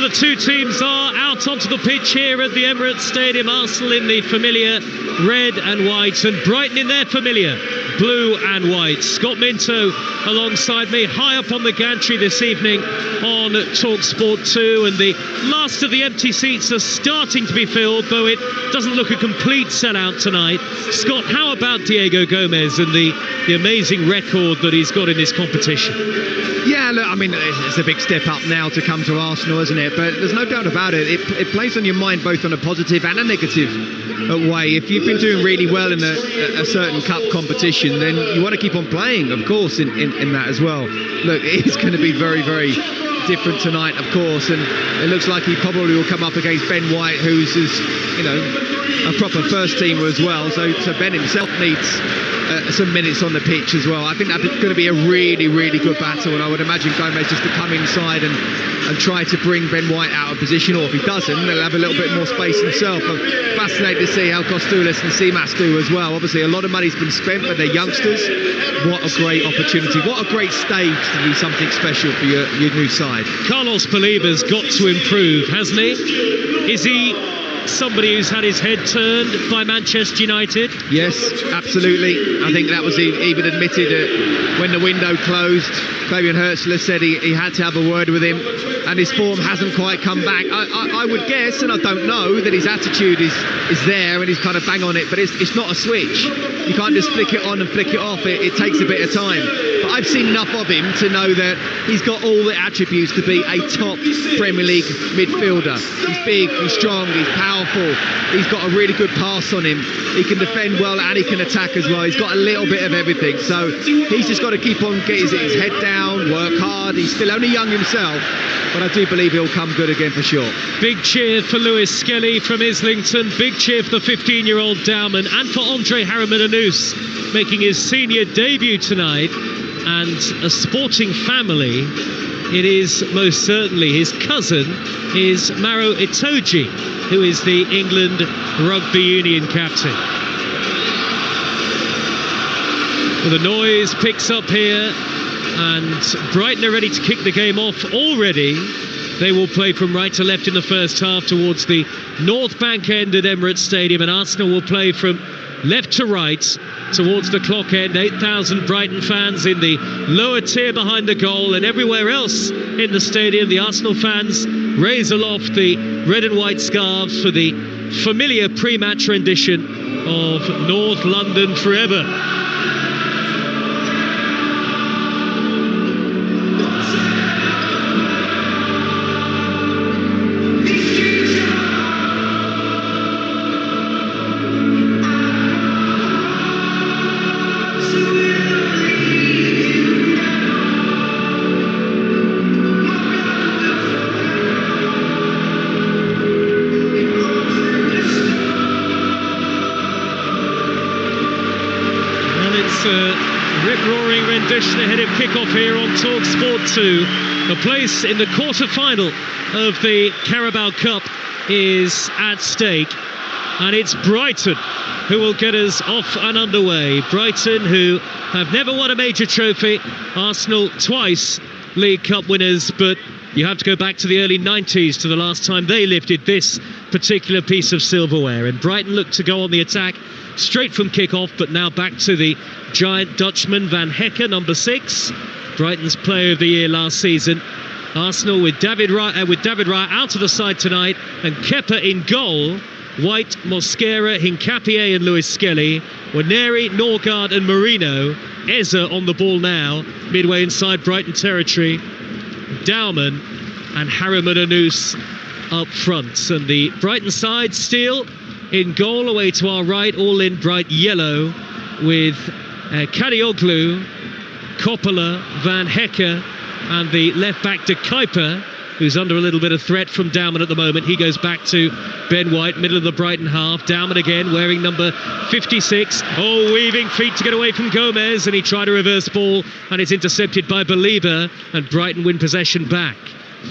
the two teams are out onto the pitch here at the Emirates Stadium. Arsenal in the familiar red and white, and Brighton in their familiar blue and white. Scott Minto alongside me, high up on the gantry this evening on Talksport 2, and the last of the empty seats are starting to be filled, though it doesn't look a complete sellout tonight. Scott, how about Diego Gomez and the amazing record that he's got in this competition? Yeah, look, I mean, it's a big step up now to come to Arsenal, isn't it? But there's no doubt about it. It plays on your mind both on a positive and a negative way. If you've been doing really well in a certain cup competition, then you want to keep on playing, of course, in that as well. Look, it's going to be very, very different tonight, of course, and it looks like he probably will come up against Ben White, who's a proper first teamer as well. So Ben himself needs some minutes on the pitch as well. I think that's going to be a really, really good battle, and I would imagine Gomez just to come inside and try to bring Ben White out of position, or if he doesn't, they'll have a little bit more space himself. I'm fascinated to see how Kostoulis and Simas do as well. Obviously a lot of money's been spent, but they're youngsters. What a great opportunity, what a great stage to do something special for your new side. Carlos Baliba's got to improve, hasn't he? Is he somebody who's had his head turned by Manchester United? Yes, absolutely. I think that was even admitted when the window closed. Fabian Hürzeler said he had to have a word with him, and his form hasn't quite come back. I would guess, and I don't know, that his attitude is there and he's kind of bang on it, but it's not a switch. You can't just flick it on and flick it off. It takes a bit of time. But I've seen enough of him to know that he's got all the attributes to be a top Premier League midfielder. He's big, he's strong, he's powerful, he's got a really good pass on him, he can defend well and he can attack as well. He's got a little bit of everything, so he's just got to keep on getting his head down, work hard. He's still only young himself, but I do believe he'll come good again for sure. Big cheer for Lewis Skelly from Islington, big cheer for the 15-year-old Dowman, and for Andre Harriman-Anous making his senior debut tonight. And a sporting family, it is most certainly. His cousin is Maro Itoje, who is the England Rugby Union captain. Well, the noise picks up here, and Brighton are ready to kick the game off already. They will play from right to left in the first half towards the North Bank end at Emirates Stadium, and Arsenal will play from left to right towards the clock end. 8,000 Brighton fans in the lower tier behind the goal, and everywhere else in the stadium the Arsenal fans raise aloft the red and white scarves for the familiar pre-match rendition of North London Forever. Rip-roaring rendition ahead of kick-off here on Talksport 2. A place in the quarter-final of the Carabao Cup is at stake, and it's Brighton who will get us off and underway. Brighton, who have never won a major trophy. Arsenal twice League Cup winners, but you have to go back to the early 90s to the last time they lifted this particular piece of silverware. And Brighton look to go on the attack straight from kick-off, but now back to the giant Dutchman Van Hecke, number 6, Brighton's player of the year last season. Arsenal with David Raya out to the side tonight, and Kepa in goal. White, Mosquera, Hincapié and Lewis Skelly, Waneri, Norgard and Marino. Eze on the ball now, midway inside Brighton territory. Dowman and Harriman-Anous up front, and the Brighton side still in goal away to our right, all in bright yellow, with Kadioglu, Coppola, Van Hecke and the left back De Kuiper, who's under a little bit of threat from Dowman at the moment. He goes back to Ben White, middle of the Brighton half. Dowman again, wearing number 56. Oh, weaving feet to get away from Gomez, and he tried a reverse ball, and it's intercepted by Baliba, and Brighton win possession back.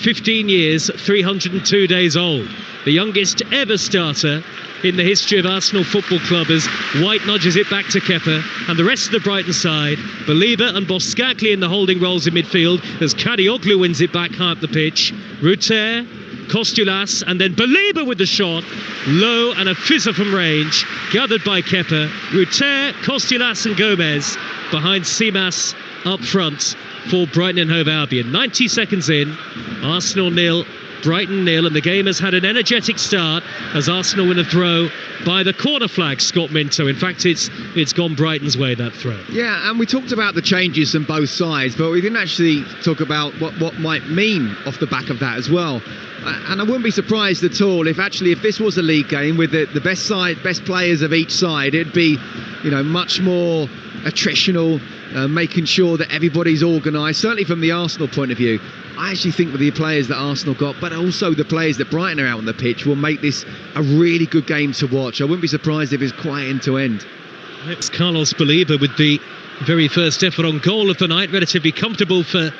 15 years, 302 days old. The youngest ever starter in the history of Arsenal Football Club, as White nudges it back to Kepa, and the rest of the Brighton side, Baliba and Boskakli in the holding roles in midfield, as Kadioglu wins it back high up the pitch. Ruter, Kostulas, and then Belieber with the shot, low and a fizzer from range, gathered by Kepa. Ruter, Kostulas and Gomez behind Simas up front for Brighton and Hove Albion. 90 seconds in, Arsenal 0, Brighton 0, and the game has had an energetic start as Arsenal win a throw by the corner flag, Scott Minto. In fact, it's gone Brighton's way, that throw. Yeah, and we talked about the changes on both sides, but we didn't actually talk about what might mean off the back of that as well. And I wouldn't be surprised at all if this was a league game with the best players of each side, it'd be, much more attritional, making sure that everybody's organised. Certainly from the Arsenal point of view, I actually think with the players that Arsenal got, but also the players that Brighton are out on the pitch, will make this a really good game to watch. I wouldn't be surprised if it's quite end to end. It's Carlos Belieber with the very first effort on goal of the night. Relatively comfortable for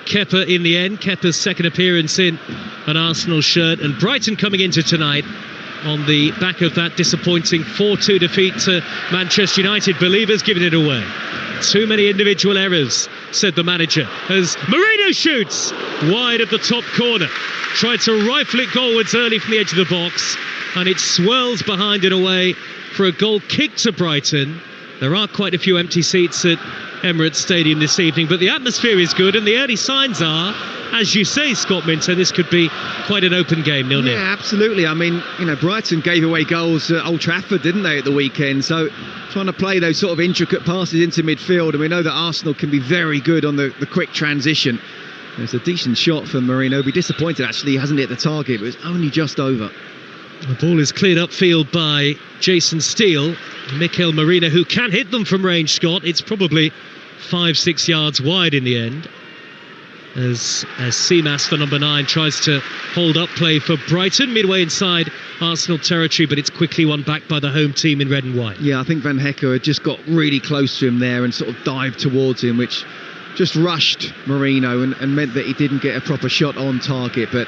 Kepa in the end. Kepa's second appearance in an Arsenal shirt, and Brighton coming into tonight on the back of that disappointing 4-2 defeat to Manchester United. Belieber's giving it away. Too many individual errors, said the manager, as Marino shoots wide of the top corner. Tried to rifle it goalwards early from the edge of the box, and it swirls behind and away for a goal kick to Brighton. There are quite a few empty seats at Emirates Stadium this evening, but the atmosphere is good, and the early signs are, as you say, Scott Minto, this could be quite an open game, 0-0. Yeah, absolutely. I mean, Brighton gave away goals at Old Trafford, didn't they, at the weekend? So trying to play those sort of intricate passes into midfield, and we know that Arsenal can be very good on the quick transition. There's a decent shot from Marino. He'll be disappointed, actually, he hasn't hit the target, but it's only just over. The ball is cleared upfield by Jason Steele. Mikel Merino, who can hit them from range, Scott. It's probably 5-6 yards wide in the end, as Simas, the number 9, tries to hold up play for Brighton midway inside Arsenal territory, but it's quickly won back by the home team in red and white. Yeah, I think Van Hecke had just got really close to him there and sort of dived towards him, which just rushed Marino and meant that he didn't get a proper shot on target. But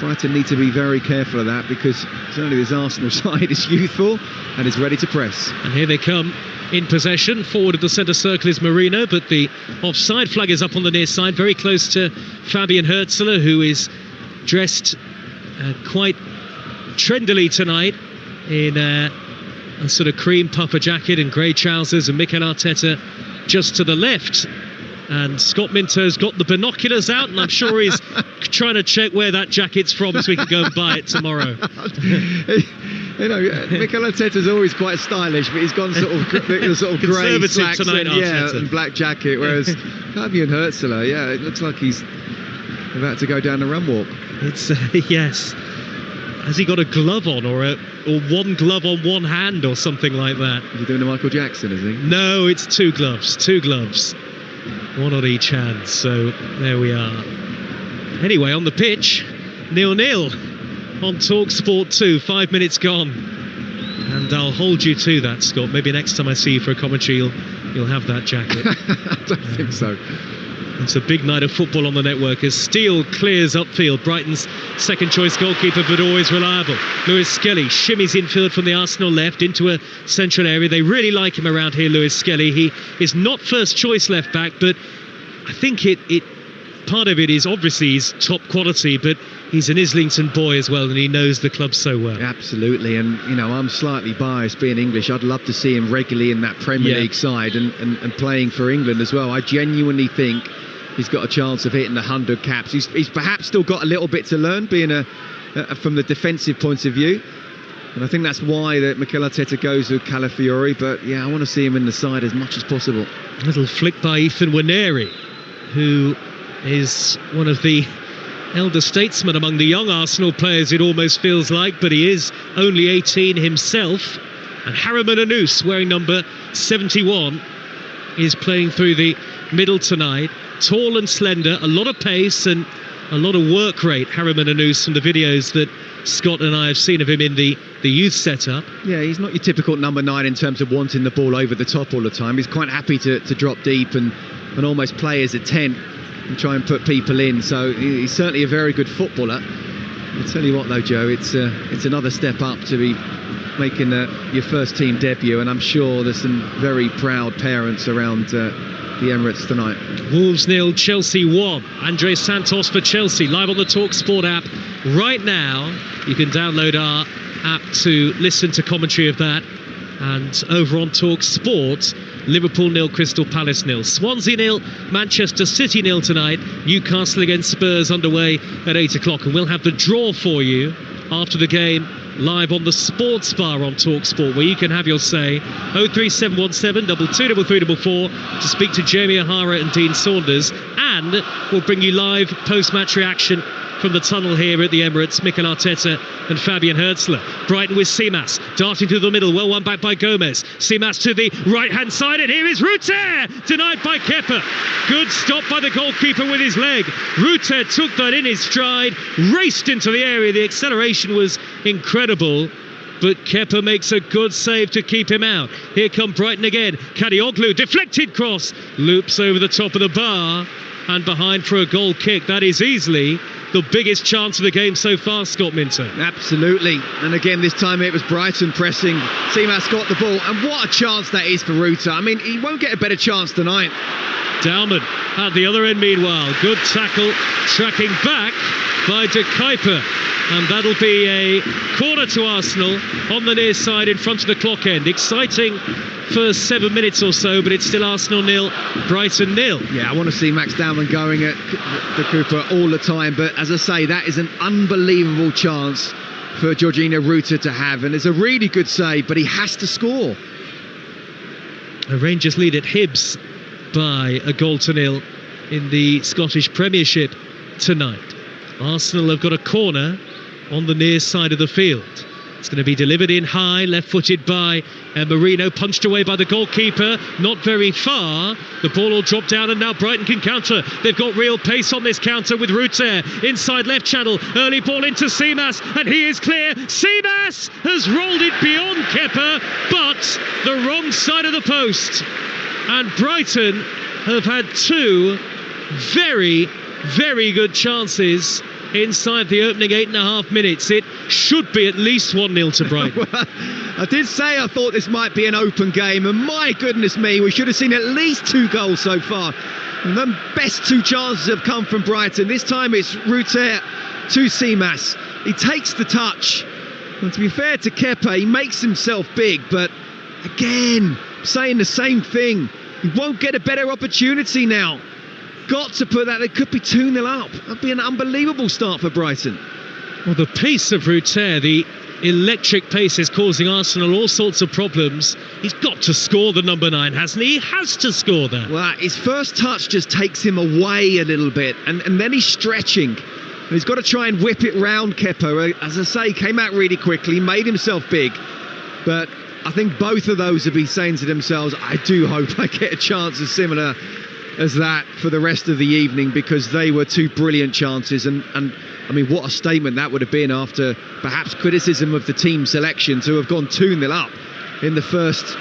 Brighton need to be very careful of that, because certainly this Arsenal side is youthful and is ready to press. And here they come in possession. Forward of the centre circle is Marino, but the offside flag is up on the near side, very close to Fabian Hürzeler, who is dressed quite trendily tonight in a sort of cream puffer jacket and grey trousers, and Mikel Arteta just to the left. And Scott Minto's got the binoculars out, and I'm sure he's trying to check where that jacket's from so we can go and buy it tomorrow. Mikel Arteta's always quite stylish, but he's gone sort of grey slacks and black jacket, whereas Fabian Hürzeler, it looks like he's about to go down a run walk. It's yes. Has he got a glove on, or one glove on one hand, or something like that? Is he doing a Michael Jackson, is he? No, it's two gloves. One on each hand, so there we are. Anyway, on the pitch, 0-0 on Talksport 2, 5 minutes gone. And I'll hold you to that, Scott. Maybe next time I see you for a commentary, you'll have that jacket. I don't think so. It's a big night of football on the network as Steele clears upfield. Brighton's second choice goalkeeper, but always reliable. Lewis Skelly shimmies infield from the Arsenal left into a central area. They really like him around here, Lewis Skelly. He is not first choice left back, but I think part of it is obviously he's top quality, but he's an Islington boy as well, and he knows the club so well. Absolutely, and I'm slightly biased being English. I'd love to see him regularly in that Premier League side and playing for England as well. I genuinely think he's got a chance of hitting 100 caps. He's perhaps still got a little bit to learn, being from the defensive point of view. And I think that's why that Mikel Arteta goes with Calafiori. But I want to see him in the side as much as possible. A little flick by Ethan Waneri, who is one of the elder statesmen among the young Arsenal players, it almost feels like, but he is only 18 himself. And Harriman Anous, wearing number 71, is playing through the middle tonight. Tall and slender, a lot of pace and a lot of work rate, Harriman Anous, from the videos that Scott and I have seen of him in the youth setup. Yeah, he's not your typical number 9 in terms of wanting the ball over the top all the time. He's quite happy to drop deep and almost play as a 10 and try and put people in. So he's certainly a very good footballer. I'll tell you what though, Joe, it's another step up to be making your first team debut, and I'm sure there's some very proud parents around the Emirates tonight. Wolves 0, Chelsea 1. Andre Santos for Chelsea, live on the Talksport app right now. You can download our app to listen to commentary of that. And over on Talksport, Liverpool 0, Crystal Palace 0. Swansea 0, Manchester City 0 tonight. Newcastle against Spurs underway at 8 o'clock. And we'll have the draw for you after the game live on the Sports Bar on Talksport, where you can have your say. 03717 223344 to speak to Jamie O'Hara and Dean Saunders. And we'll bring you live post-match reaction from the tunnel here at the Emirates. Mikel Arteta and Fabian Hertzler. Brighton with Seamas darting through the middle, well won back by Gomez. Seamas to the right hand side, and here is Ruter, denied by Kepa. Good stop by the goalkeeper with his leg. Ruter took that in his stride, raced into the area. The acceleration was incredible, but Kepa makes a good save to keep him out. Here come Brighton again. Kadioglu, deflected cross, loops over the top of the bar and behind for a goal kick. That is easily the biggest chance of the game so far, Scott Minto. Absolutely. And again, this time it was Brighton pressing. Seamas got the ball, and what a chance that is for Ruter. I mean, he won't get a better chance tonight. Dalman at the other end meanwhile. Good tackle, tracking back by De Kuyper. And that'll be a corner to Arsenal on the near side in front of the clock end. Exciting first 7 minutes or so, but it's still Arsenal 0, Brighton 0. Yeah, I want to see Max Dalman going at De Kuyper all the time, but as I say, that is an unbelievable chance for Georginio Ruter to have, and it's a really good save, but he has to score. A Rangers lead at Hibs by a goal to 0 in the Scottish Premiership tonight. Arsenal have got a corner on the near side of the field. It's going to be delivered in high, left-footed by Marino, punched away by the goalkeeper, not very far. The ball will drop down, and now Brighton can counter. They've got real pace on this counter with Ruter inside left channel. Early ball into Seamas, and he is clear. Seamas has rolled it beyond Kepa, but the wrong side of the post. And Brighton have had two very, very good chances inside the opening 8.5 minutes. It should be at least 1-0 to Brighton. Well, I did say I thought this might be an open game, and my goodness me, we should have seen at least 2 goals so far. And the best 2 chances have come from Brighton. This time it's Ruter to Seamas. He takes the touch, and to be fair to Kepa, he makes himself big, but again, saying the same thing. He won't get a better opportunity now. Got to put that, they could be 2-0 up. That'd be an unbelievable start for Brighton. Well, the pace of Ruter, the electric pace, is causing Arsenal all sorts of problems. He's got to score, the number 9, hasn't he? He has to score that. Well, his first touch just takes him away a little bit, and then he's stretching. And he's got to try and whip it round Kepa. As I say, came out really quickly, made himself big. But I think both of those would be saying to themselves, I do hope I get a chance as similar as that for the rest of the evening, because they were 2 brilliant chances, and I mean, what a statement that would have been after perhaps criticism of the team selection to have gone 2-0 up in the first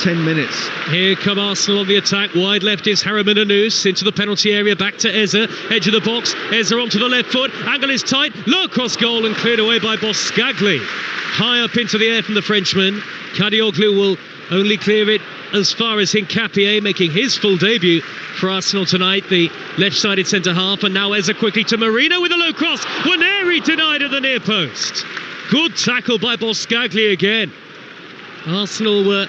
10 minutes. Here come Arsenal on the attack. Wide left is Harriman Anous into the penalty area, back to Eze, edge of the box. Eze onto the left foot, angle is tight, low cross goal, and cleared away by Boscagli. High up into the air from the Frenchman. Kadioglu will only clear it as far as Hincapié, making his full debut for Arsenal tonight, the left-sided centre-half. And now Eze quickly to Marino with a low cross. Waneri denied at the near post. Good tackle by Boscagli again. Arsenal were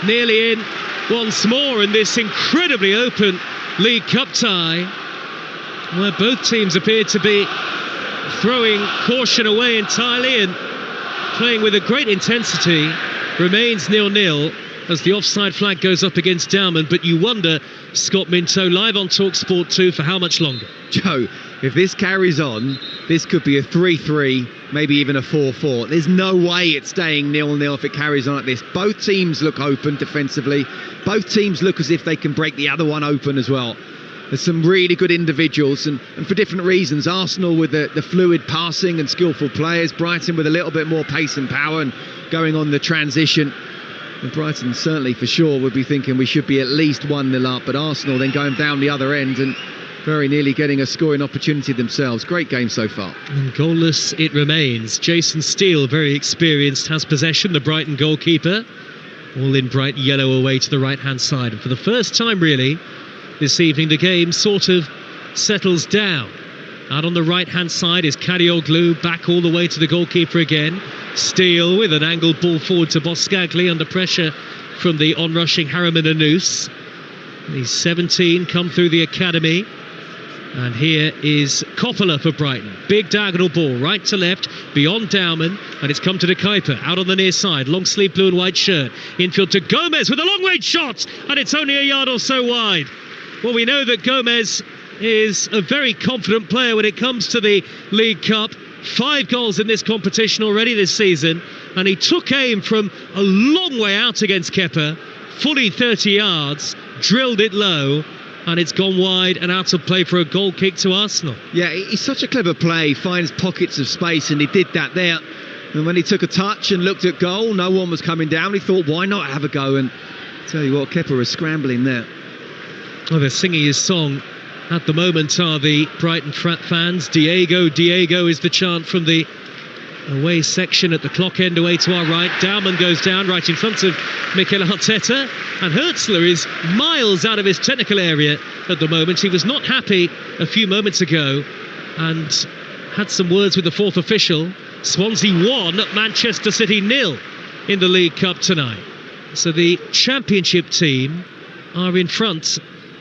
nearly in once more in this incredibly open League Cup tie, where both teams appeared to be throwing caution away entirely and playing with a great intensity. Remains 0-0 as the offside flag goes up against Dalman, but you wonder, Scott Minto, live on Talksport 2, for how much longer? Joe, if this carries on, this could be a 3-3, maybe even a 4-4. There's no way it's staying 0-0 if it carries on like this. Both teams look open defensively. Both teams look as if they can break the other one open as well. There's some really good individuals, and for different reasons. Arsenal with the fluid passing and skillful players. Brighton with a little bit more pace and power and going on the transition. And Brighton certainly for sure would be thinking we should be at least 1-0 up, but Arsenal then going down the other end and very nearly getting a scoring opportunity themselves. Great game so far. And goalless it remains. Jason Steele, very experienced, has possession, the Brighton goalkeeper. All in bright yellow away to the right-hand side. And for the first time, really, this evening, the game sort of settles down. Out on the right-hand side is Kadioglu, back all the way to the goalkeeper again. Steele with an angled ball forward to Boskagli under pressure from the onrushing Harriman Anous. He's 17, come through the academy. And here is Coppola for Brighton. Big diagonal ball, right to left, beyond Dowman, and it's come to De Kuiper, out on the near side, long sleeve blue and white shirt. Infield to Gomez with a long-range shot, and it's only a yard or so wide. Well, we know that Gomez is a very confident player when it comes to the League Cup. 5 goals in this competition already this season, and he took aim from a long way out against Kepa, fully 30 yards, drilled it low, and it's gone wide and out of play for a goal kick to Arsenal. Yeah, he's such a clever play, finds pockets of space, and he did that there. And when he took a touch and looked at goal, no one was coming down. He thought, why not have a go? And tell you what, Kepa was scrambling there. Well, they're singing his song at the moment, are the Brighton fans. Diego, Diego is the chant from the away section at the clock end away to our right. Dowman goes down right in front of Mikel Arteta, and Hertzler is miles out of his technical area at the moment. He was not happy a few moments ago and had some words with the fourth official. Swansea 1, Manchester City 0 in the League Cup tonight. So the Championship team are in front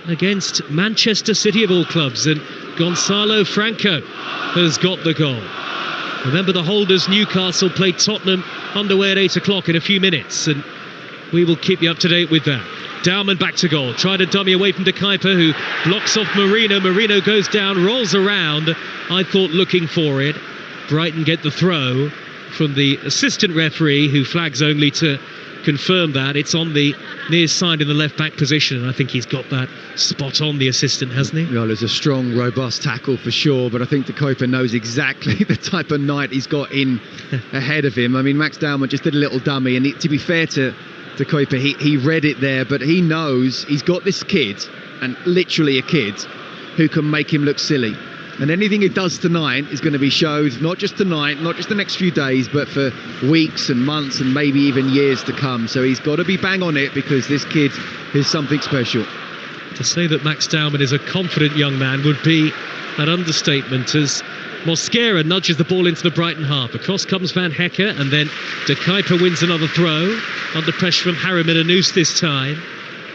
against Manchester City of all clubs, and Gonzalo Franco has got the goal. Remember, the holders Newcastle play Tottenham underway at 8 o'clock in a few minutes, and we will keep you up to date with that. Dowman back to goal, tried a dummy away from De Kuiper, who blocks off Marino. Marino goes down, rolls around, I thought looking for it. Brighton get the throw from the assistant referee, who flags only to confirm that. It's on the near side in the left back position, and I think he's got that spot on, the assistant, hasn't he? Well, it's a strong, robust tackle for sure, but I think De Kuiper knows exactly the type of night he's got in ahead of him. I mean, Max Dowman just did a little dummy, and to be fair to De Kuiper, he read it there, but he knows he's got this kid, and literally a kid, who can make him look silly. And anything he does tonight is going to be showed, not just tonight, not just the next few days, but for weeks and months and maybe even years to come. So he's got to be bang on it, because this kid is something special. To say that Max Dowman is a confident young man would be an understatement, as Mosquera nudges the ball into the Brighton half. Across comes Van Hecke, and then De Kuiper wins another throw, under pressure from Harriman Anous this time.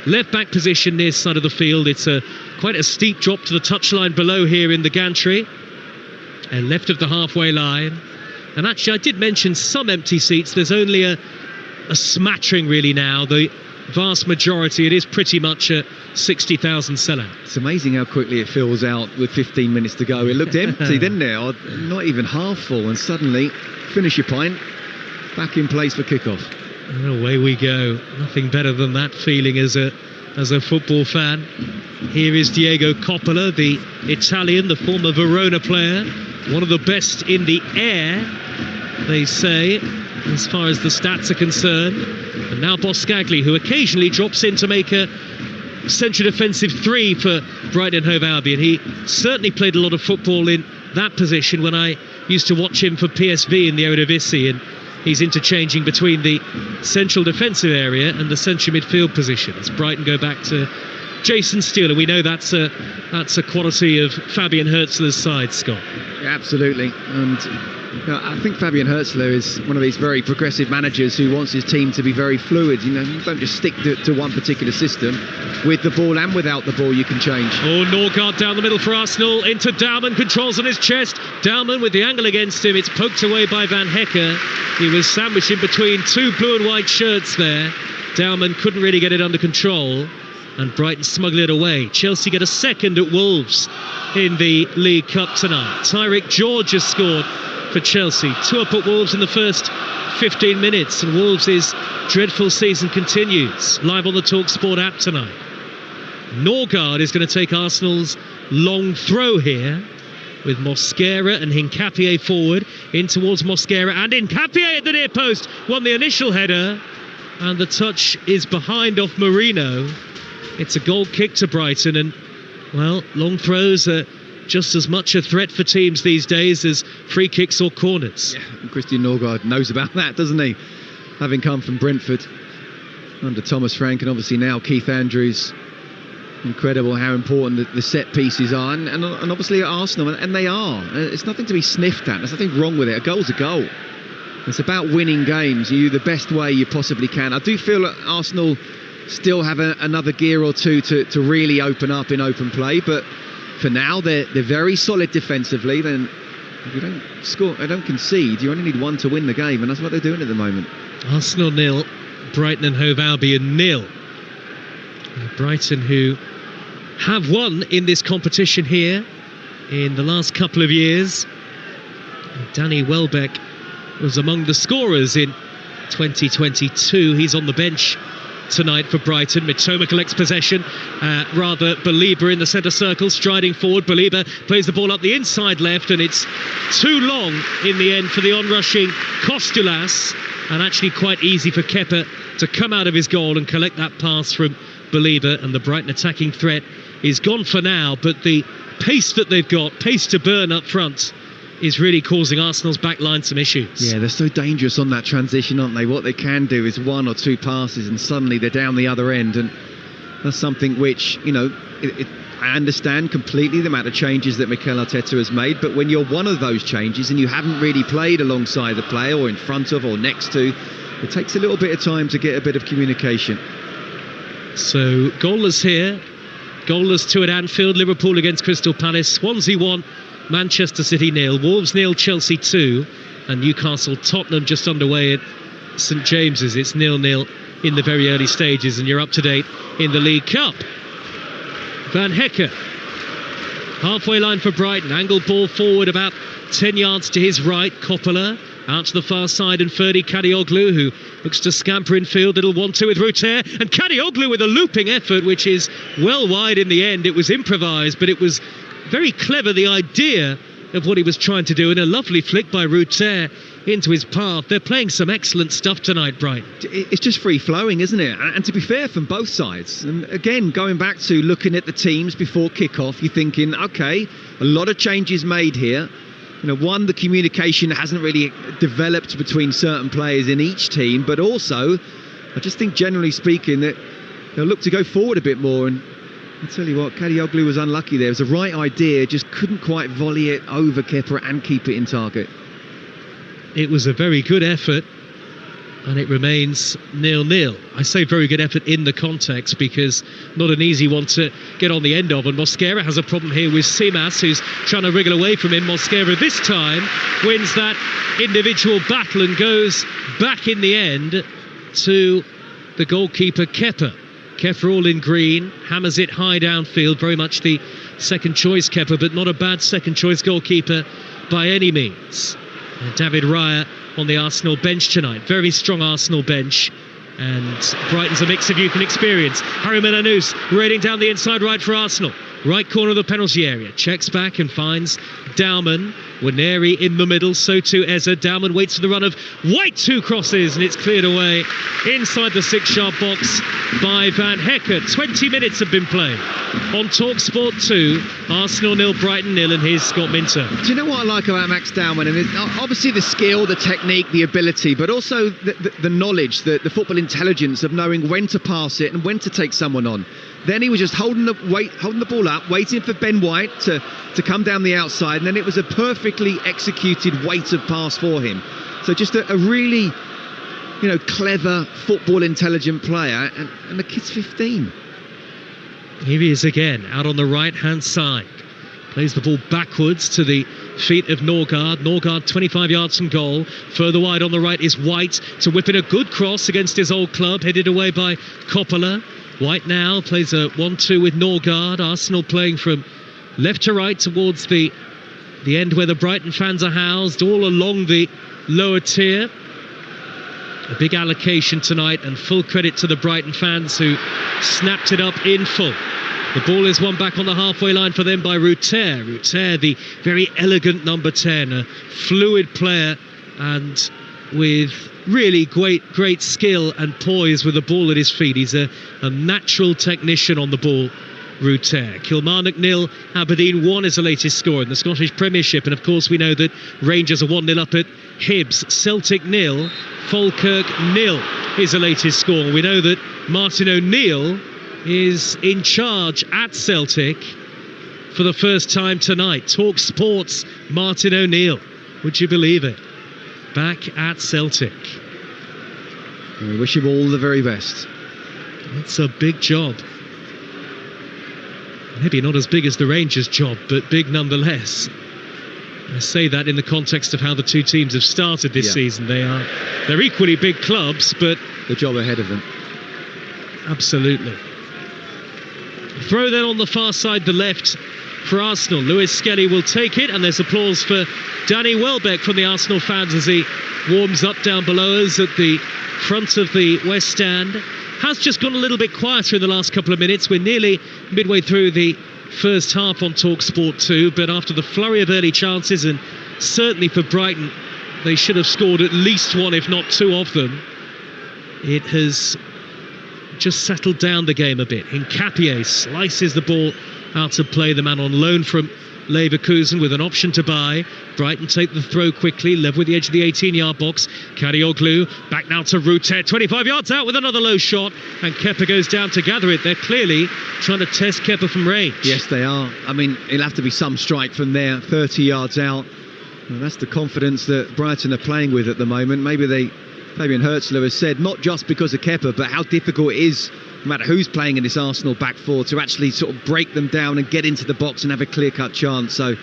Left back position near side of the field. It's quite a steep drop to the touchline below here in the gantry, and left of the halfway line. And actually, I did mention some empty seats. There's only a smattering really now. The vast majority, it is pretty much a 60,000 sellout. It's amazing how quickly it fills out with 15 minutes to go. It looked empty, didn't it? Or not even half full, and suddenly, finish your pint, back in place for kickoff. And away we go. Nothing better than that feeling as a football fan. Here is Diego Coppola, the Italian, the former Verona player, one of the best in the air, they say, as far as the stats are concerned. And now Boskagli, who occasionally drops in to make a central defensive 3 for Brighton Hove Albion. He certainly played a lot of football in that position when I used to watch him for PSV in the Eredivisie, and he's interchanging between the central defensive area and the central midfield position as Brighton go back to Jason Steele. And we know that's a quality of Fabian Hertzler's side, Scott. Yeah, absolutely. And I think Fabian Hertzler is one of these very progressive managers who wants his team to be very fluid. You don't just stick to one particular system. With the ball and without the ball, you can change. Oh, Norgard down the middle for Arsenal, into Dowman, controls on his chest. Dowman with the angle against him. It's poked away by Van Hecke. He was sandwiched in between two blue and white shirts there. Dowman couldn't really get it under control, and Brighton smuggled it away. Chelsea get a second at Wolves in the League Cup tonight. Tyrick George has scored for Chelsea. 2 up at Wolves in the first 15 minutes, and Wolves' dreadful season continues. Live on the Talksport app tonight. Norgard is going to take Arsenal's long throw here, with Mosquera and Hincapié forward, in towards Mosquera, and Hincapié at the near post won the initial header, and the touch is behind off Marino. It's a goal kick to Brighton, and well, long throws are just as much a threat for teams these days as free kicks or corners. Yeah, and Christian Norgard knows about that, doesn't he? Having come from Brentford under Thomas Frank, and obviously now Keith Andrews Incredible how important the set pieces are, and obviously at Arsenal, and they are. It's nothing to be sniffed at. There's nothing wrong with it. A goal's a goal. It's about winning games. You do the best way you possibly can. I do feel that Arsenal still have another gear or two to really open up in open play, but for now they're very solid defensively. Then if you don't score, they don't concede. You only need one to win the game, and that's what they're doing at the moment. Arsenal 0, Brighton and Hove Albion 0. Brighton, who have won in this competition here in the last couple of years. Danny Welbeck was among the scorers in 2022. He's on the bench tonight for Brighton. Mitoma collects possession, rather Belieber in the centre circle, striding forward. Belieber plays the ball up the inside left, and it's too long in the end for the onrushing Costulas, and actually quite easy for Kepa to come out of his goal and collect that pass from Belieber, and the Brighton attacking threat is gone for now. But the pace that they've got, pace to burn up front, is really causing Arsenal's back line some issues. Yeah, they're so dangerous on that transition, aren't they? What they can do is one or two passes and suddenly they're down the other end, and that's something which, you know, I understand completely the amount of changes that Mikel Arteta has made, but when you're one of those changes and you haven't really played alongside the player or in front of or next to, it takes a little bit of time to get a bit of communication. So goalless here, goalless 2 at Anfield. Liverpool against Crystal Palace, Swansea 1, Manchester City 0, Wolves 0, Chelsea 2, and Newcastle Tottenham just underway at St James's. It's 0-0 in the very early stages, and you're up to date in the League Cup. Van Hekke, halfway line for Brighton, angled ball forward about 10 yards to his right. Coppola out to the far side, and Ferdy Kadioglu, who looks to scamper in field. It'll 1-2 with Ruter, and Kadioglu with a looping effort, which is well wide in the end. It was improvised, but it was very clever, the idea of what he was trying to do, and a lovely flick by Ruter into his path. They're playing some excellent stuff tonight, Brighton. It's just free-flowing, isn't it? And to be fair, from both sides. And again, going back to looking at the teams before kick-off, you're thinking, OK, a lot of changes made here. You know, one, the communication hasn't really developed between certain players in each team, but also, I just think generally speaking that they'll look to go forward a bit more. And I'll tell you what, Kadioglu was unlucky there. It was the right idea, just couldn't quite volley it over Kepa and keep it in target. It was a very good effort, and it remains 0-0. I say very good effort in the context, because not an easy one to get on the end of, and Mosquera has a problem here with Simas, who's trying to wriggle away from him. Mosquera this time wins that individual battle and goes back in the end to the goalkeeper Kepa. Kepa all in green, hammers it high downfield, very much the second choice Kepa, but not a bad second choice goalkeeper by any means. David Raya on the Arsenal bench tonight. Very strong Arsenal bench, and Brighton's a mix of youth and experience. Harry Menanous raiding down the inside right for Arsenal. Right corner of the penalty area, checks back and finds Dauman. Waneri in the middle, so too Eza. Dauman waits for the run of White, 2 crosses, and it's cleared away inside the 6-yard box by Van Hekke. 20 minutes have been played on Talksport 2. Arsenal 0, Brighton 0, and here's Scott Minter. Do you know what I like about Max Dauman? And obviously the skill, the technique, the ability, but also the knowledge, the football intelligence of knowing when to pass it and when to take someone on. Then he was just holding the ball up, waiting for Ben White to come down the outside, and then it was a perfectly executed weight of pass for him. So just a really, you know, clever football intelligent player, and the kid's 15. Here he is again, out on the right-hand side. Plays the ball backwards to the feet of Norgard. Norgard 25 yards from goal. Further wide on the right is White to whip in a good cross against his old club, headed away by Coppola. White now plays a 1-2 with Norgard. Arsenal playing from left to right towards the end where the Brighton fans are housed, all along the lower tier. A big allocation tonight, and full credit to the Brighton fans who snapped it up in full. The ball is won back on the halfway line for them by Ruter. Ruter, the very elegant number 10, a fluid player, and with really great skill and poise with the ball at his feet. He's a natural technician on the ball, Ruter. Kilmarnock 0, Aberdeen 1 is the latest score in the Scottish Premiership, and of course we know that Rangers are 1-0 up at Hibs. Celtic 0, Falkirk 0 is the latest score. We know that Martin O'Neill is in charge at Celtic for the first time tonight. Talksport's Martin O'Neill. Would you believe it? Back at Celtic. We wish him all the very best. It's a big job. Maybe not as big as the Rangers' job, but big nonetheless. I say that in the context of how the two teams have started this season. They're equally big clubs, but the job ahead of them. Absolutely. Throw then on the far side, the left for Arsenal. Lewis Skelly will take it, and there's applause for Danny Welbeck from the Arsenal fans as he warms up down below us at the front of the West Stand. Has just gone a little bit quieter in the last couple of minutes. We're nearly midway through the first half on Talksport 2, but after the flurry of early chances, and certainly for Brighton, they should have scored at least one, if not two of them. It has just settled down the game a bit. Hincapié slices the ball out of play, the man on loan from Leverkusen with an option to buy. Brighton take the throw quickly, level with the edge of the 18-yard box. Karioglu back now to Rutet, 25 yards out with another low shot, and Kepa goes down to gather it. They're clearly trying to test Kepa from range. Yes, they are. I mean, it'll have to be some strike from there, 30 yards out. Well, that's the confidence that Brighton are playing with at the moment. Maybe Fabian Hurtzler has said, not just because of Kepa, but how difficult it is, no matter who's playing in this Arsenal back four, to actually sort of break them down and get into the box and have a clear-cut chance. So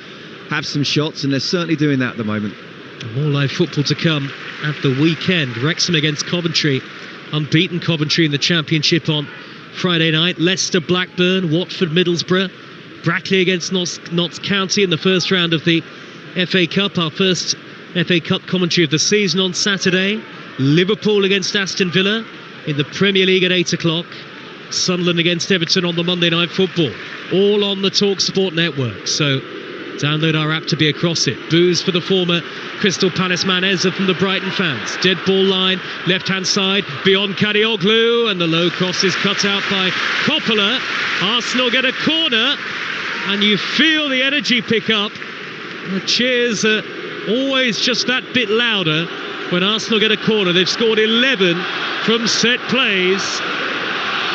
have some shots, and they're certainly doing that at the moment. More live football to come at the weekend. Wrexham against Coventry, unbeaten Coventry in the Championship on Friday night. Leicester, Blackburn, Watford, Middlesbrough, Brackley against Notts County in the first round of the FA Cup. Our first FA Cup commentary of the season on Saturday. Liverpool against Aston Villa in the Premier League at 8 o'clock. Sunderland against Everton on the Monday Night Football. All on the Talksport network. So download our app to be across it. Boos for the former Crystal Palace man Eza from the Brighton fans. Dead ball line, left-hand side, beyond Karioglu, and the low cross is cut out by Coppola. Arsenal get a corner, and you feel the energy pick up. The cheers are always just that bit louder when Arsenal get a corner. They've scored 11 from set plays,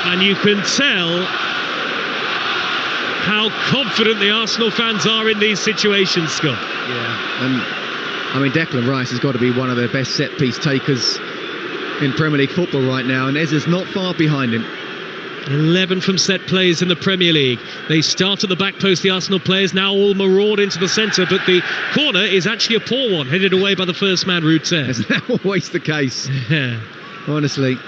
and you can tell how confident the Arsenal fans are in these situations, Scott. Yeah, and I mean, Declan Rice has got to be one of the best set-piece takers in Premier League football right now, and Eza's not far behind him. 11 from set plays in the Premier League. They start at the back post, the Arsenal players, now all maraud into the centre, but the corner is actually a poor one, headed away by the first man, Rutet. That's not always the case. Yeah. Honestly,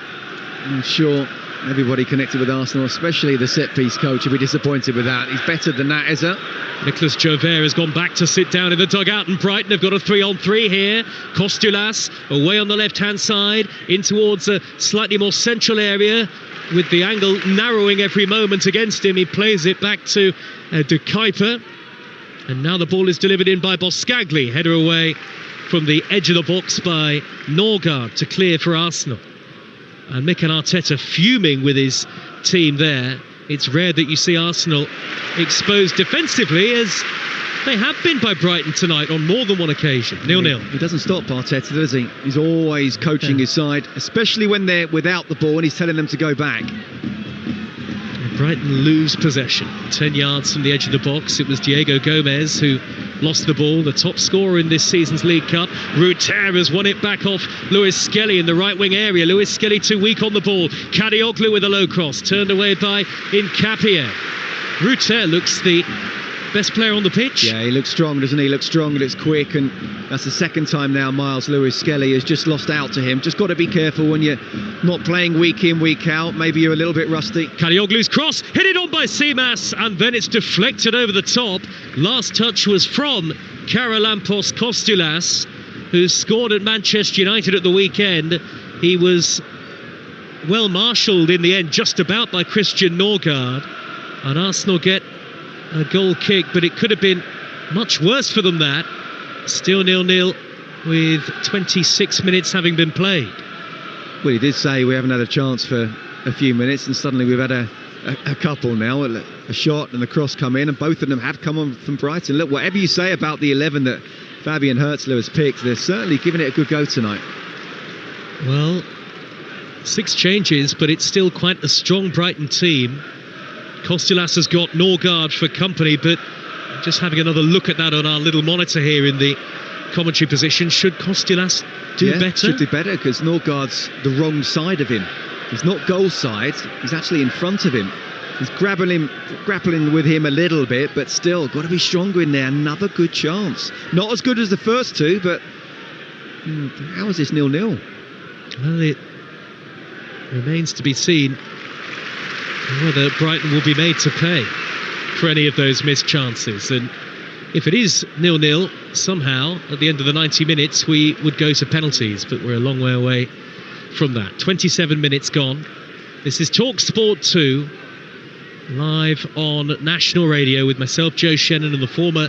I'm sure everybody connected with Arsenal, especially the set-piece coach, will be disappointed with that. He's better than that, Eza. Nicolas Jover has gone back to sit down in the dugout, and Brighton have got a 3-on-3 here. Costulas away on the left-hand side, in towards a slightly more central area, with the angle narrowing every moment against him. He plays it back to De Kuyper, and now the ball is delivered in by Boscagli. Header away from the edge of the box by Norgard to clear for Arsenal. And Mikel Arteta fuming with his team there. It's rare that you see Arsenal exposed defensively, as they have been by Brighton tonight on more than one occasion. 0-0. He doesn't stop Arteta, does he? He's always coaching his side, especially when they're without the ball and he's telling them to go back. Brighton lose possession 10 yards from the edge of the box. It was Diego Gomez who lost the ball, the top scorer in this season's League Cup. Ruter has won it back off Lewis Skelly in the right wing area. Lewis Skelly too weak on the ball. Karioglu with a low cross, turned away by Hincapié. Ruter looks the best player on the pitch. Yeah, he looks strong, doesn't he? He looks strong and it's quick, and that's the second time now Miles Lewis Skelly has just lost out to him. Just got to be careful when you're not playing week in, week out. Maybe you're a little bit rusty. Karioglu's cross, headed on by Seamas, and then it's deflected over the top. Last touch was from Karalampos Costulas, who scored at Manchester United at the weekend. He was well marshalled in the end, just about, by Christian Norgard, and Arsenal get a goal kick, but it could have been much worse for them. That still 0-0 with 26 minutes having been played. Well, he did say we haven't had a chance for a few minutes, and suddenly we've had a couple now. A shot and the cross come in, and both of them have come on from Brighton. Look, whatever you say about the 11 that Fabian Hurtzler has picked, they're certainly giving it a good go tonight. Well, 6 changes, but it's still quite a strong Brighton team. Costilas has got Norgard for company, but just having another look at that on our little monitor here in the commentary position, should Costilas do better? Should do better, because Norgard's the wrong side of him. He's not goal side, he's actually in front of him. He's grappling with him a little bit, but still got to be stronger in there. Another good chance. Not as good as the first two, but how is this 0-0? Well, it remains to be seen whether Brighton will be made to pay for any of those missed chances. And if it is 0-0, somehow at the end of the 90 minutes we would go to penalties, but we're a long way away from that. 27 minutes gone. This is Talksport 2, live on national radio with myself, Joe Shannon, and the former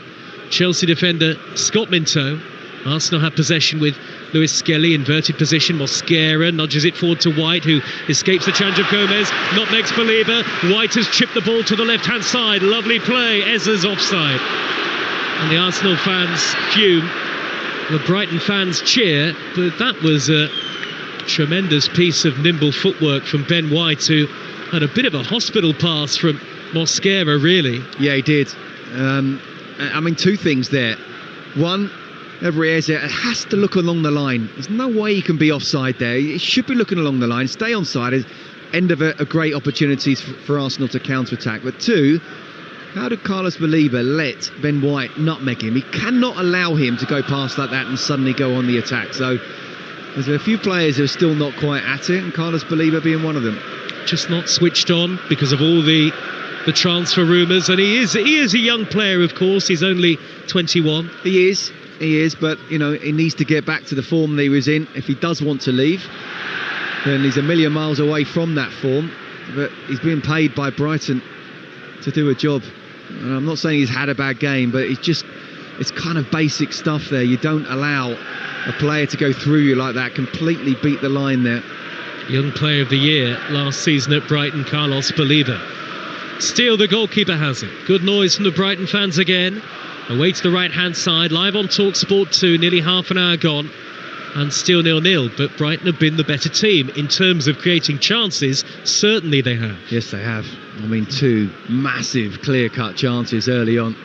Chelsea defender Scott Minto. Arsenal have possession with Lewis Skelly, inverted position. Mosquera nudges it forward to White, who escapes the challenge of Gomez. Nutmegs Belieber. White has chipped the ball to the left-hand side. Lovely play. Ezra's offside. And the Arsenal fans fume. The Brighton fans cheer. But that was a tremendous piece of nimble footwork from Ben White, who had a bit of a hospital pass from Mosquera, really. Yeah, he did. I mean, two things there. One, Evrieza has to look along the line. There's no way he can be offside there. He should be looking along the line, stay onside. End of a great opportunities for Arsenal to counter-attack. But two, how did Carlos Belieber let Ben White nutmeg him? He cannot allow him to go past like that and suddenly go on the attack. So there's a few players who are still not quite at it, and Carlos Belieber being one of them. Just not switched on because of all the transfer rumours. And he is a young player, of course. He's only 21. He is, but you know, he needs to get back to the form that he was in. If he does want to leave, then he's a million miles away from that form. But he's being paid by Brighton to do a job. And I'm not saying he's had a bad game, but it's kind of basic stuff there. You don't allow a player to go through you like that, completely beat the line there. Young Player of the Year last season at Brighton, Carlos Belieber. Still, the goalkeeper has it. Good noise from the Brighton fans again. Away to the right-hand side, live on Talksport 2, nearly half an hour gone, and still 0-0. But Brighton have been the better team in terms of creating chances. Certainly they have. Yes, they have. I mean, two massive clear-cut chances early on.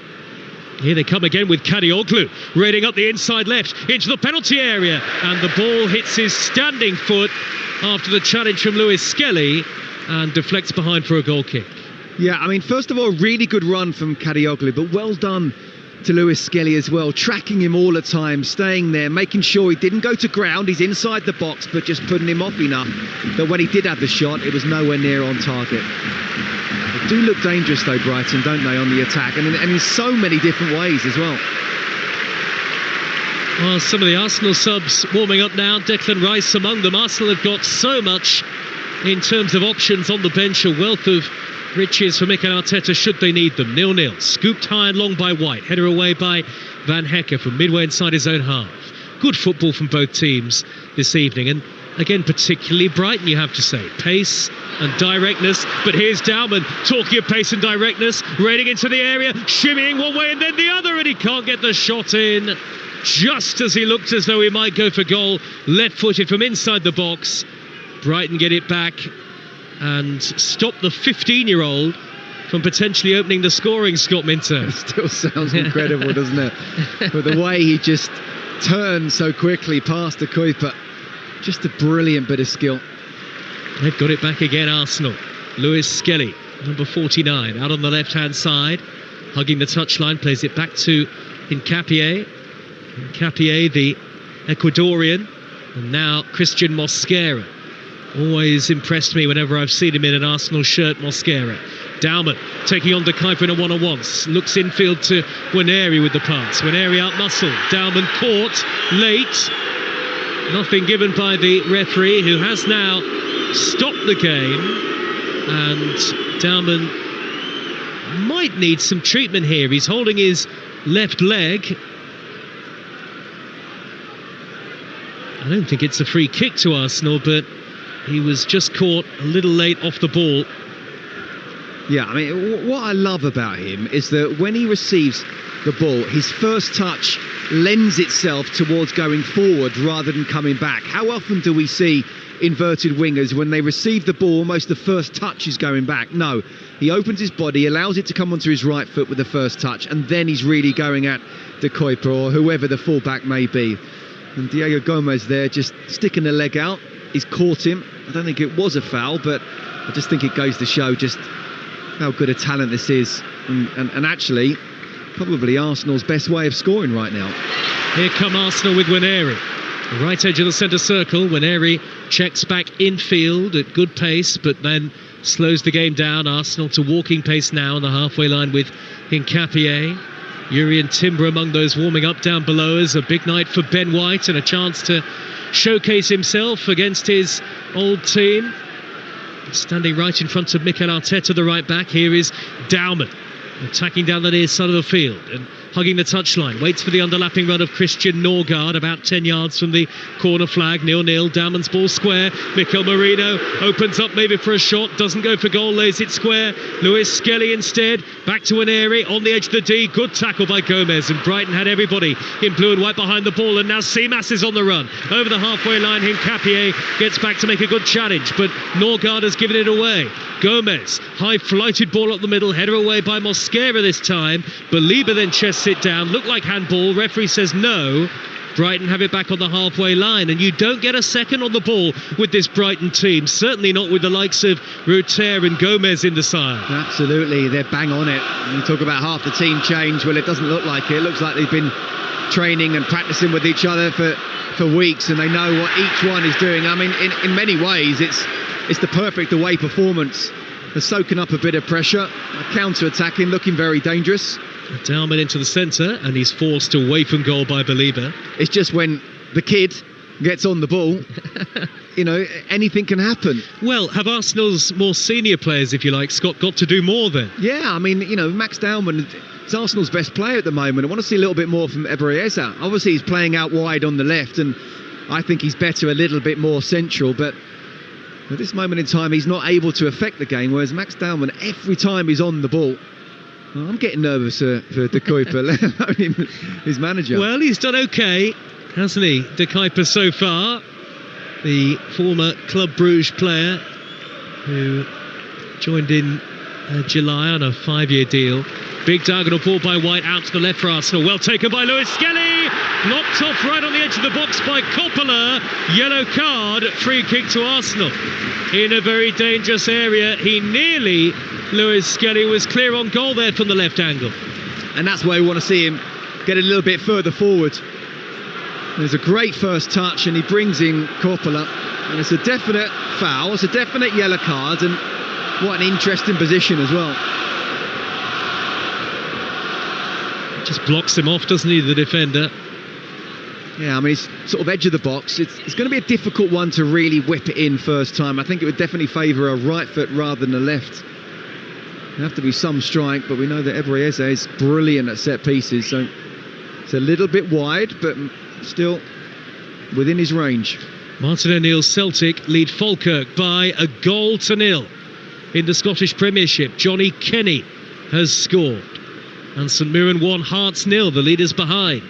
Here they come again with Kadioglu, raiding up the inside left into the penalty area, and the ball hits his standing foot after the challenge from Lewis Skelly and deflects behind for a goal kick. Yeah, I mean, first of all, really good run from Kadioglu, but well done to Lewis Skelly as well, tracking him all the time, staying there, making sure he didn't go to ground. He's inside the box, but just putting him off enough that when he did have the shot, it was nowhere near on target. They do look dangerous though, Brighton, don't they, on the attack, and in so many different ways as well. Well, some of the Arsenal subs warming up now, Declan Rice among them. Arsenal have got so much in terms of options on the bench, a wealth of riches for Mikel Arteta should they need them. 0-0, scooped high and long by White, header away by Van Hecker from midway inside his own half. Good football from both teams this evening, and again particularly Brighton, you have to say. Pace and directness, but here's Dowman talking of pace and directness, raiding into the area, shimmying one way and then the other, and he can't get the shot in just as he looked as though he might go for goal. Left-footed from inside the box. Brighton get it back and stop the 15-year-old from potentially opening the scoring, Scott Minto. It still sounds incredible, doesn't it? But the way he just turned so quickly past the keeper, just a brilliant bit of skill. They've got it back again, Arsenal. Lewis Skelly, number 49, out on the left-hand side, hugging the touchline, plays it back to Hincapié. Hincapié, the Ecuadorian, and now Christian Mosquera. Always impressed me whenever I've seen him in an Arsenal shirt, Mosquera. Dowman taking on De Kuyper in a one-on-one. Looks infield to Waneri with the pass. Waneri out-muscled. Dowman caught late. Nothing given by the referee, who has now stopped the game. And Dowman might need some treatment here. He's holding his left leg. I don't think it's a free kick to Arsenal, but he was just caught a little late off the ball. Yeah, I mean, what I love about him is that when he receives the ball, his first touch lends itself towards going forward rather than coming back. How often do we see inverted wingers, when they receive the ball, almost the first touch is going back? No, he opens his body, allows it to come onto his right foot with the first touch, and then he's really going at De Kuyper or whoever the fullback may be. And Diego Gomez there just sticking the leg out. He's caught him. I don't think it was a foul, but I just think it goes to show just how good a talent this is, and actually probably Arsenal's best way of scoring right now. Here come Arsenal with Nwaneri. The right edge of the centre circle. Nwaneri checks back infield at good pace, but then slows the game down. Arsenal to walking pace now on the halfway line with Hincapié. Yuri and Timber among those warming up down below us. A big night for Ben White and a chance to showcase himself against his old team. Standing right in front of Mikel Arteta, the right back. Here is Dowman attacking down the near side of the field and hugging the touchline. Waits for the underlapping run of Christian Norgard about 10 yards from the corner flag. 0-0. Dowman's ball square. Mikel Merino opens up maybe for a shot. Doesn't go for goal. Lays it square. Lewis Skelly instead. Back to Nwaneri on the edge of the D. Good tackle by Gomez. And Brighton had everybody in blue and white behind the ball. And now Seamas is on the run. Over the halfway line. Hincapié gets back to make a good challenge. But Norgard has given it away. Gomez. High flighted ball up the middle. Header away by Mosquera this time. Belieber then chests it down. Looked like handball. Referee says no. Brighton have it back on the halfway line, and you don't get a second on the ball with this Brighton team, certainly not with the likes of Ruter and Gomez in the side. Absolutely, they're bang on it. When you talk about half the team change, well, it doesn't look like it. It looks like they've been training and practicing with each other for weeks, and they know what each one is doing. I mean, in many ways it's the perfect away performance. They're soaking up a bit of pressure, counter-attacking, looking very dangerous. Dowman into the centre, and he's forced away from goal by Belieber. It's just when the kid gets on the ball, you know, anything can happen. Well, have Arsenal's more senior players, if you like, Scott, got to do more then? Yeah, I mean, you know, Max Dowman is Arsenal's best player at the moment. I want to see a little bit more from Eberezer. Obviously, he's playing out wide on the left, and I think he's better a little bit more central, but at this moment in time, he's not able to affect the game, whereas Max Dowman, every time he's on the ball, I'm getting nervous for De Kuyper, his manager. Well, he's done okay, hasn't he, De Kuyper, so far? The former Club Bruges player who joined in July on a 5-year deal. Big diagonal ball by White out to the left for Arsenal. Well taken by Lewis Skelly. Knocked off right on the edge of the box by Coppola. Yellow card. Free kick to Arsenal. In a very dangerous area. Lewis Skelly was clear on goal there from the left angle. And that's where we want to see him get a little bit further forward. There's a great first touch, and he brings in Coppola. And it's a definite foul. It's a definite yellow card. And what an interesting position as well. Just blocks him off, doesn't he, the defender? Yeah, I mean, it's sort of edge of the box. It's going to be a difficult one to really whip it in first time. I think it would definitely favour a right foot rather than a left. There'll have to be some strike, but we know that Eberezer is brilliant at set pieces, so it's a little bit wide, but still within his range. Martin O'Neill's Celtic lead Falkirk by 1-0 in the Scottish Premiership. Johnny Kenny has scored, and St Mirren 1, Hearts 0, the leaders behind.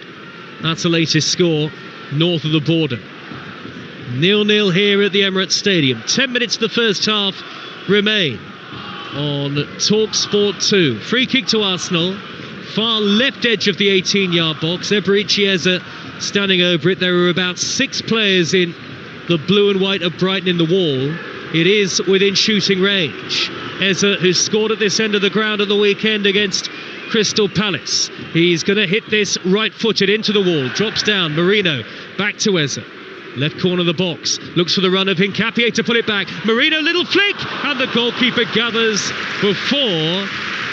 That's the latest score north of the border. 0-0 here at the Emirates Stadium. 10 minutes of the first half remain on Talksport 2. Free kick to Arsenal, far left edge of the 18-yard box. Eberezer standing over it. There are about 6 players in the blue and white of Brighton in the wall. It is within shooting range. Eze, who scored at this end of the ground at the weekend against Crystal Palace. He's going to hit this right-footed into the wall. Drops down. Merino back to Eze. Left corner of the box. Looks for the run of Hincapié to pull it back. Merino, little flick, and the goalkeeper gathers before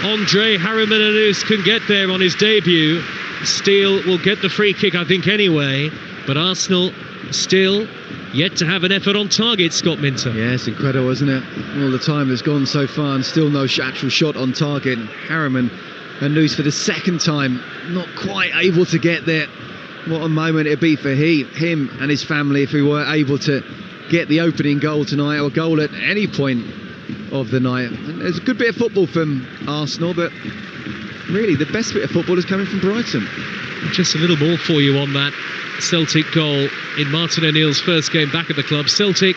Andre Harriman-Anus can get there on his debut. Steele will get the free kick, I think, anyway. But Arsenal still yet to have an effort on target, Scott Minter. Yeah, it's incredible, isn't it? All the time that's gone so far and still no actual shot on target. Harriman-Anus for the second time, not quite able to get there. What a moment it'd be for him and his family if he were able to get the opening goal tonight, or goal at any point of the night. And there's a good bit of football from Arsenal, but really the best bit of football is coming from Brighton. Just a little more for you on that Celtic goal in Martin O'Neill's first game back at the club. Celtic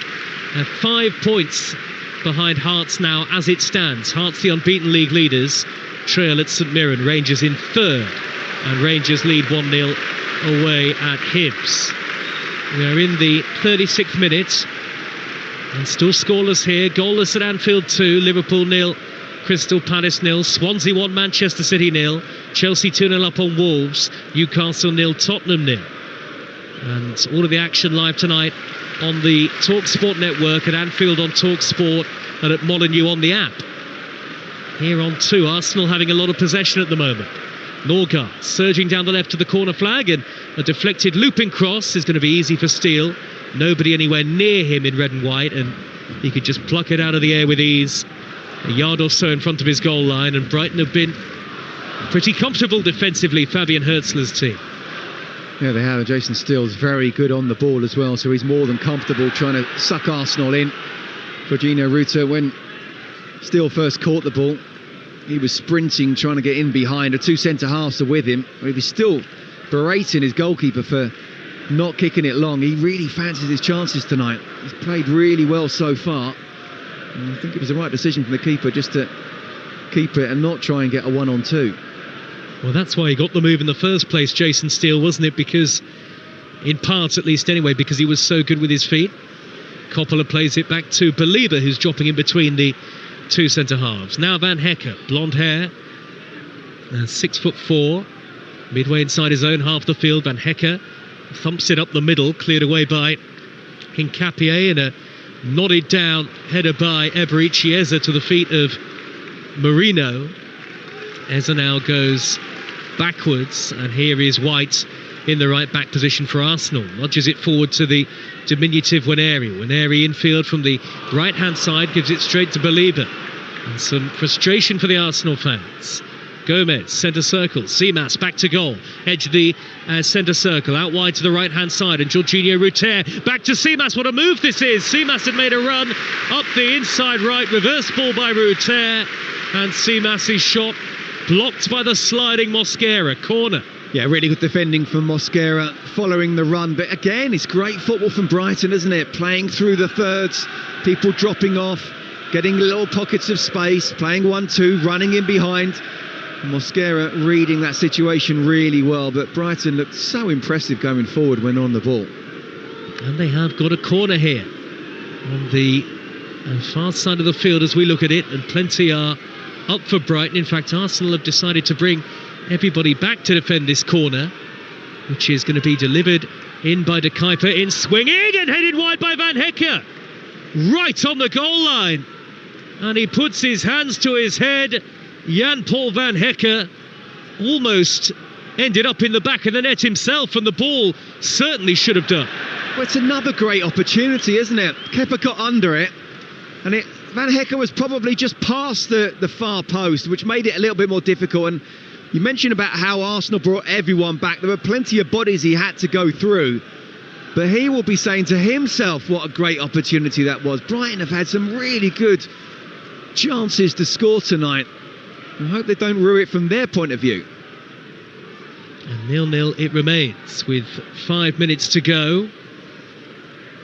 5 points behind Hearts now as it stands. Hearts, the unbeaten league leaders, trail at St Mirren. Rangers in third, and Rangers lead 1-0 away at Hibs. We are in the 36th minute and still scoreless here. Goalless at Anfield 2, Liverpool 0, Crystal Palace 0, Swansea 1, Manchester City 0, Chelsea 2-0 up on Wolves, Newcastle 0, Tottenham 0. And all of the action live tonight on the Talksport network, at Anfield on Talksport, and at Molineux on the app. Here on 2, Arsenal having a lot of possession at the moment. Norgard surging down the left to the corner flag, and a deflected looping cross is going to be easy for Steele. Nobody anywhere near him in red and white, and he could just pluck it out of the air with ease, a yard or so in front of his goal line. And Brighton have been pretty comfortable defensively, Fabian Hürzeler's team. Yeah, they have. Jason Steele's very good on the ball as well, so he's more than comfortable trying to suck Arsenal in. Jorginho Rutter, when Steele first caught the ball, he was sprinting, trying to get in behind. The two centre-halves are with him. He was still berating his goalkeeper for not kicking it long. He really fancies his chances tonight. He's played really well so far. And I think it was the right decision from the keeper just to keep it and not try and get a 1-on-2. Well, that's why he got the move in the first place, Jason Steele, wasn't it? Because, in part at least anyway, because he was so good with his feet. Coppola plays it back to Believer, who's dropping in between the two centre-halves. Now Van Hecke, blonde hair, 6'4", midway inside his own half the field. Van Hecke thumps it up the middle, cleared away by Hincapié, and a nodded down header by Eberici Eze to the feet of Marino. Eze now goes backwards, and here is White in the right back position for Arsenal. Nudges it forward to the diminutive Waneri. Waneri infield from the right hand side, gives it straight to Believer. And some frustration for the Arsenal fans. Gomez, centre circle, Seamas back to goal, edge of the centre circle, out wide to the right hand side, and Jorginho Rutter back to Seamas. What a move this is! Seamas had made a run up the inside right, reverse ball by Rutter, and Seamas' shot blocked by the sliding Mosquera. Corner. Yeah, really good defending from Mosquera following the run. But again, it's great football from Brighton, isn't it? Playing through the thirds, people dropping off, getting little pockets of space, playing 1-2, running in behind. Mosquera reading that situation really well. But Brighton looked so impressive going forward when on the ball. And they have got a corner here on the far side of the field as we look at it. And plenty are up for Brighton. In fact, Arsenal have decided to bring everybody back to defend this corner, which is going to be delivered in by De Kuyper, in swinging and headed wide by Van Hecke, right on the goal line, and he puts his hands to his head. Jan-Paul Van Hecke almost ended up in the back of the net himself, and the ball certainly should have done. Well, it's another great opportunity, isn't it? Kepa got under it, and Van Hecke was probably just past the far post, which made it a little bit more difficult. And you mentioned about how Arsenal brought everyone back. There were plenty of bodies he had to go through. But he will be saying to himself what a great opportunity that was. Brighton have had some really good chances to score tonight. I hope they don't rue it from their point of view. And 0-0 it remains with 5 minutes to go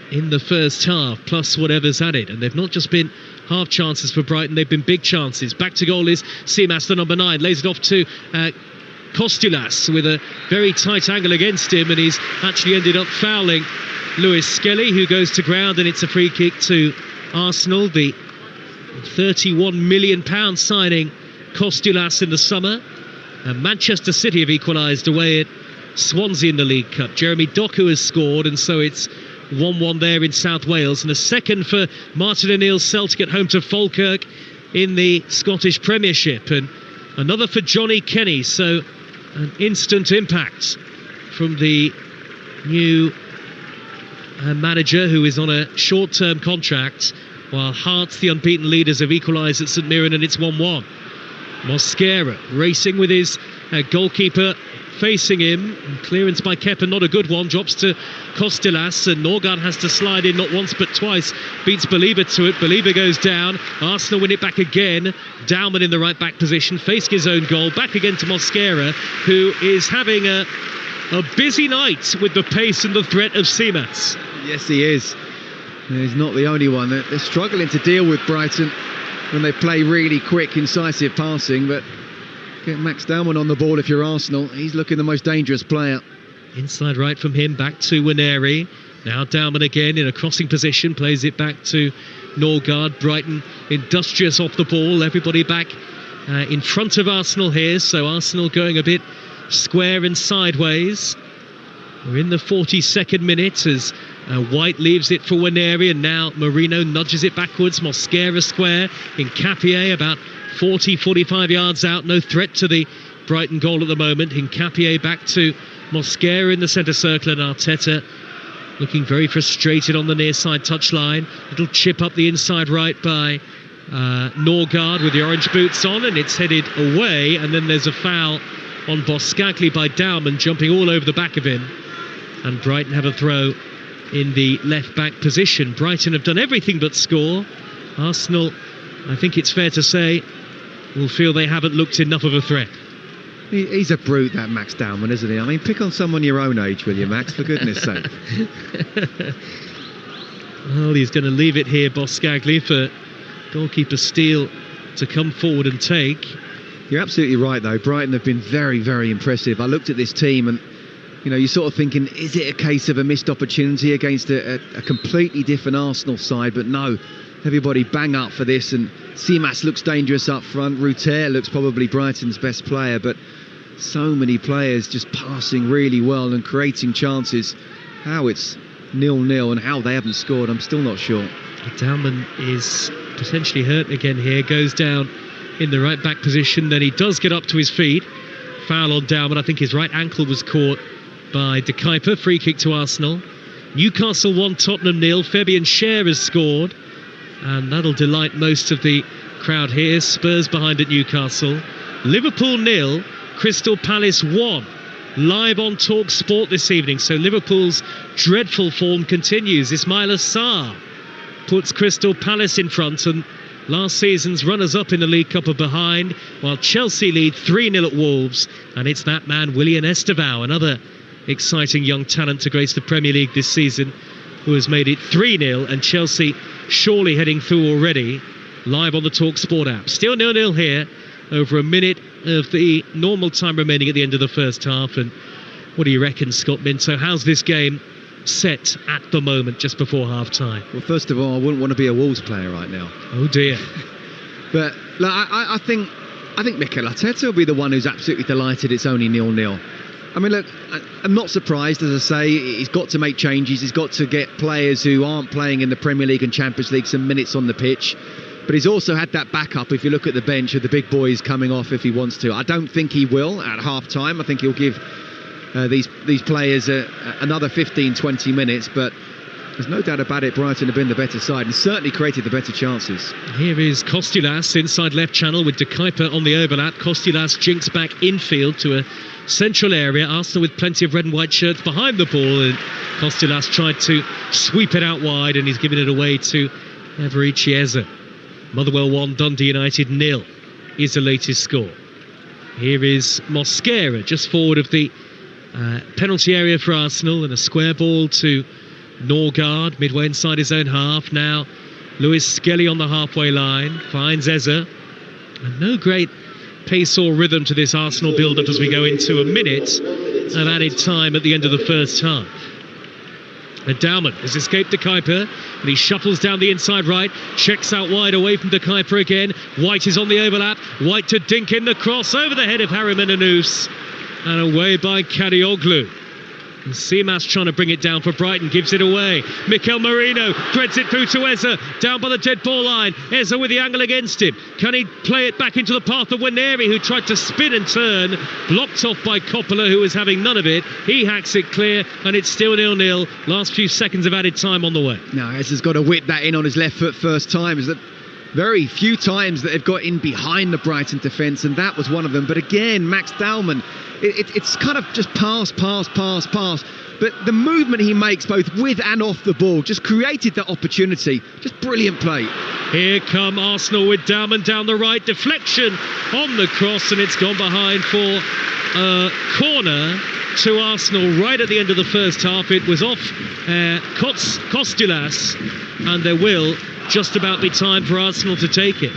in the first half, plus whatever's added. And they've not just been half chances for Brighton, they've been big chances. Back to goal is Seamas, the number 9, lays it off to Kostulas with a very tight angle against him, and he's actually ended up fouling Lewis Skelly, who goes to ground, and it's a free kick to Arsenal. The £31 million signing Kostulas in the summer, and Manchester City have equalised away at Swansea in the League Cup. Jeremy Doku has scored, and so it's 1-1 there in South Wales, and a second for Martin O'Neill's Celtic at home to Falkirk in the Scottish Premiership, and another for Johnny Kenny. So an instant impact from the new manager, who is on a short-term contract, while Hearts, the unbeaten leaders, have equalised at St Mirren, and it's 1-1. Mosquera racing with his goalkeeper facing him. Clearance by Kepa, not a good one. Drops to Costilas, and Norgard has to slide in not once but twice. Beats Belieber to it. Belieber goes down. Arsenal win it back again. Dowman in the right back position, facing his own goal. Back again to Mosquera, who is having a busy night with the pace and the threat of Seamas. Yes, he is. He's not the only one. They're struggling to deal with Brighton when they play really quick, incisive passing, but get Max Dowman on the ball if you're Arsenal. He's looking the most dangerous player. Inside right from him, back to Waneri. Now Dowman again in a crossing position, plays it back to Norgard. Brighton industrious off the ball, everybody back in front of Arsenal here, so Arsenal going a bit square and sideways. We're in the 42nd minute as White leaves it for Waneri, and now Marino nudges it backwards. Mosquera square in Capier, about 40-45 yards out. No threat to the Brighton goal at the moment. In Capier back to Mosquera in the centre circle, and Arteta looking very frustrated on the near side touchline. Little chip up the inside right by Norgard with the orange boots on, and it's headed away, and then there's a foul on Boscagli by Dowman, jumping all over the back of him, and Brighton have a throw in the left back position. Brighton have done everything but score. Arsenal, I think it's fair to say, will feel they haven't looked enough of a threat. He's a brute, that Max Dowman, isn't he? I mean, pick on someone your own age, will you, Max, for goodness sake. Well, he's going to leave it here, Boscagli, for goalkeeper Steele to come forward and take. You're absolutely right, though. Brighton have been very, very impressive. I looked at this team and, you know, you're sort of thinking, is it a case of a missed opportunity against a completely different Arsenal side? But no, everybody bang up for this, and Seamas looks dangerous up front. Ruter looks probably Brighton's best player, but so many players just passing really well and creating chances. How it's 0-0 and how they haven't scored, I'm still not sure. Dowman is potentially hurt again here, goes down in the right back position, then he does get up to his feet. Foul on Dowman. I think his right ankle was caught by De Kuyper. Free kick to Arsenal. Newcastle 1, Tottenham 0. Fabian Schär has scored, and that'll delight most of the crowd here. Spurs behind at Newcastle. Liverpool 0, Crystal Palace 1. Live on Talksport this evening, so Liverpool's dreadful form continues. Ismaila Sarr puts Crystal Palace in front, and last season's runners-up in the League Cup are behind, while Chelsea lead 3-0 at Wolves, and it's that man, Willian Estevao, another exciting young talent to grace the Premier League this season, who has made it 3-0, and Chelsea surely heading through already. Live on the Talksport app. Still 0-0 here, over a minute of the normal time remaining at the end of the first half. And what do you reckon, Scott Minto? How's this game set at the moment, just before half-time? Well, first of all, I wouldn't want to be a Wolves player right now. Oh dear. But look, I think Mikel Arteta will be the one who's absolutely delighted it's only 0-0. I mean, look, I'm not surprised, as I say. He's got to make changes. He's got to get players who aren't playing in the Premier League and Champions League some minutes on the pitch. But he's also had that backup, if you look at the bench, of the big boys coming off if he wants to. I don't think he will at half-time. I think he'll give these players another 15-20 minutes. But there's no doubt about it, Brighton have been the better side and certainly created the better chances. Here is Costilas inside left channel with De Kuyper on the overlap. Costilas jinks back infield to a central area. Arsenal with plenty of red and white shirts behind the ball, and Costilas tried to sweep it out wide, and he's given it away to Every Chiesa. Motherwell 1, Dundee United 0 is the latest score. Here is Mosquera just forward of the penalty area for Arsenal, and a square ball to Norgard midway inside his own half. Now Lewis Skelly on the halfway line finds Eze, and no great pace or rhythm to this Arsenal build-up as we go into a minute of added time at the end of the first half. And Dowman has escaped De Kuyper, and he shuffles down the inside right, checks out wide away from De Kuyper again. White is on the overlap. White to dink in the cross over the head of Harry Menanous, and away by Kadioglu. And Seamas trying to bring it down for Brighton, gives it away. Mikel Merino threads it through to Eze, down by the dead ball line. Eze with the angle against him. Can he play it back into the path of Waneri, who tried to spin and turn? Blocked off by Coppola, who was having none of it. He hacks it clear, and it's still 0-0. Last few seconds of added time on the way. No, Eze's got to whip that in on his left foot first time. very few times that they've got in behind the Brighton defence, and that was one of them. But again, Max Dowman, it's kind of just pass. But the movement he makes both with and off the ball just created that opportunity. Just brilliant play. Here come Arsenal with Dowman down the right. Deflection on the cross, and it's gone behind for a corner to Arsenal right at the end of the first half. It was off Kostulas, and there will just about be time for Arsenal to take it.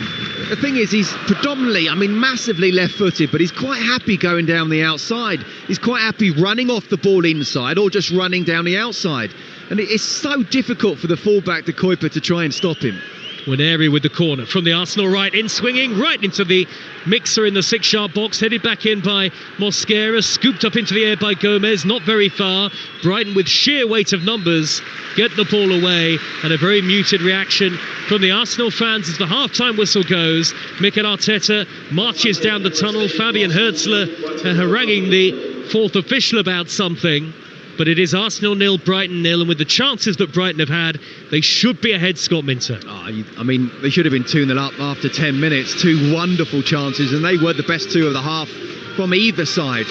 The thing is, he's predominantly, massively left-footed, but he's quite happy going down the outside. He's quite happy running off the ball inside or just running down the outside. And it's so difficult for the fullback, De Kuyper, to try and stop him. Waneri with the corner from the Arsenal right, in swinging right into the mixer in the 6-yard box, headed back in by Mosquera, scooped up into the air by Gomez, not very far. Brighton, with sheer weight of numbers, get the ball away, and a very muted reaction from the Arsenal fans as the half-time whistle goes. Mikel Arteta marches down the tunnel, Fabian Herzler haranguing the fourth official about something. But it is Arsenal 0, Brighton 0, and with the chances that Brighton have had, they should be ahead, Scott Minter. They should have been 2-0 up after 10 minutes. Two wonderful chances, and they were the best two of the half from either side.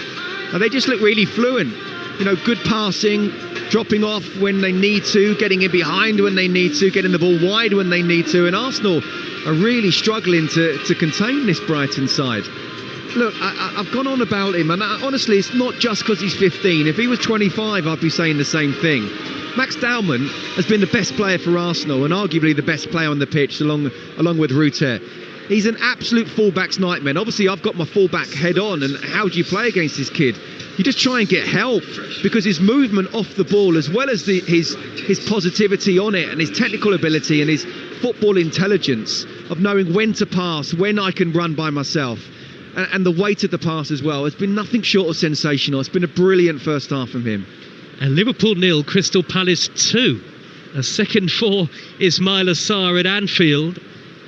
And they just look really fluent. Good passing, dropping off when they need to, getting in behind when they need to, getting the ball wide when they need to. And Arsenal are really struggling to contain this Brighton side. Look, I've gone on about him, and honestly, it's not just because he's 15. If he was 25, I'd be saying the same thing. Max Dowman has been the best player for Arsenal, and arguably the best player on the pitch, along with Ruter. He's an absolute fullback's nightmare. And obviously, I've got my fullback head on, and how do you play against this kid? You just try and get help, because his movement off the ball, as well as his positivity on it, and his technical ability and his football intelligence of knowing when to pass, when I can run by myself, and the weight of the pass as well, has been nothing short of sensational. It's been a brilliant first half from him. And Liverpool 0, Crystal Palace 2. A second for Ismail Assar at Anfield,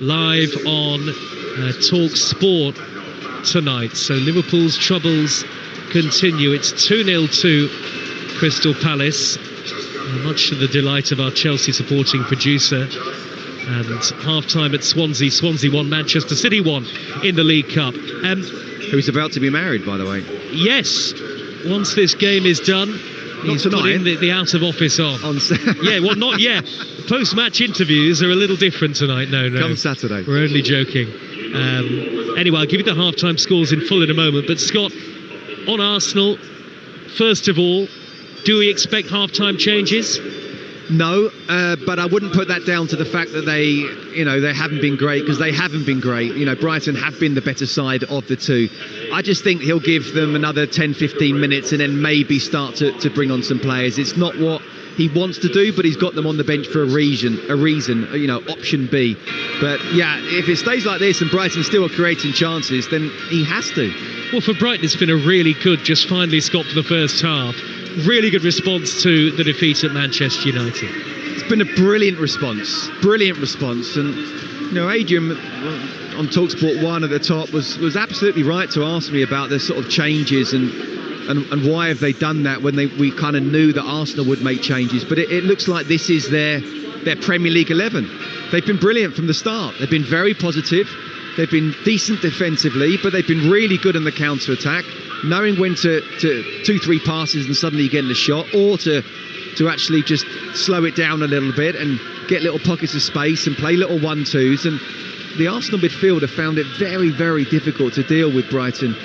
live on Talksport tonight. So Liverpool's troubles continue. It's 2-0 to Crystal Palace, much to the delight of our Chelsea supporting producer. And half-time at Swansea. Swansea 1, Manchester City 1 in the League Cup. Who's about to be married, by the way. Yes, once this game is done, he's putting the out of office on. Yeah, well, not yet. Post-match interviews are a little different tonight. No. Come Saturday. We're only joking. Anyway, I'll give you the half-time scores in full in a moment. But Scott, on Arsenal, first of all, do we expect half-time changes? No, but I wouldn't put that down to the fact that they haven't been great, because they haven't been great. Brighton have been the better side of the two. I just think he'll give them another 10-15 minutes and then maybe start to bring on some players. It's not what he wants to do, but he's got them on the bench for a reason, option B. But yeah, if it stays like this and Brighton still are creating chances, then he has to. Well, for Brighton, it's been a really good, just finally Scott, for the first half. Really good response to the defeat at Manchester United. It's been a brilliant response. And Adrian on Talksport 1 at the top was absolutely right to ask me about the sort of changes and why have they done that when we kind of knew that Arsenal would make changes. But it looks like this is their Premier League 11. They've been brilliant from the start. They've been very positive. They've been decent defensively, but they've been really good in the counter-attack, knowing when to 2-3 passes and suddenly getting the shot, or to actually just slow it down a little bit and get little pockets of space and play little 1-2s. And the Arsenal midfield have found it very, very difficult to deal with Brighton.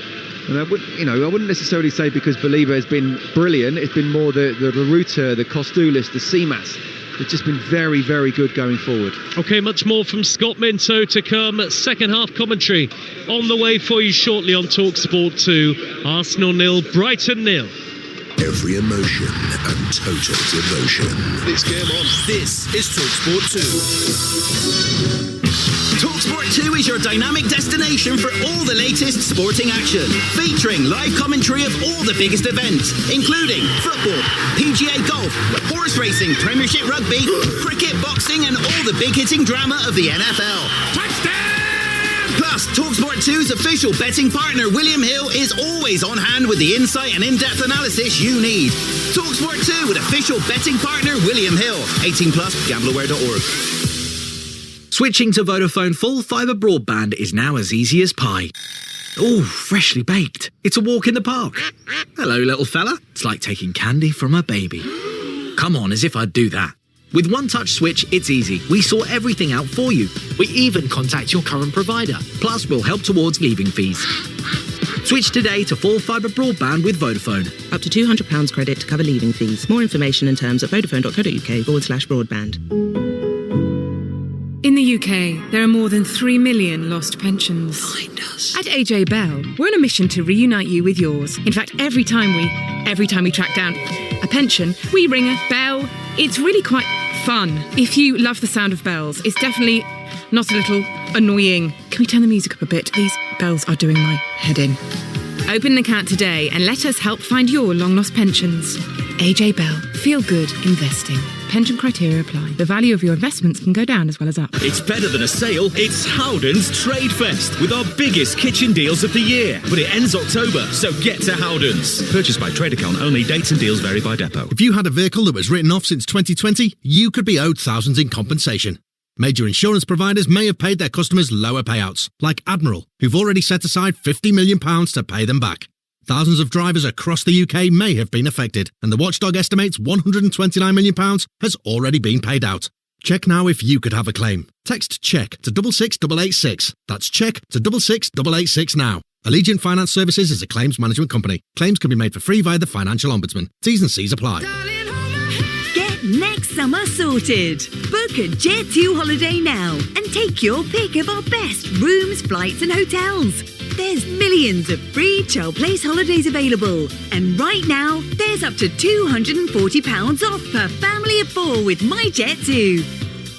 And I wouldn't necessarily say because Believer has been brilliant. It's been more the Ruter, the Kostulas, the Seamas. It's just been very, very good going forward. OK, much more from Scott Minto to come. Second half commentary on the way for you shortly on Talksport 2. Arsenal 0, Brighton 0. Every emotion and total devotion. This game on. This is Talksport 2. Talksport 2 is your dynamic destination for all the latest sporting action, featuring live commentary of all the biggest events, including football, PGA golf, horse racing, Premiership rugby, cricket, boxing, and all the big-hitting drama of the NFL. Touchdown! Plus, Talksport 2's official betting partner, William Hill, is always on hand with the insight and in-depth analysis you need. Talksport 2 with official betting partner, William Hill. 18+, gambleaware.org. Switching to Vodafone full fibre broadband is now as easy as pie. Ooh, freshly baked. It's a walk in the park. Hello, little fella. It's like taking candy from a baby. Come on, as if I'd do that. With One Touch Switch, it's easy. We sort everything out for you. We even contact your current provider. Plus, we'll help towards leaving fees. Switch today to full fibre broadband with Vodafone. Up to £200 credit to cover leaving fees. More information and terms at vodafone.co.uk/broadband. In the UK, there are more than 3 million lost pensions. Find us. At AJ Bell, we're on a mission to reunite you with yours. In fact, every time we track down a pension, we ring a bell. It's really quite fun. If you love the sound of bells, it's definitely not a little annoying. Can we turn the music up a bit? These bells are doing my head in. Open an account today and let us help find your long-lost pensions. AJ Bell. Feel good investing. Pension criteria apply. The value of your investments can go down as well as up. It's better than a sale. It's Howden's Trade Fest with our biggest kitchen deals of the year. But it ends October, so get to Howden's. Purchased by trade account only. Dates and deals vary by depot. If you had a vehicle that was written off since 2020, you could be owed thousands in compensation. Major insurance providers may have paid their customers lower payouts, like Admiral, who've already set aside £50 million to pay them back. Thousands of drivers across the UK may have been affected, and the watchdog estimates £129 million has already been paid out. Check now if you could have a claim. Text CHECK to 66886. That's CHECK to 66886 now. Allegiant Finance Services is a claims management company. Claims can be made for free via the Financial Ombudsman. T's and C's apply. Get next summer sorted. Book a Jet2 holiday now and take your pick of our best rooms, flights and hotels. There's millions of free Child Place holidays available. And right now, there's up to £240 off per family of 4 with My Jet2.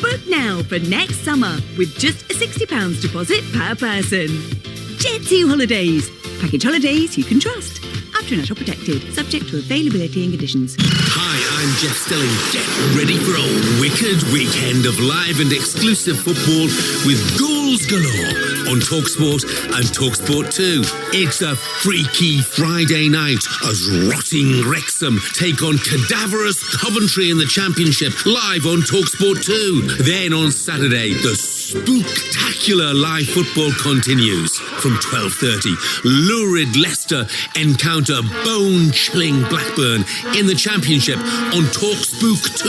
Book now for next summer with just a £60 deposit per person. Jet2 Holidays. Package holidays you can trust. Up to national protected. Subject to availability and conditions. Hi, I'm Jeff Stelling. Get ready for a wicked weekend of live and exclusive football with goals galore on Talksport and Talksport 2. It's a freaky Friday night as rotting Wrexham take on cadaverous Coventry in the Championship live on Talksport 2. Then on Saturday, the spooktacular live football continues. From 12:30, lurid Leicester encounter bone-chilling Blackburn in the Championship on Talkspook 2.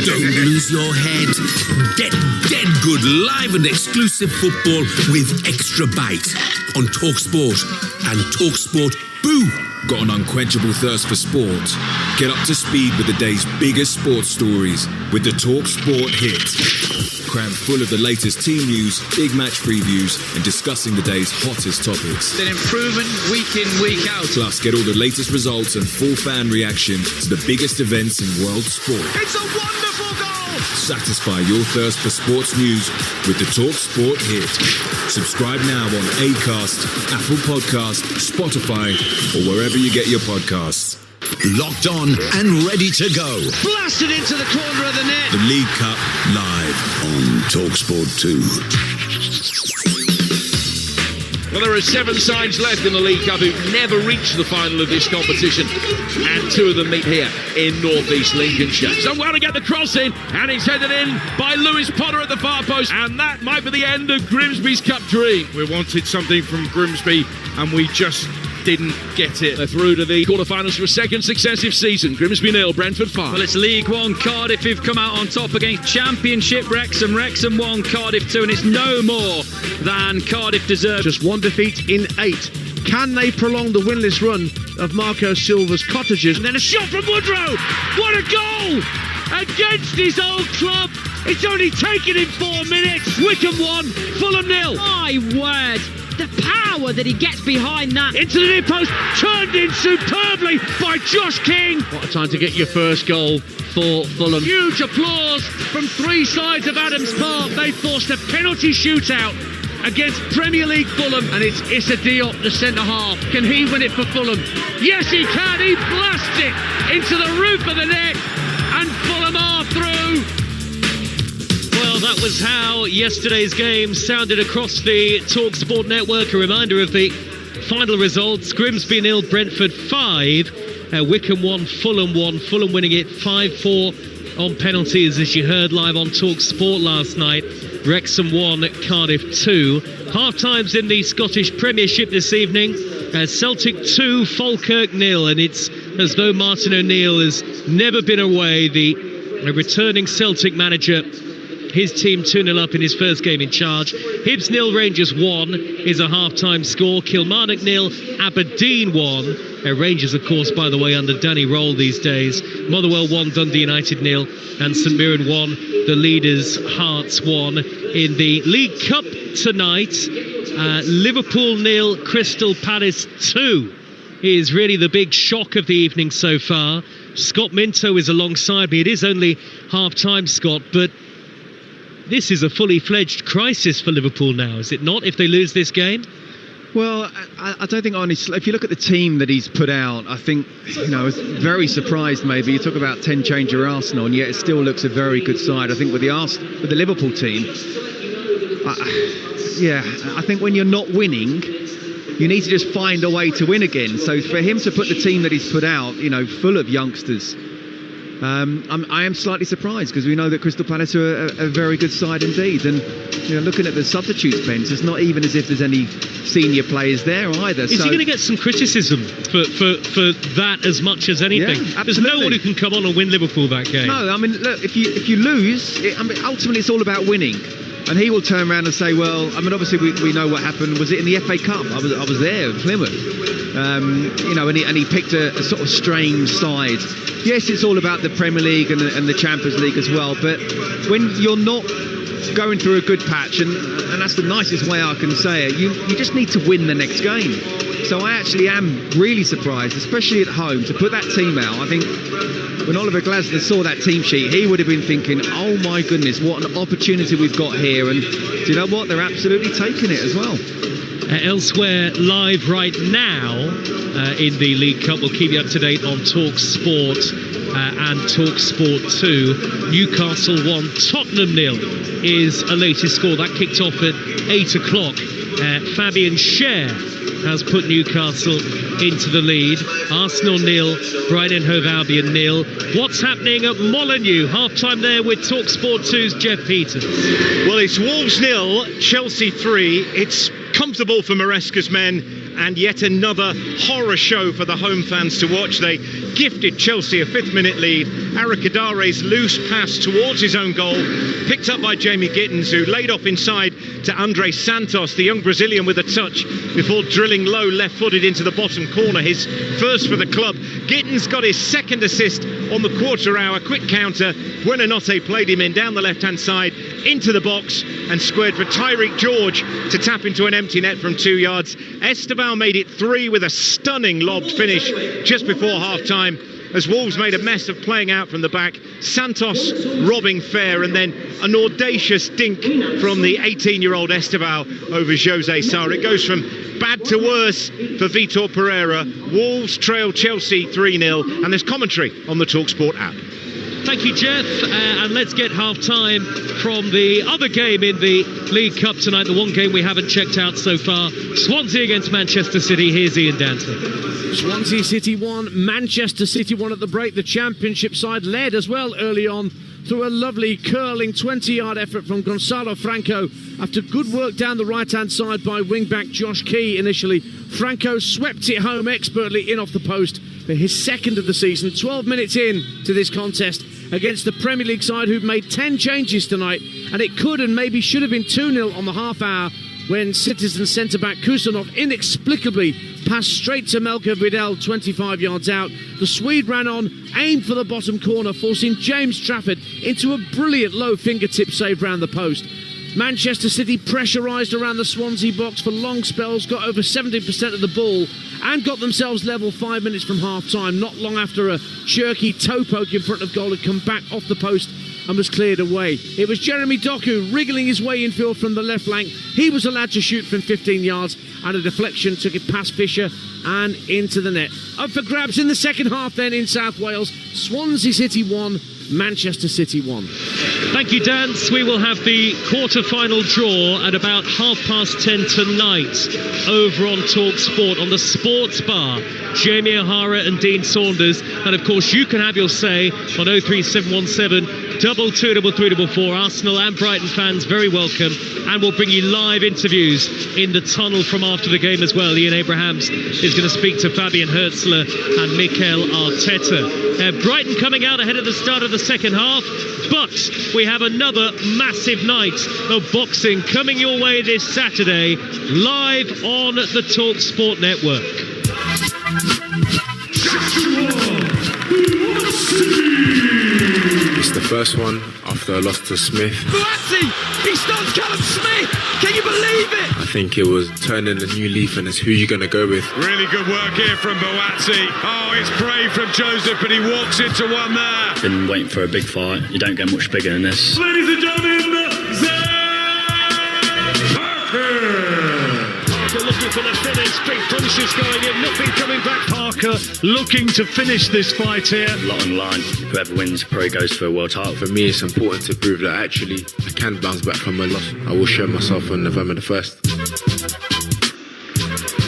Don't lose your head. Get dead good live and exclusive football with extra bite on Talksport and Talksport Boo. Got an unquenchable thirst for sport? Get up to speed with the day's biggest sports stories with the Talksport hit. Crammed full of the latest team news, big match previews, and discussing the day's hottest topics. An improvement week in, week out. Plus, get all the latest results and full fan reaction to the biggest events in world sport. It's a wonderful goal! Satisfy your thirst for sports news with the Talksport hit. Subscribe now on Acast, Apple Podcast, Spotify, or wherever you get your podcasts. Locked on and ready to go. Blasted into the corner of the net. The League Cup live on Talksport 2. Well, there are 7 sides left in the League Cup who've never reached the final of this competition, and 2 of them meet here in North East Lincolnshire. Somewhere to get the cross in, and it's headed in by Lewis Potter at the far post, and that might be the end of Grimsby's Cup dream. We wanted something from Grimsby, and we just didn't get it. They're through to the quarterfinals for a second successive season. Grimsby 0, Brentford 5. Well, it's League 1 Cardiff who've come out on top against Championship Wrexham. Wrexham 1, Cardiff 2, and it's no more than Cardiff deserve. Just 1 defeat in 8. Can they prolong the winless run of Marco Silva's Cottagers? And then a shot from Woodrow. What a goal! Against his old club. It's only taken him 4 minutes. Wickham 1, Fulham 0. My word. The power that he gets behind that. Into the near post, turned in superbly by Josh King. What a time to get your first goal for Fulham. Huge applause from 3 sides of Adams Park. They forced a penalty shootout against Premier League Fulham, and it's Issa Diop, the centre-half. Can he win it for Fulham? Yes, he can. He blasts it into the roof of the net, and Fulham are through. Well, that was how yesterday's game sounded across the Talksport network. A reminder of the final results: Grimsby 0, Brentford 5. Wycombe 1, Fulham 1. Fulham winning it 5-4 on penalties, as you heard live on Talksport last night. Wrexham 1, Cardiff 2. Half-times in the Scottish Premiership this evening. Celtic 2, Falkirk 0, and it's as though Martin O'Neill has never been away. The returning Celtic manager, his team 2-0 up in his first game in charge. Hibs 0, Rangers 1 is a half-time score. Kilmarnock 0, Aberdeen 1. Rangers, of course, by the way, under Danny Roll these days. Motherwell 1, Dundee United 0, and St Mirren 1, the leaders Hearts 1. In the League Cup tonight, Liverpool 0, Crystal Palace 2 is really the big shock of the evening so far. Scott Minto is alongside me. It is only half-time, Scott, but this is a fully fledged crisis for Liverpool now, is it not, if they lose this game? Well, I don't think, honestly, if you look at the team that he's put out, I think, I was very surprised maybe. You talk about 10-changer Arsenal, and yet it still looks a very good side. I think with the Liverpool team, I think when you're not winning, you need to just find a way to win again. So for him to put the team that he's put out, full of youngsters, I am slightly surprised, because we know that Crystal Palace are a very good side indeed. And looking at the substitutes bench, it's not even as if there's any senior players there either. Is he going to get some criticism for that as much as anything? Yeah, there's no one who can come on and win Liverpool that game. No, I mean, look, if you lose, ultimately it's all about winning. And he will turn around and say, well, I mean, obviously we know what happened. Was it in the FA Cup? I was there in Plymouth. And he picked a sort of strange side. Yes, it's all about the Premier League and the Champions League as well. But when you're not going through a good patch, and that's the nicest way I can say it, you just need to win the next game. So I actually am really surprised, especially at home, to put that team out. I think when Oliver Glasner saw that team sheet, he would have been thinking, oh my goodness, what an opportunity we've got here. And do you know what? They're absolutely taking it as well. Elsewhere live right now in the League Cup, we'll keep you up to date on Talksport and Talksport 2. Newcastle 1, Tottenham 0 is a latest score. That kicked off at 8 o'clock. Fabian Schär has put Newcastle into the lead. Arsenal 0, Brighton Hove Albion 0. What's happening at Molineux? Half-time there with Talksport 2's Jeff Peters. Well, it's Wolves 0, Chelsea 3. It's comfortable for Maresca's men, and yet another horror show for the home fans to watch. They gifted Chelsea a 5th-minute lead. Arikadare's loose pass towards his own goal, picked up by Jamie Gittins, who laid off inside to Andre Santos, the young Brazilian, with a touch before drilling low left-footed into the bottom corner, his first for the club. Gittins got his second assist on the quarter-hour quick counter. Buonanotte played him in down the left-hand side into the box and squared for Tyreek George to tap into an empty net from 2 yards. Esteval made it 3 with a stunning lobbed finish just before half-time, as Wolves made a mess of playing out from the back. Santos robbing fair, and then an audacious dink from the 18-year-old Esteval over Jose Sarr. It goes from bad to worse for Vitor Pereira. Wolves trail Chelsea 3-0, and there's commentary on the Talksport app. Thank you, Jeff. And let's get half-time from the other game in the League Cup tonight, the one game we haven't checked out so far. Swansea against Manchester City. Here's Ian Danton. Swansea City 1, Manchester City 1 at the break. The Championship side led as well early on through a lovely curling 20-yard effort from Gonzalo Franco after good work down the right-hand side by wing-back Josh Key initially. Franco swept it home expertly in off the post for his second of the season. 12 minutes in to this contest against the Premier League side, who've made 10 changes tonight, and it could and maybe should have been 2-0 on the half hour when Citizen centre-back Kusanov inexplicably passed straight to Melker Vidal 25 yards out. The Swede ran on, aimed for the bottom corner, forcing James Trafford into a brilliant low fingertip save round the post. Manchester City pressurised around the Swansea box for long spells, got over 70% of the ball, and got themselves level 5 minutes from half-time, not long after a jerky toe poke in front of goal had come back off the post and was cleared away. It was Jeremy Doku wriggling his way infield from the left flank. He was allowed to shoot from 15 yards, and a deflection took it past Fisher and into the net. Up for grabs in the second half then in South Wales. Swansea City 1, Manchester City 1. Thank you, Dance. We will have the quarter-final draw at about 10:30 tonight over on Talksport on the Sports Bar. Jamie O'Hara and Dean Saunders. And, of course, you can have your say on 03717 223344. Arsenal and Brighton fans very welcome. And we'll bring you live interviews in the tunnel from after the game as well. Ian Abrahams is going to speak to Fabian Hürzeler and Mikel Arteta. Brighton coming out ahead of the start of the second half, but we have another massive night of boxing coming your way this Saturday, live on the Talksport network. It's the first one after I lost to Smith. Buatsi! He stuns Callum Smith! Can you believe it? I think it was turning a new leaf, and it's who you're going to go with. Really good work here from Buatsi. Oh, it's brave from Joseph, but he walks into one there. Been waiting for a big fight. You don't get much bigger than this. Ladies and gentlemen, Parker looking for the finish. Big punches going in. Nothing coming back. Parker looking to finish this fight here. A lot on the line. Whoever wins probably goes for a world title. For me, it's important to prove that actually I can bounce back from a loss. I will show myself on November the 1st.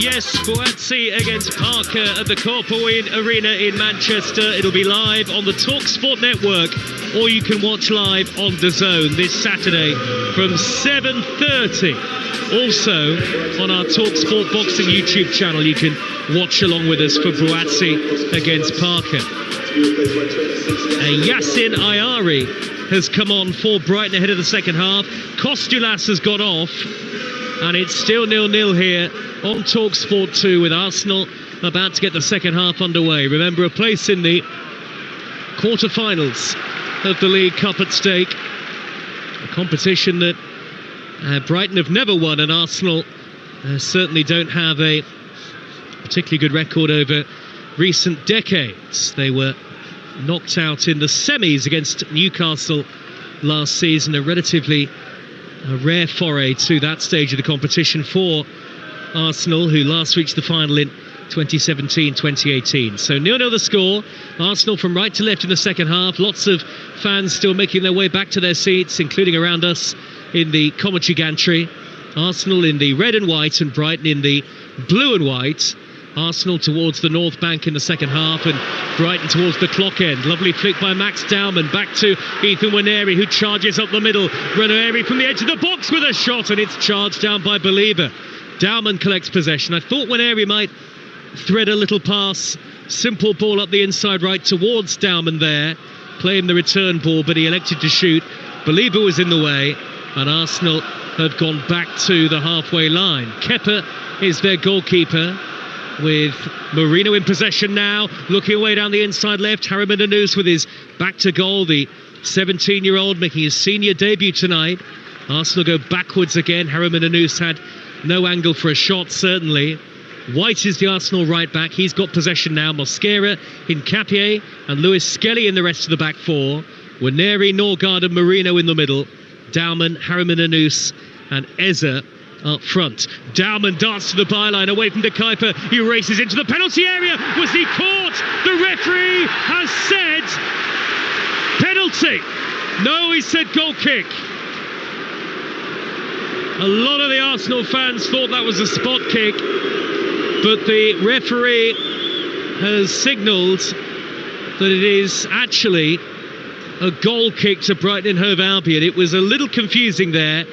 Yes, Buatsi against Parker at the Corporate Arena in Manchester. It'll be live on the Talksport network, or you can watch live on DAZN this Saturday from 7:30. Also on our Talksport Boxing YouTube channel, you can watch along with us for Buatsi against Parker. Yassin Ayari has come on for Brighton ahead of the second half. Kostulas has gone off, and it's still 0-0 here on Talksport 2 with Arsenal about to get the second half underway. Remember, a place in the quarter-finals of the League Cup at stake. A competition that Brighton have never won, and Arsenal certainly don't have a particularly good record over recent decades. They were knocked out in the semis against Newcastle last season, a relatively rare foray to that stage of the competition for Arsenal, who last reached the final in 2017-2018. So 0-0 the score. Arsenal from right to left in the second half. Lots of fans still making their way back to their seats, including around us in the commentary gantry. Arsenal in the red and white and Brighton in the blue and white. Arsenal towards the North Bank in the second half and Brighton towards the clock end. Lovely flick by Max Dowman, back to Ethan Nwaneri, who charges up the middle. Nwaneri from the edge of the box with a shot, and it's charged down by Believer. Dowman collects possession. I thought Nwaneri might thread a little pass, simple ball up the inside right towards Dowman there, play him the return ball, but he elected to shoot. Believer was in the way, and Arsenal have gone back to the halfway line. Kepa is their goalkeeper, with Mourinho in possession now, looking away down the inside left. Harriman Anous with his back to goal, the 17-year-old making his senior debut tonight. Arsenal go backwards again. Harriman Anous had no angle for a shot, certainly. White is the Arsenal right back. He's got possession now. Mosquera, Hincapié and Lewis Skelly in the rest of the back four. Nwaneri, Norgard and Mourinho in the middle. Dowman, Harriman Anous and Eza up front. Dowman darts to the byline away from De Kuyper. He races into the penalty area. Was he caught? The referee has said penalty. No, he said goal kick. A lot of the Arsenal fans thought that was a spot kick, but the referee has signalled that it is actually a goal kick to Brighton and Hove Albion. It was a little confusing there.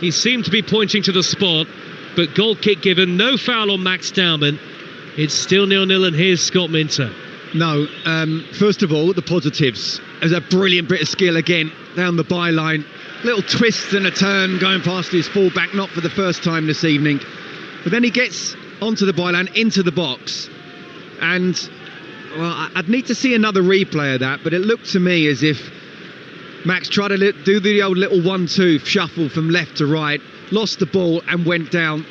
He seemed to be pointing to the spot, but goal kick given. No foul on Max Dowman. It's still 0-0, and here's Scott Minter. No, first of all, the positives. There's a brilliant bit of skill again down the byline. Little twist and a turn going past his fullback, not for the first time this evening. But then he gets onto the byline, into the box. And, well, I'd need to see another replay of that, but it looked to me as if Max tried to do the old little 1-2 shuffle from left to right, lost the ball and went down.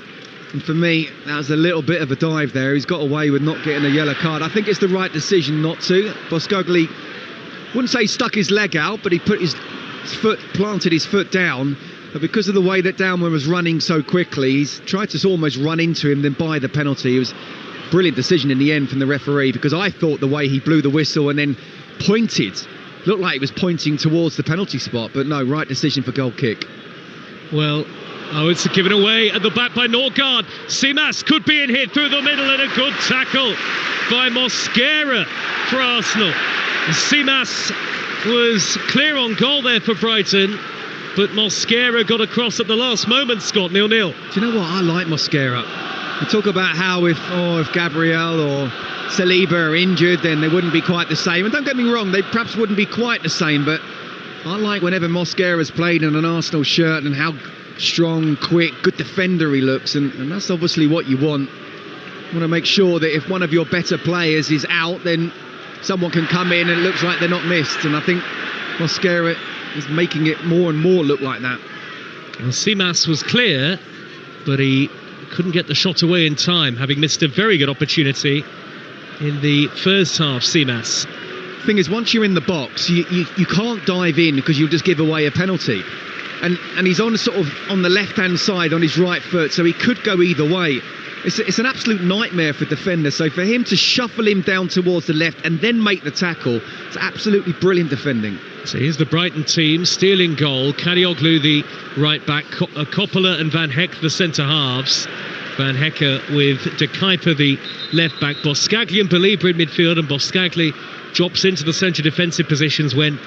And for me, that was a little bit of a dive there. He's got away with not getting a yellow card. I think it's the right decision not to. Boscogli, wouldn't say stuck his leg out, but he put his foot, planted his foot down. But because of the way that Dowman was running so quickly, he's tried to almost run into him, then buy the penalty. It was a brilliant decision in the end from the referee, because I thought the way he blew the whistle and then pointed looked like it was pointing towards the penalty spot, but no, right decision for goal kick. Well, it's given away at the back by Norgard. Simas could be in here through the middle, and a good tackle by Mosquera for Arsenal. Simas was clear on goal there for Brighton, but Mosquera got across at the last moment, Scott. 0-0. Do you know what? I like Mosquera. You talk about how if Gabriel or Saliba are injured, then they wouldn't be quite the same. And don't get me wrong, they perhaps wouldn't be quite the same, but I like whenever Mosquera's played in an Arsenal shirt and how strong, quick, good defender he looks, and that's obviously what you want. You want to make sure that if one of your better players is out, then someone can come in and it looks like they're not missed, and I think Mosquera is making it more and more look like that. Well, Simas was clear, but he couldn't get the shot away in time, having missed a very good opportunity in the first half. Simas. Thing is, once you're in the box, you can't dive in because you'll just give away a penalty. And he's on the left-hand side on his right foot, so he could go either way. It's an absolute nightmare for defenders. So for him to shuffle him down towards the left and then make the tackle, it's absolutely brilliant defending. So here's the Brighton team, stealing goal. Kadioglu, the right back, Coppola and Van Hecke, the centre halves. Van Hecke with De Kuyper, the left back. Boscagli and Belieber in midfield, and Boscagli drops into the centre defensive positions when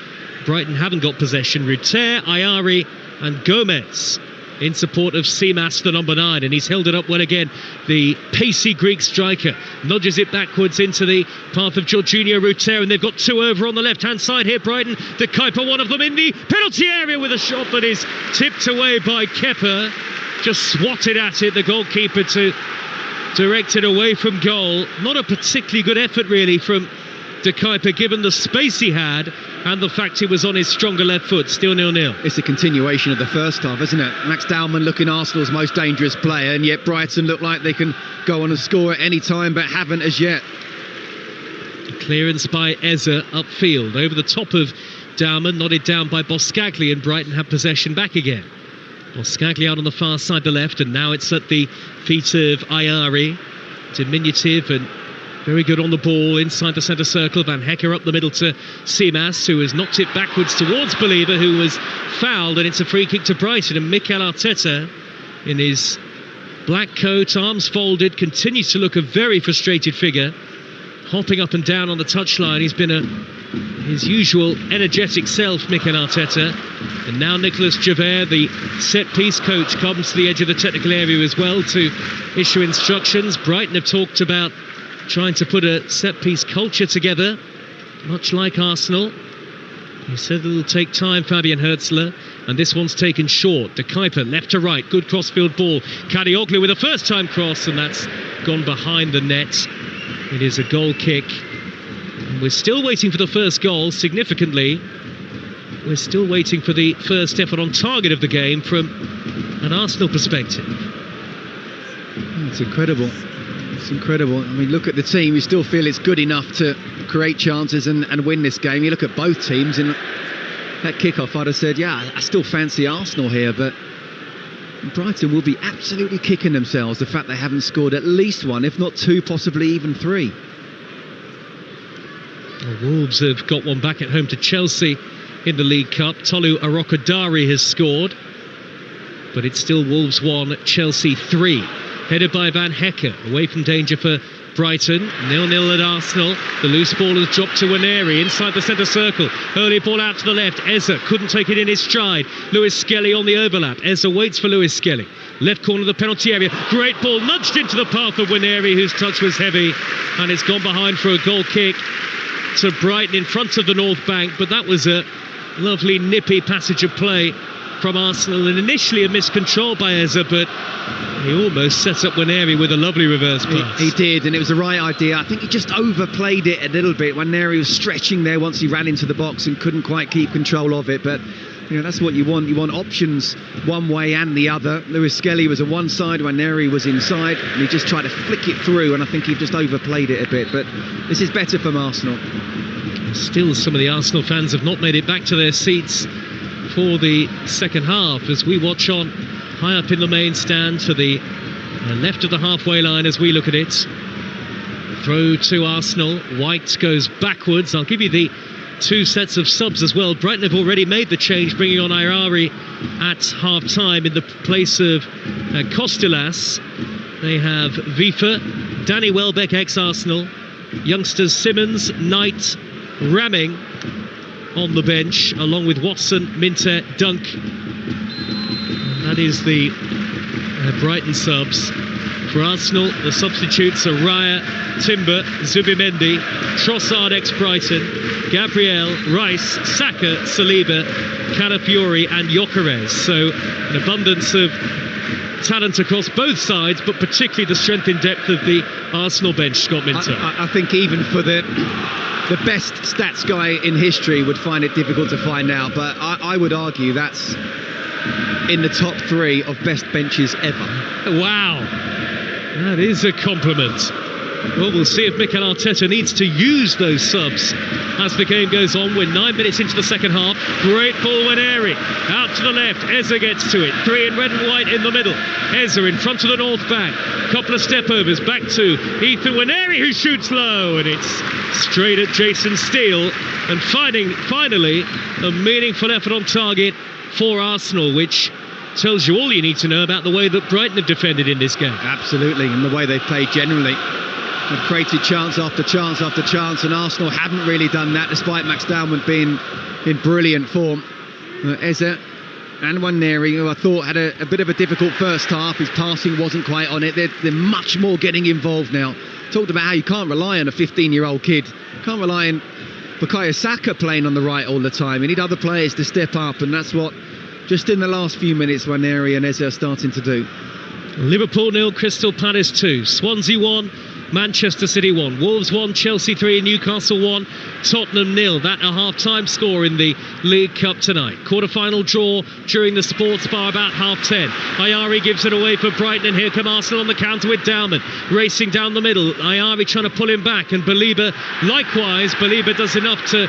Brighton haven't got possession. Ruter, Ayari and Gomez in support of Simas, the number 9, and he's held it up well again. The pacey Greek striker nudges it backwards into the path of Jorginho Ruter, and they've got 2 over on the left-hand side here. Brighton, De Kuyper, one of them in the penalty area with a shot that is tipped away by Kepa. Just swatted at it, the goalkeeper, to direct it away from goal. Not a particularly good effort really from De Kuyper, given the space he had and the fact he was on his stronger left foot. Still 0-0. It's a continuation of the first half, isn't it? Max Dowman looking Arsenal's most dangerous player, and yet Brighton look like they can go on and score at any time, but haven't as yet. Clearance by Eze upfield over the top of Dowman, nodded down by Boscagli, and Brighton have possession back again. Boscagli out on the far side, the left, and now it's at the feet of Ayari. Diminutive and very good on the ball inside the centre circle. Van Hecke up the middle to Simas, who has knocked it backwards towards Belieber, who was fouled, and it's a free kick to Brighton. And Mikel Arteta, in his black coat, arms folded, continues to look a very frustrated figure, hopping up and down on the touchline. He's been his usual energetic self, Mikel Arteta. And now Nicolas Javert, the set-piece coach, comes to the edge of the technical area as well to issue instructions. Brighton have talked about trying to put a set-piece culture together, much like Arsenal. He said it'll take time, Fabian Hürzeler, and this one's taken short. De Kuyper, left to right, good crossfield ball. Kadioglu with a first-time cross, and that's gone behind the net. It is a goal kick. And we're still waiting for the first goal. Significantly, we're still waiting for the first effort on target of the game from an Arsenal perspective. It's incredible. It's incredible. I mean, look at the team. You still feel it's good enough to create chances and win this game. You look at both teams, and that kick-off, I'd have said, yeah, I still fancy Arsenal here, but Brighton will be absolutely kicking themselves, the fact they haven't scored at least 1, if not 2, possibly even 3. Well, Wolves have got one back at home to Chelsea in the League Cup. Tolu Arokodare has scored, but it's still Wolves 1, Chelsea 3. Headed by Van Hecke, away from danger for Brighton. 0-0 at Arsenal. The loose ball has dropped to Waneri inside the centre circle. Early ball out to the left. Eze couldn't take it in his stride. Lewis Skelly on the overlap. Eze waits for Lewis Skelly. Left corner of the penalty area. Great ball nudged into the path of Waneri, whose touch was heavy, and it's gone behind for a goal kick to Brighton in front of the North Bank. But that was a lovely nippy passage of play from Arsenal, and initially a miscontrol by Eze, but he almost set up Waneri with a lovely reverse pass. He did, and it was the right idea. I think he just overplayed it a little bit. Waneri was stretching there once he ran into the box and couldn't quite keep control of it, but you know, that's what you want. You want options one way and the other. Lewis Skelly was on one side, Waneri was inside, and he just tried to flick it through, and I think he just overplayed it a bit, but this is better from Arsenal. Still, some of the Arsenal fans have not made it back to their seats for the second half, as we watch on high up in the main stand to the left of the halfway line as we look at it. Throw to Arsenal. White goes backwards. I'll give you the 2 sets of subs as well. Brighton have already made the change, bringing on Ayari at half-time in the place of Costellas. They have Vifa, Danny Welbeck, ex-Arsenal, youngsters Simmons, Knight, Ramming on the bench, along with Watson, Minter, Dunk. That is the Brighton subs. For Arsenal, the substitutes are Raya, Timber, Zubimendi, Trossard ex-Brighton, Gabriel, Rice, Saka, Saliba, Calafiori and Gyökeres. So an abundance of talent across both sides, but particularly the strength in depth of the Arsenal bench, Scott Minter. I think even for the best stats guy in history would find it difficult to find out, but I would argue that's in the top 3 of best benches ever. Wow, that is a compliment. Well, we'll see if Mikel Arteta needs to use those subs as the game goes on. We're 9 minutes into the second half. Great ball when Airy out to the left. Eza gets to it. 3 in red and white in the middle. Eza in front of the north bank. Couple of step overs back to Ethan Nwaneri, who shoots low, and it's straight at Jason Steele. And finally a meaningful effort on target for Arsenal, which tells you all you need to know about the way that Brighton have defended in this game. Absolutely, and the way they've played generally. They've created chance after chance after chance, and Arsenal haven't really done that, despite Max Downman being in brilliant form. Eza and Nwaneri, who I thought had a bit of a difficult first half, his passing wasn't quite on it. They're much more getting involved now. Talked about how you can't rely on a 15-year-old kid. You can't rely on Bukayo Saka playing on the right all the time. You need other players to step up, and that's what, just in the last few minutes, Nwaneri and Eza are starting to do. Liverpool 0, Crystal Palace 2, Swansea 1, Manchester City 1, Wolves 1, Chelsea 3, Newcastle 1, Tottenham 0. That a half-time score in the League Cup tonight. Quarter-final draw during the Sports Bar about half-10. Ayari gives it away for Brighton, and here come Arsenal on the counter with Dowman racing down the middle. Ayari trying to pull him back, and Baliba likewise. Baliba does enough to,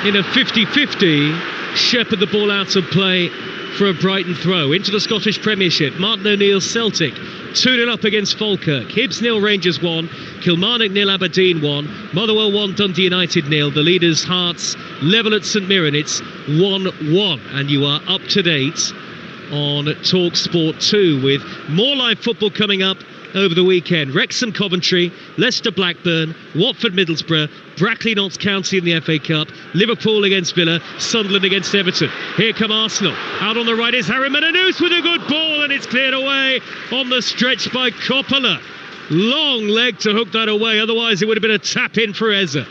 in a 50-50, shepherd the ball out of play for a Brighton throw into the Scottish Premiership. Martin O'Neill's Celtic 2-0 up against Falkirk. Hibs 0, Rangers 1, Kilmarnock 0, Aberdeen 1, Motherwell 1, Dundee United 0. The leaders' Hearts level at St Mirren. It's 1-1, and you are up to date on Talksport 2 with more live football coming up over the weekend. Wrexham Coventry, Leicester Blackburn, Watford Middlesbrough, Brackley Notts County in the FA Cup, Liverpool against Villa, Sunderland against Everton. Here come Arsenal. Out on the right is Harry Menanous with a good ball, and it's cleared away on the stretch by Coppola. Long leg to hook that away, otherwise it would have been a tap in for Eza.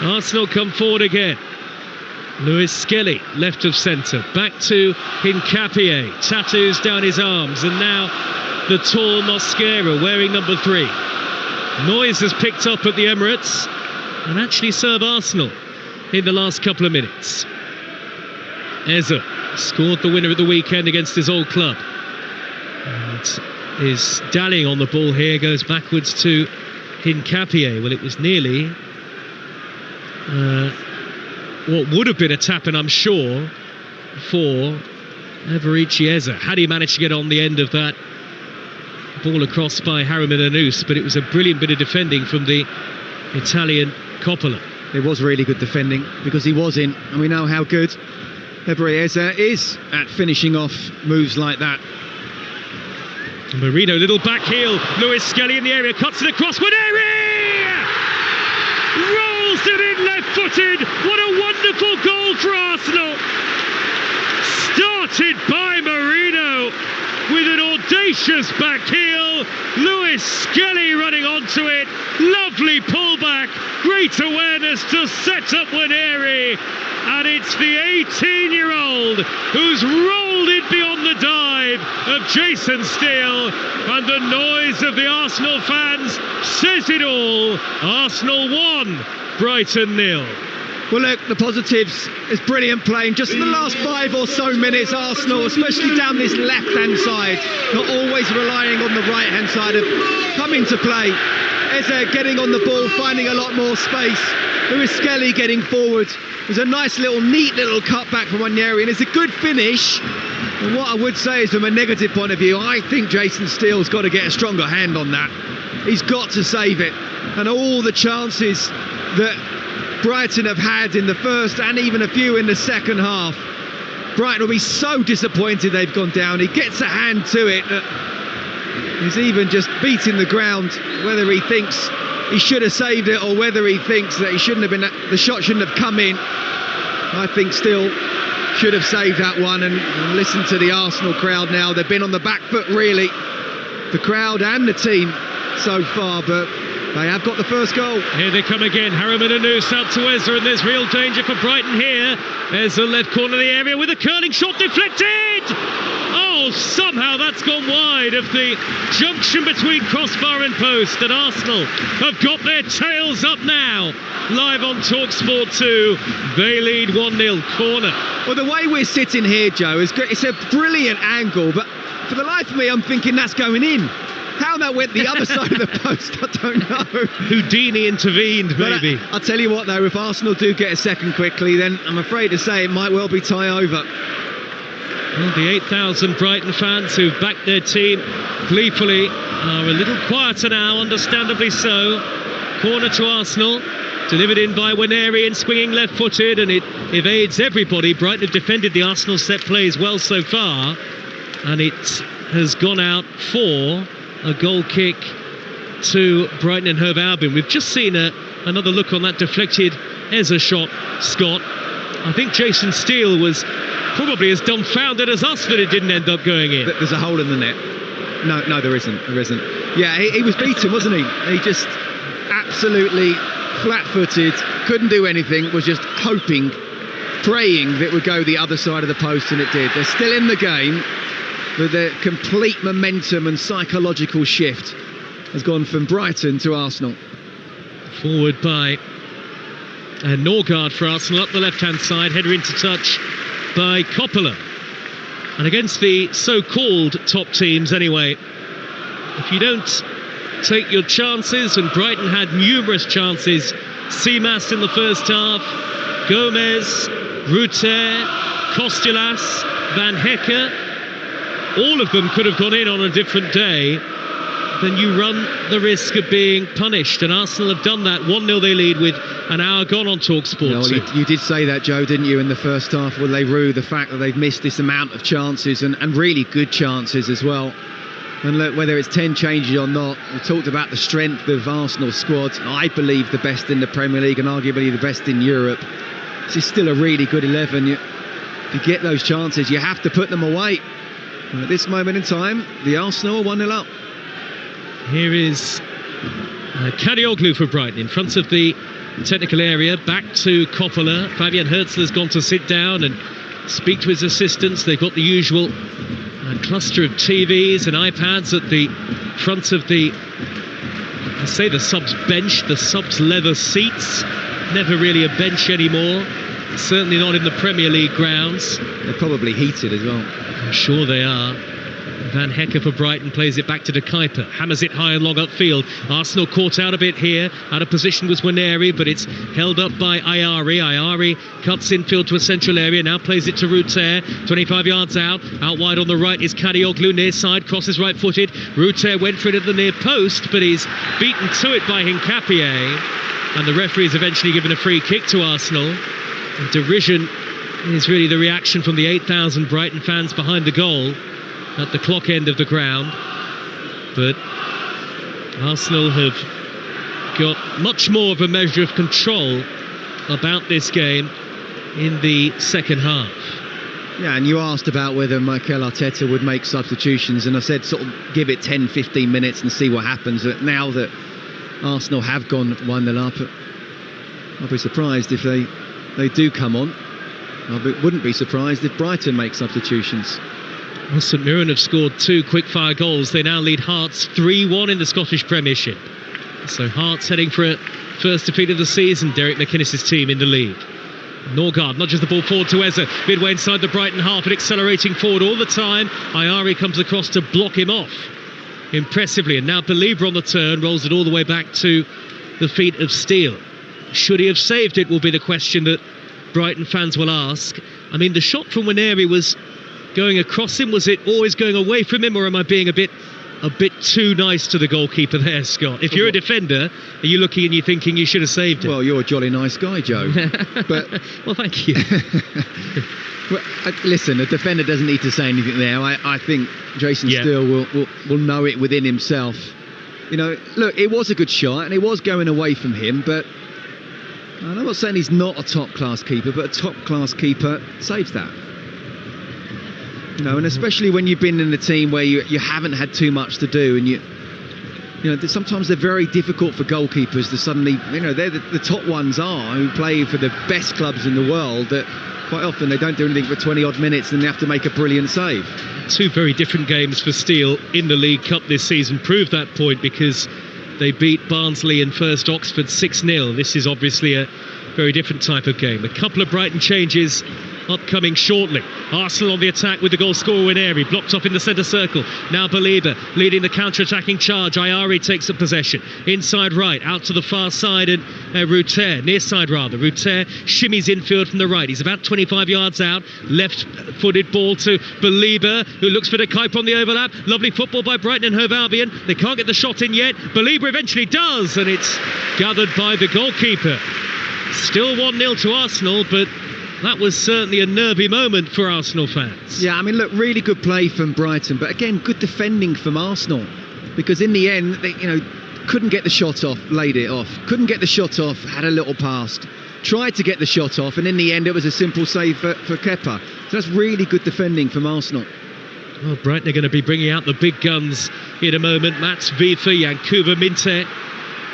Arsenal come forward again. Lewis Skelly, left of centre, back to Hincapié, tattoos down his arms, and now the tall Mosquera wearing number 3. Noise has picked up at the Emirates and actually served Arsenal in the last couple of minutes. Eza scored the winner at the weekend against his old club. And is dallying on the ball here, goes backwards to Hincapié. Well, it was nearly what would have been a tap-in, I'm sure, for Everichi Eza, had he managed to get on the end of that ball across by Harry Menanous. But it was a brilliant bit of defending from the Italian Coppola. It was really good defending, because he was in, and we know how good Everichi Eza is at finishing off moves like that. Marino, little back heel. Lewis Skelly in the area, cuts it across. Nwaneri rolls it in left-footed. What a wonderful goal for Arsenal. Started by Marino with an audacious back heel. Lewis Skelly running onto it. Lovely pullback. Great awareness to set up Nwaneri. And it's the 18-year-old who's rolled it beyond the dive of Jason Steele. And the noise of the Arsenal fans says it all. Arsenal 1, Brighton 0. Well, look, the positives is brilliant playing. Just in the last 5 or so minutes, Arsenal, especially down this left-hand side, not always relying on the right-hand side, have come into play. Eza getting on the ball, finding a lot more space. Lewis Skelly getting forward. There's a nice little, neat little cutback from Nwaneri, and it's a good finish. And what I would say is, from a negative point of view, I think Jason Steele's got to get a stronger hand on that. He's got to save it. And all the chances that Brighton have had in the first and even a few in the second half. Brighton will be so disappointed they've gone down. He gets a hand to it. He's even just beating the ground, whether he thinks he should have saved it or whether he thinks that the shot shouldn't have come in. I think still should have saved that one. And listen to the Arsenal crowd now. They've been on the back foot, really, the crowd and the team so far, but they have got the first goal. Here they come again. Harriman and Noose out to Ezra, and there's real danger for Brighton here. There's the left corner of the area with a curling shot deflected. Oh, somehow that's gone wide of the junction between crossbar and post, and Arsenal have got their tails up now. Live on Talksport 2, they lead 1-0 corner. Well, the way we're sitting here, Joe, is great. It's a brilliant angle, but for the life of me, I'm thinking that's going in. How that went the other side of the post, I don't know. Houdini intervened, maybe. But I'll tell you what, though, if Arsenal do get a second quickly, then I'm afraid to say it might well be tie over. Well, the 8,000 Brighton fans who've backed their team gleefully are a little quieter now, understandably so. Corner to Arsenal, delivered in by Waneri and swinging left-footed, and it evades everybody. Brighton have defended the Arsenal set plays well so far, and it has gone out for a goal kick to Brighton and Hove Albion. We've just seen another look on that deflected Ezra shot, Scott. I think Jason Steele was probably as dumbfounded as us that it didn't end up going in. There's a hole in the net. No, there isn't. Yeah, he was beaten, wasn't he? He just absolutely flat-footed, couldn't do anything, was just hoping, praying that it would go the other side of the post, and it did. They're still in the game, but the complete momentum and psychological shift has gone from Brighton to Arsenal. Forward by Norgard for Arsenal, up the left-hand side, header into touch by Coppola. And against the so-called top teams anyway, if you don't take your chances, and Brighton had numerous chances, Seamas in the first half, Gomez, Ruter, Costellas, Van Hecke, all of them could have gone in on a different day, then you run the risk of being punished, and Arsenal have done that. 1-0 they lead with an hour gone on Talksport. You did say that, Joe, didn't you, in the first half, when they rue the fact that they've missed this amount of chances, and really good chances as well. And look, whether it's 10 changes or not, we talked about the strength of Arsenal's squad. I believe the best in the Premier League and arguably the best in Europe. This is still a really good 11. You get those chances, you have to put them away. And at this moment in time, the Arsenal are 1-0 up. Here is Kadioglu for Brighton in front of the technical area, back to Coppola. Fabian Herzler's gone to sit down and speak to his assistants. They've got the usual cluster of TVs and iPads at the front of the subs bench, the subs leather seats. Never really a bench anymore, certainly not in the Premier League grounds. They're probably heated as well. I'm sure they are. Van Hecke for Brighton plays it back to De Kuyper, hammers it high and long upfield. Arsenal caught out a bit here. Out of position was Waneri, but it's held up by Ayari. Ayari cuts infield to a central area, now plays it to Ruter, 25 yards out wide on the right is Kadioglu, near side, crosses right-footed. Ruter went for it at the near post, but he's beaten to it by Hincapié, and the referee is eventually given a free kick to Arsenal. And derision is really the reaction from the 8,000 Brighton fans behind the goal at the clock end of the ground. But Arsenal have got much more of a measure of control about this game in the second half. Yeah, and you asked about whether Mikel Arteta would make substitutions, and I said sort of give it 10-15 minutes and see what happens. But now that Arsenal have gone 1-0 up, I'll be surprised if they do come on. I wouldn't be surprised if Brighton make substitutions. Well, St Mirren have scored 2 quick-fire goals. They now lead Hearts 3-1 in the Scottish Premiership. So Hearts heading for a first defeat of the season. Derek McInnes' team in the lead. Norgard nudges the ball forward to Eze, midway inside the Brighton half and accelerating forward all the time. Ayari comes across to block him off impressively, and now Believer on the turn rolls it all the way back to the feet of Steele. Should he have saved it will be the question that Brighton fans will ask. I mean, the shot from Waneri was going across him. Was it always going away from him, or am I being a bit a bit too nice to the goalkeeper there, Scott. If you're a defender, are you looking and you're thinking you should have saved it? Well, you're a jolly nice guy, Joe. But well, thank you. Well, listen, a defender doesn't need to say anything there. I think Jason Steele will know it within himself. You know, look, it was a good shot and it was going away from him, but I'm not saying he's not a top-class keeper, but a top-class keeper saves that. You know, and especially when you've been in a team where you haven't had too much to do, and you know, sometimes they're very difficult for goalkeepers to suddenly, you know, they're the top ones who play for the best clubs in the world, that quite often they don't do anything for 20 odd minutes and they have to make a brilliant save. Two very different games for Steele in the League Cup this season prove that point, because they beat Barnsley and First Oxford 6-0. This is obviously a very different type of game. A couple of Brighton changes upcoming shortly. Arsenal on the attack with the goal scorer Wineri, blocked off in the centre circle. Now Belieber leading the counter-attacking charge. Ayari takes up possession. Inside right, out to the far side, and Ruter, near side rather. Ruter shimmies infield from the right. He's about 25 yards out. Left-footed ball to Belieber, who looks for the Kuip on the overlap. Lovely football by Brighton and Hove Albion. They can't get the shot in yet. Belieber eventually does, and it's gathered by the goalkeeper. Still 1-0 to Arsenal, but that was certainly a nervy moment for Arsenal fans. Yeah, I mean, look, really good play from Brighton, but again, good defending from Arsenal, because in the end, they, you know, couldn't get the shot off, laid it off. Couldn't get the shot off, had a little pass. Tried to get the shot off, and in the end, it was a simple save for Kepa. So that's really good defending from Arsenal. Well, Brighton are going to be bringing out the big guns in a moment. Mats Wiefer, Yankuba Minte,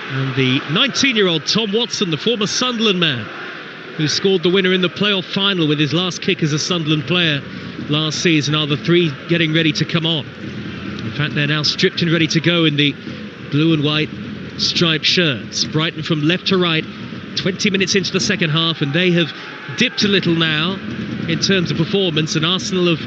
and the 19-year-old Tom Watson, the former Sunderland man, who scored the winner in the playoff final with his last kick as a Sunderland player last season, are the three getting ready to come on. In fact, they're now stripped and ready to go in the blue and white striped shirts. Brighton from left to right, 20 minutes into the second half, and they have dipped a little now in terms of performance, and Arsenal have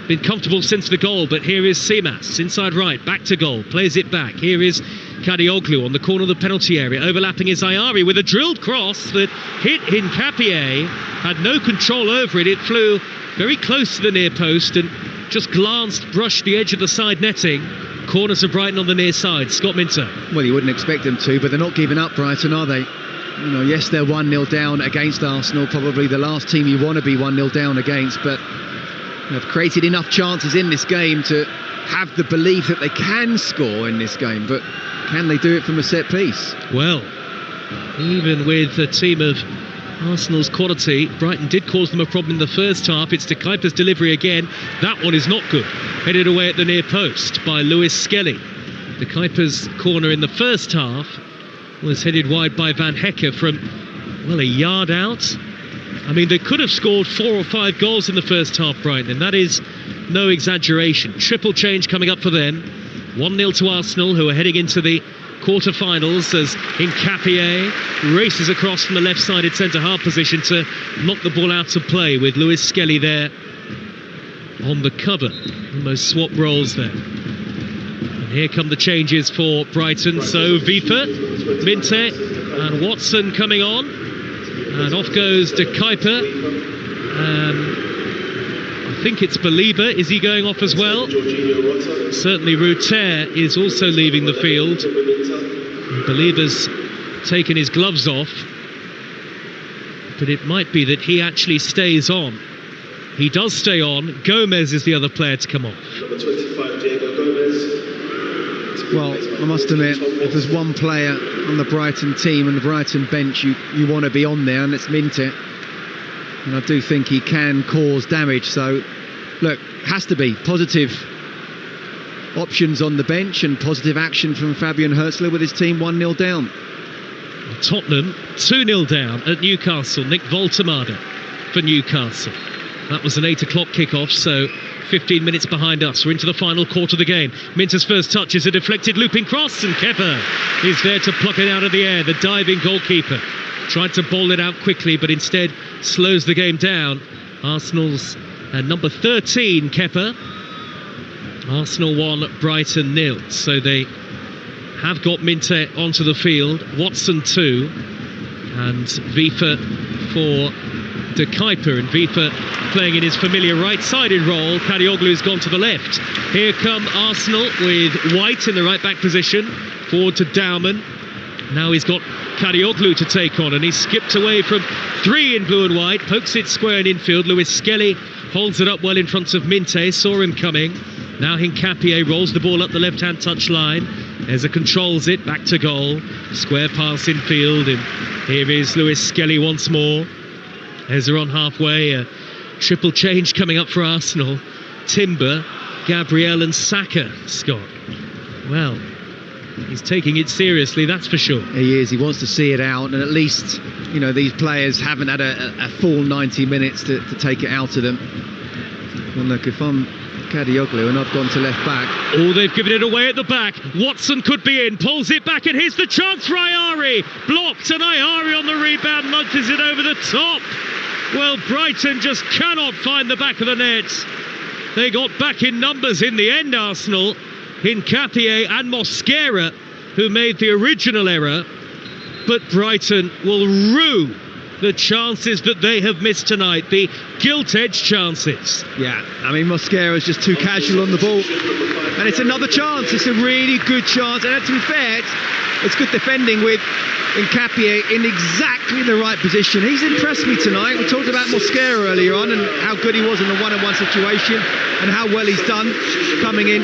been comfortable since the goal. But here is Seamas, inside right, back to goal, plays it back. Here is Kadioglu on the corner of the penalty area, overlapping is Ayari with a drilled cross that hit Hincapié, had no control over it. It flew very close to the near post and just brushed the edge of the side netting. Corners of Brighton on the near side. Scott Minter. Well, you wouldn't expect them to, but they're not giving up, Brighton, are they? You know, yes, they're 1-0 down against Arsenal, probably the last team you want to be 1-0 down against, but they've created enough chances in this game to have the belief that they can score in this game, but can they do it from a set piece? Well, even with a team of Arsenal's quality, Brighton did cause them a problem in the first half. It's De Kuiper's delivery again. That one is not good. Headed away at the near post by Lewis Skelly. De Kuiper's corner in the first half was headed wide by Van Hecker from, well, a yard out. I mean, they could have scored 4 or 5 goals in the first half, Brighton, and that is no exaggeration. Triple change coming up for them. 1-0 to Arsenal, who are heading into the quarter-finals as Hincapié races across from the left-sided centre-half position to knock the ball out of play, with Lewis Skelly there on the cover. Almost swap roles there. And here come the changes for Brighton. So Wiefer, Minte and Watson coming on. And off goes De Kuiper. I think it's Belieber. Is he going off as well? Certainly Ruter is also leaving the field. Belieber's taken his gloves off. But it might be that he actually stays on. He does stay on. Gomez is the other player to come off. Number 25, Diego Gomez. Well, I must admit, if there's one player on the Brighton team and the Brighton bench you want to be on there, and it's Minte. And I do think he can cause damage. So, look, has to be positive options on the bench and positive action from Fabian Hürzeler with his team 1-0 down. Tottenham 2-0 down at Newcastle. Nick Voltemade for Newcastle. That was an 8 o'clock kickoff, so 15 minutes behind us. We're into the final quarter of the game. Minter's first touch is a deflected looping cross, and Kepa is there to pluck it out of the air. The diving goalkeeper tried to bowl it out quickly, but instead slows the game down. Arsenal's number 13, Kepa. Arsenal 1, Brighton 0. So they have got Minte onto the field. Watson 2, and Wiefer for De Kuyper, and Viper playing in his familiar right-sided role. Kadioglu's gone to the left. Here come Arsenal with White in the right-back position, forward to Dowman. Now he's got Kadioglu to take on, and he's skipped away from 3 in blue and white, pokes it square in infield. Lewis Skelly holds it up well in front of Minte, saw him coming. Now Hincapié rolls the ball up the left-hand touch line. Eza controls it, back to goal. Square pass infield, and here is Lewis Skelly once more. Eza on halfway, a triple change coming up for Arsenal. Timber, Gabriel and Saka, Scott. Well, he's taking it seriously, that's for sure. He is. He wants to see it out, and at least, you know, these players haven't had a full 90 minutes to take it out of them. And look, if I'm Kadioglu and I've gone to left back. Oh, they've given it away at the back. Watson could be in, pulls it back, and here's the chance for Ayari. Blocked, and Ayari on the rebound nudges it over the top. Well, Brighton just cannot find the back of the net. They got back in numbers in the end, Arsenal. Hincapié and Mosquera, who made the original error, but Brighton will rue the chances that they have missed tonight, the gilt-edged chances. Yeah, I mean, Mosquera's just too casual on the ball, and it's another chance. It's a really good chance, and to be fair, it's good defending with Hincapié in exactly the right position. He's impressed me tonight. We talked about Mosquera earlier on and how good he was in the one-on-one situation and how well he's done coming in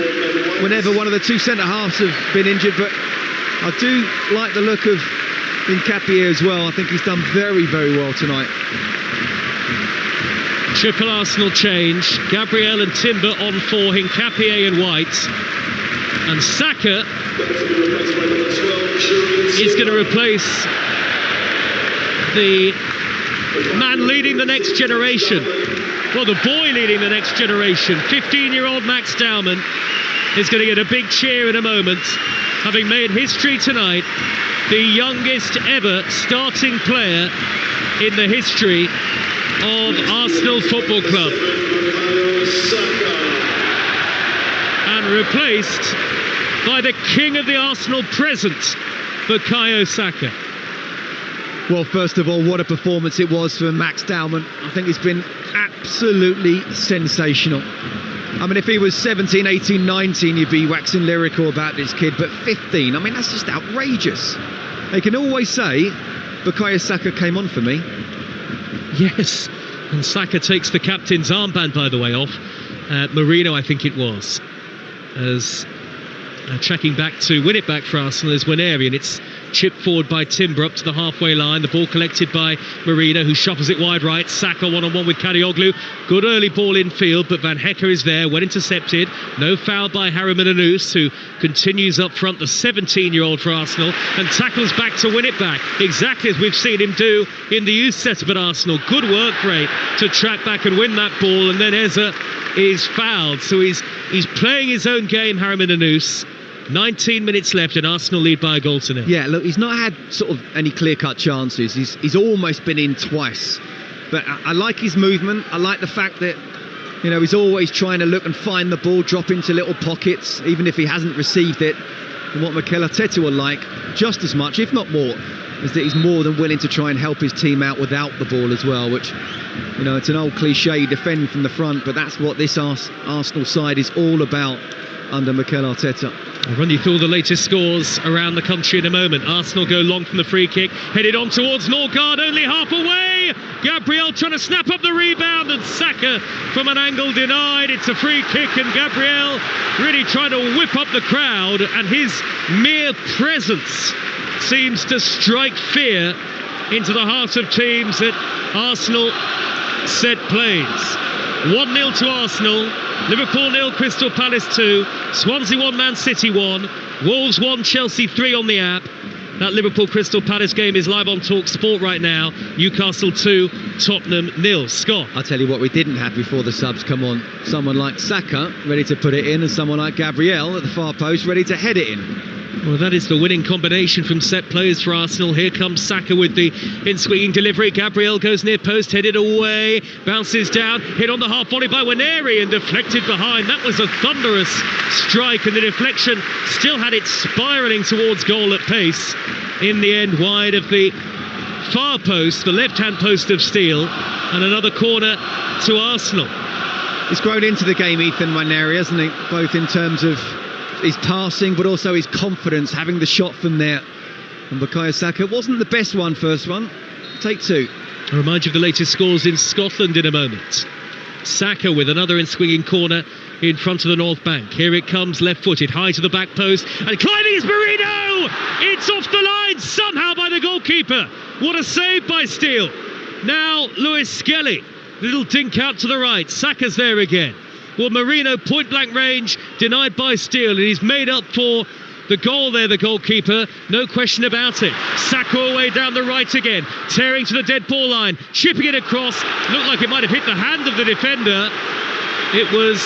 whenever one of the two centre-halves have been injured, but I do like the look of Hincapié as well. I think he's done very, very well tonight. Triple Arsenal change. Gabriel and Timber on 4, Hincapié and White. And Saka is going to replace the man leading the next generation. Well, the boy leading the next generation. 15-year-old Max Dowman is going to get a big cheer in a moment, having made history tonight. The youngest ever starting player in the history of Arsenal Football Club. And replaced by the king of the Arsenal present, Bukayo Saka. Well, first of all, what a performance it was for Max Dowman. I think it's been absolutely sensational. I mean, if he was 17, 18, 19, you'd be waxing lyrical about this kid, but 15, I mean, that's just outrageous. They can always say, Bukayo Saka came on for me. Yes, and Saka takes the captain's armband, by the way, off. Marino, I think it was, as tracking back to win it back for Arsenal is Waneri, and it's chipped forward by Timber up to the halfway line. The ball collected by Marino, who shuffles it wide right. Saka one-on-one with Kadioglu. Good early ball in field, but Van Hecker is there, well intercepted. No foul by Harriman Anous, who continues up front, the 17-year-old for Arsenal, and tackles back to win it back, exactly as we've seen him do in the youth setup at Arsenal. Good work rate to track back and win that ball, and then Eza is fouled. So he's playing his own game, Harriman Anous. 19 minutes left and Arsenal lead by a goal to nil. Yeah, look, he's not had sort of any clear-cut chances. He's almost been in twice. But I like his movement. I like the fact that, you know, he's always trying to look and find the ball, drop into little pockets, even if he hasn't received it. And what Mikel Arteta will like just as much, if not more, is that he's more than willing to try and help his team out without the ball as well, which, you know, it's an old cliche, defend from the front, but that's what this Arsenal side is all about under Mikel Arteta. I'll run you through all the latest scores around the country in a moment. Arsenal go long from the free kick, headed on towards Norgard, only half away. Gabriel trying to snap up the rebound, and Saka from an angle denied. It's a free kick, and Gabriel really trying to whip up the crowd, and his mere presence seems to strike fear into the hearts of teams at Arsenal set plays. 1-0 to Arsenal. Liverpool 0, Crystal Palace 2, Swansea 1, Man City 1, Wolves 1, Chelsea 3 on the app. That Liverpool Crystal Palace game is live on Talksport right now. Newcastle 2, Tottenham 0. Scott. I'll tell you what we didn't have before the subs come on. Someone like Saka ready to put it in, and someone like Gabriel at the far post ready to head it in. Well, that is the winning combination from set plays for Arsenal. Here comes Saka with the in-swinging delivery. Gabriel goes near post, headed away, bounces down, hit on the half volley by Waneri and deflected behind. That was a thunderous strike, and the deflection still had it spiralling towards goal at pace. In the end, wide of the far post, the left-hand post of Steele, and another corner to Arsenal. He's grown into the game, Ethan Nwaneri, hasn't he? Both in terms of his passing, but also his confidence, having the shot from there. And Bukayo Saka wasn't the best one, first one. Take two. I'll remind you of the latest scores in Scotland in a moment. Saka with another in-swinging corner in front of the North Bank. Here it comes, left-footed, high to the back post, and climbing is Marino! It's off the line somehow by the goalkeeper. What a save by Steele. Now Lewis Skelly, little dink out to the right. Saka's there again. Well, Marino, point-blank range, denied by Steele, and he's made up for the goal there, the goalkeeper, no question about it. Saka away down the right again, tearing to the dead ball line, chipping it across. Looked like it might have hit the hand of the defender. It was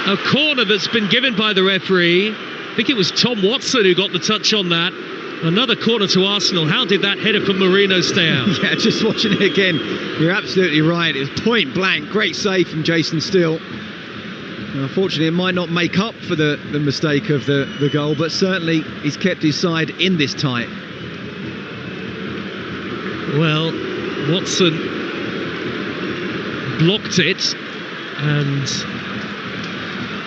a corner that's been given by the referee. I think it was Tom Watson who got the touch on that. Another corner to Arsenal. How did that header from Marino stay out? Yeah, just watching it again, you're absolutely right. It was point blank. Great save from Jason Steele. Unfortunately, it might not make up for the mistake of the goal, but certainly he's kept his side in this tie. Well, Watson blocked it, and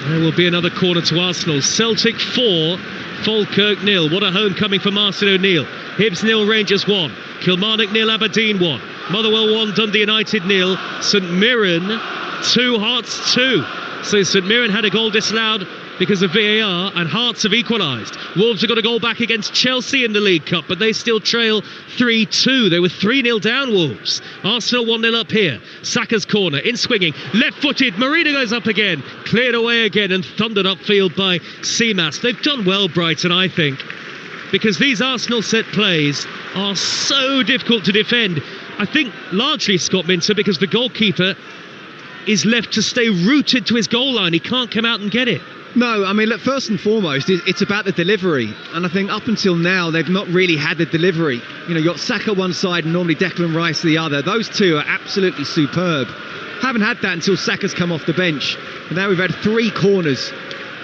there will be another corner to Arsenal. Celtic 4, Falkirk 0. What a homecoming for Martin O'Neill. Hibs 0, Rangers 1. Kilmarnock 0, Aberdeen 1. Motherwell 1, Dundee United 0. St Mirren 2, Hearts 2. So St Mirren had a goal disallowed because of VAR, and Hearts have equalised. Wolves have got a goal back against Chelsea in the League Cup, but they still trail 3-2. They were 3-0 down, Wolves. Arsenal 1-0 up here. Saka's corner, in swinging, left-footed. Marino goes up again, cleared away again and thundered upfield by Seamas. They've done well, Brighton, I think, because these Arsenal set plays are so difficult to defend. I think largely, Scott Minter, because the goalkeeper is left to stay rooted to his goal line. He can't come out and get it. No, I mean, look, first and foremost, it's about the delivery. And I think up until now, they've not really had the delivery. You know, you've got Saka one side and normally Declan Rice the other. Those two are absolutely superb. Haven't had that until Saka's come off the bench. And now we've had 3 corners.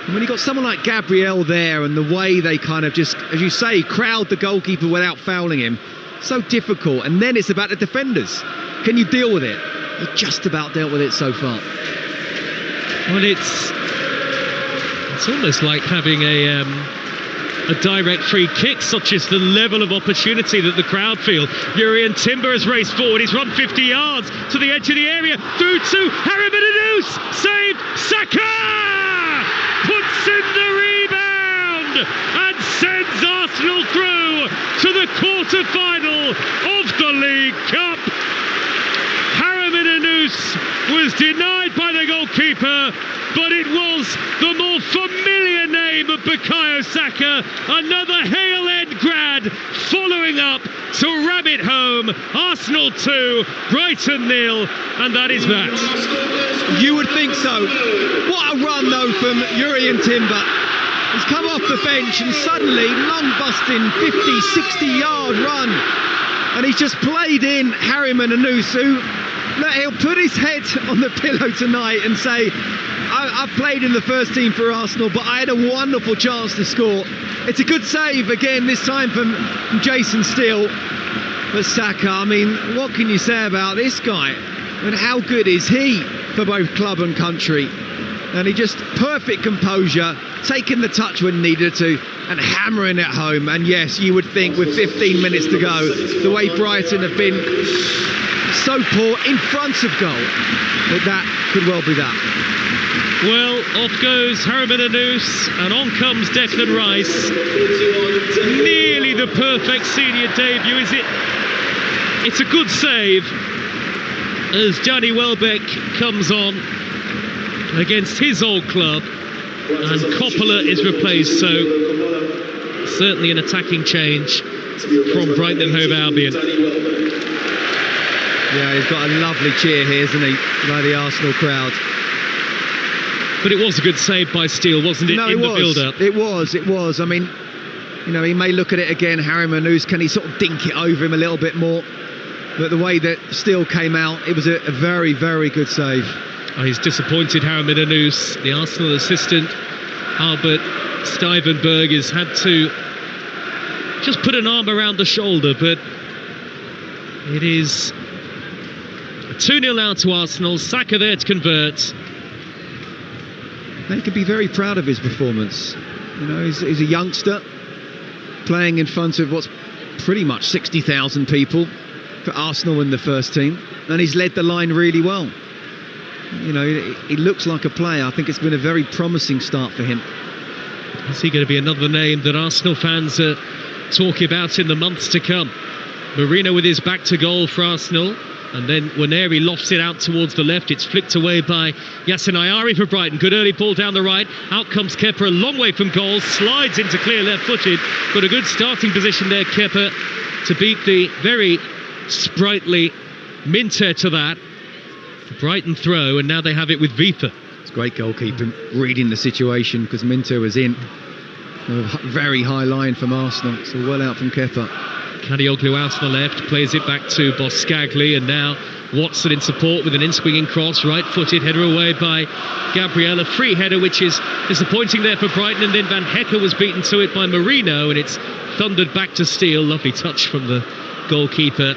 And when you've got someone like Gabriel there and the way they kind of just, as you say, crowd the goalkeeper without fouling him, so difficult. And then it's about the defenders. Can you deal with it? You've just about dealt with it so far. Well, it's almost like having a direct free kick, such as the level of opportunity that the crowd feel. Jurriën Timber has raced forward. He's run 50 yards to the edge of the area. Through to Harry Benedus. Saved. Saka puts in the rebound and sends Arsenal through to the quarter-final of the League Cup. Was denied by the goalkeeper, but it was the more familiar name of Bukayo Saka. Another Hale End grad following up to ram it home. Arsenal 2, Brighton 0, and that is that. You would think so. What a run though from Jurriën Timber. He's come off the bench and suddenly lung-busting 50-60 yard run, and he's just played in Harry Benedus, who he'll put his head on the pillow tonight and say, I've played in the first team for Arsenal, but I had a wonderful chance to score. It's a good save again, this time from Jason Steele. But Saka, I mean, what can you say about this guy? And how good is he for both club and country? And he just perfect composure, taking the touch when needed to, and hammering it home. And yes, you would think with 15 minutes to go, the way Brighton have been so poor in front of goal, that could well be that. Well, off goes Harry Benedus, and on comes Declan Rice. Nearly the perfect senior debut, is it? It's a good save as Johnny Welbeck comes on against his old club, and Coppola is replaced, so certainly an attacking change from Brighton and Hove Albion. Yeah, he's got a lovely cheer here, isn't he, by the Arsenal crowd. But it was a good save by Steele, wasn't it, in the build-up? It was. I mean, you know, he may look at it again, Harry Benedus, can he sort of dink it over him a little bit more? But the way that Steele came out, it was a very, very good save. Oh, he's disappointed, Harry Benedus. The Arsenal assistant, Albert Stuyvenberg, has had to just put an arm around the shoulder, but It is 2-0 now to Arsenal. Saka there to convert. They could be very proud of his performance. You know, he's a youngster playing in front of what's pretty much 60,000 people for Arsenal in the first team, and he's led the line really well. You know, he looks like a player. I think it's been a very promising start for him. Is he going to be another name that Arsenal fans are talking about in the months to come? Marino with his back to goal for Arsenal, and then Waneri lofts it out towards the left. It's flicked away by Yasin Ayari for Brighton. Good early ball down the right. Out comes Kepa, a long way from goal, slides into clear left-footed. Got a good starting position there, Kepa, to beat the very sprightly Minter to that. Brighton throw, and now they have it with Vifa. It's great goalkeeping, reading the situation, because Minter was in. A very high line from Arsenal, so well out from Kepa. Kadioglu out on the left, plays it back to Boskagli, and now Watson in support with an in-swinging cross, right-footed header away by Gabriel, a free header which is disappointing there for Brighton, and then Van Hecke was beaten to it by Marino, and it's thundered back to Steele. Lovely touch from the goalkeeper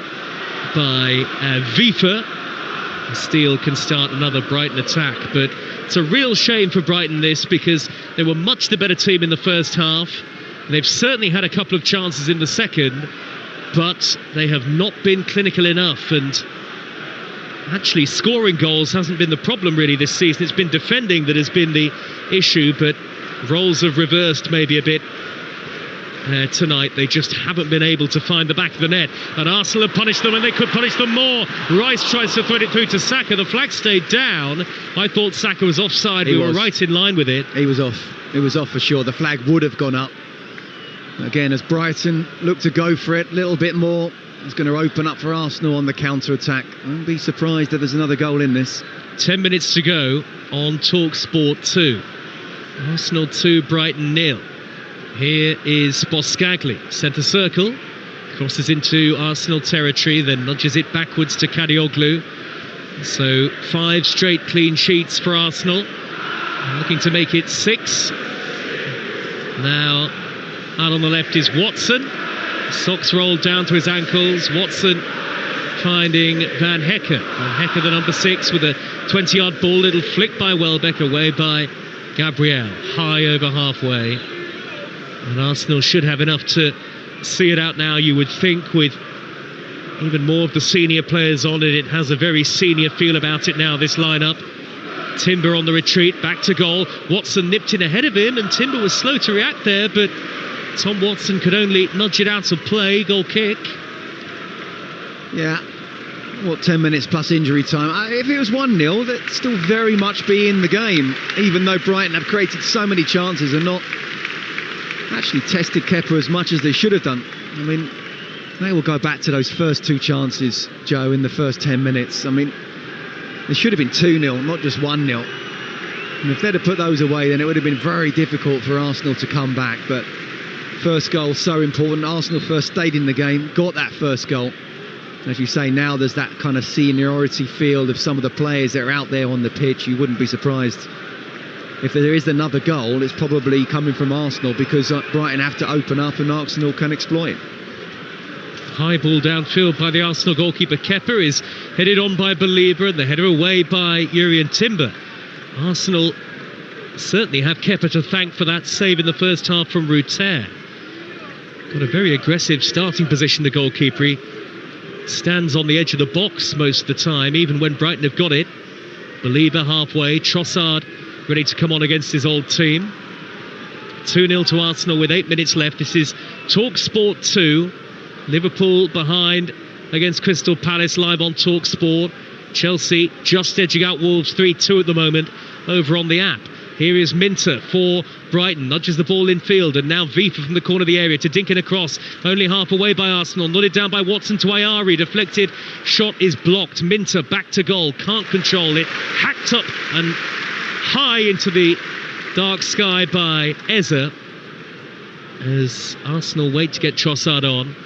by Vifa. Steele can start another Brighton attack, but it's a real shame for Brighton this, because they were much the better team in the first half. They've certainly had a couple of chances in the second, but they have not been clinical enough, and actually scoring goals hasn't been the problem really this season. It's been defending that has been the issue, but roles have reversed maybe a bit tonight. They just haven't been able to find the back of the net, and Arsenal have punished them, and they could punish them more. Rice tries to thread it through to Saka. The flag stayed down. I thought Saka was offside. We were right in line with it. He was off. It was off for sure. The flag would have gone up. Again, as Brighton look to go for it a little bit more, it's going to open up for Arsenal on the counter-attack. I wouldn't be surprised if there's another goal in this. 10 minutes to go on Talksport 2. Arsenal 2, Brighton 0. Here is Boskagli, centre circle, crosses into Arsenal territory, then nudges it backwards to Kadioglu. So 5 straight clean sheets for Arsenal, looking to make it 6. Now out on the left is Watson, socks rolled down to his ankles. Watson finding Van Hecke. Van Hecke, the number 6, with a 20-yard ball, little flick by Welbeck, away by Gabriel, high over halfway. And Arsenal should have enough to see it out now, you would think, with even more of the senior players on it. It has a very senior feel about it now, this lineup. Timber on the retreat, back to goal. Watson nipped in ahead of him, and Timber was slow to react there, but Tom Watson could only nudge it out of play. Goal kick. Yeah, 10 minutes plus injury time. If it was 1-0, that'd still very much be in the game, even though Brighton have created so many chances and not actually tested Kepa as much as they should have done. I mean, they will go back to those first 2 chances, Joe, in the first 10 minutes. I mean, they should have been 2-0, not just 1-0. And if they'd have put those away, then it would have been very difficult for Arsenal to come back. But first goal, so important. Arsenal first stayed in the game, got that first goal. As you say, now there's that kind of seniority feel of some of the players that are out there on the pitch. You wouldn't be surprised if there is another goal. It's probably coming from Arsenal, because Brighton have to open up and Arsenal can exploit. High ball downfield by the Arsenal goalkeeper. Kepa is headed on by Belieber, and the header away by Jurrien Timber. Arsenal certainly have Kepa to thank for that save in the first half from Ruter. Got a very aggressive starting position, the goalkeeper. He stands on the edge of the box most of the time, even when Brighton have got it. Belieber halfway, Trossard ready to come on against his old team. 2-0 to Arsenal with 8 minutes left. This is Talksport 2. Liverpool behind against Crystal Palace, live on Talksport. Chelsea just edging out Wolves 3-2 at the moment over on the app. Here is Minter for Brighton, nudges the ball in field, and now Vifa from the corner of the area to dink in across, only half away by Arsenal, nodded down by Watson to Ayari, deflected, shot is blocked. Minter back to goal, can't control it, hacked up and high into the dark sky by Eze, as Arsenal wait to get Trossard on.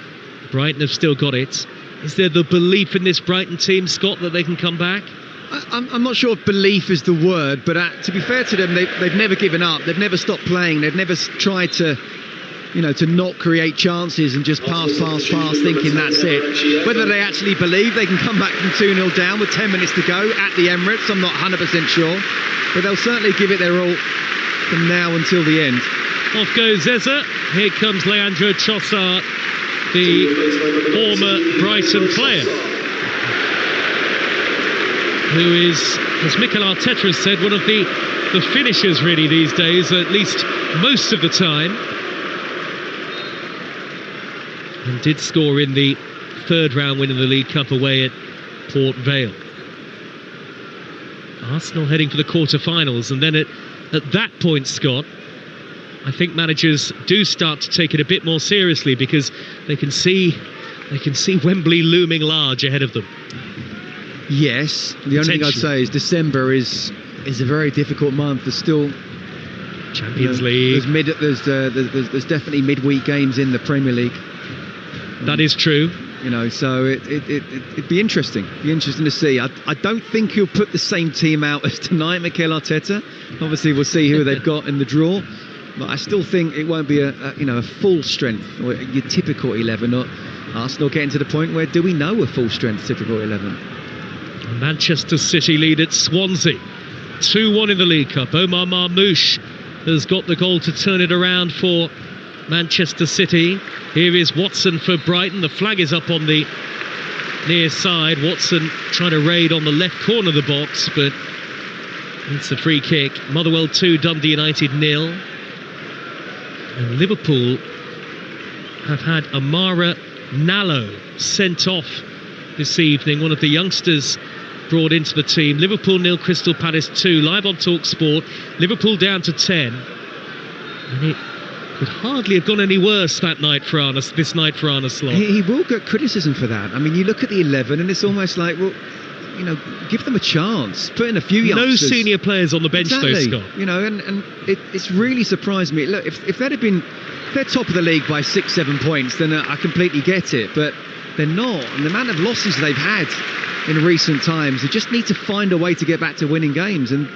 Brighton have still got it. Is there the belief in this Brighton team, Scott, that they can come back? I'm not sure if belief is the word, but to be fair to them, they've never given up. They've never stopped playing. They've never tried to to not create chances and just pass, thinking that's it. Whether they actually believe they can come back from 2-0 down with 10 minutes to go at the Emirates, I'm not 100% sure. But they'll certainly give it their all from now until the end. Off goes Zeza. Here comes Leandro Trossard, the former Brighton player, who is, as Mikel Arteta has said, one of the finishers really these days, at least most of the time. And did score in the third round win in the League Cup away at Port Vale. Arsenal heading for the quarter-finals, and then at that point, Scott, I think managers do start to take it a bit more seriously, because they can see Wembley looming large ahead of them. Yes, the only thing I'd say is December is a very difficult month. There's still Champions League. There's definitely midweek games in the Premier League. That is true. So it'd be interesting. Be interesting to see. I don't think he'll put the same team out as tonight, Mikel Arteta. Obviously, we'll see who they've got in the draw. But I still think it won't be a full strength or your typical 11. Or Arsenal getting to the point where do we know a full strength typical 11? Manchester City lead at Swansea, 2-1 in the League Cup. Omar Marmoush has got the goal to turn it around for Manchester City. Here is Watson for Brighton. The flag is up on the near side. Watson trying to raid on the left corner of the box, but it's a free kick. Motherwell 2, Dundee United 0. And Liverpool have had Amara Nallo sent off this evening, one of the youngsters brought into the team. Liverpool 0, Crystal Palace 2, live on Talksport. Liverpool down to 10. And it could hardly have gone any worse this night for Arne Slot. He will get criticism for that. I mean, you look at the 11 and it's almost like, well, give them a chance. Put in a few youngsters. No senior players on the bench, exactly. though, Scott. And it's really surprised me. Look, if they're top of the league by 6-7 points, then I completely get it. But they're not. And the amount of losses they've had in recent times, they just need to find a way to get back to winning games. And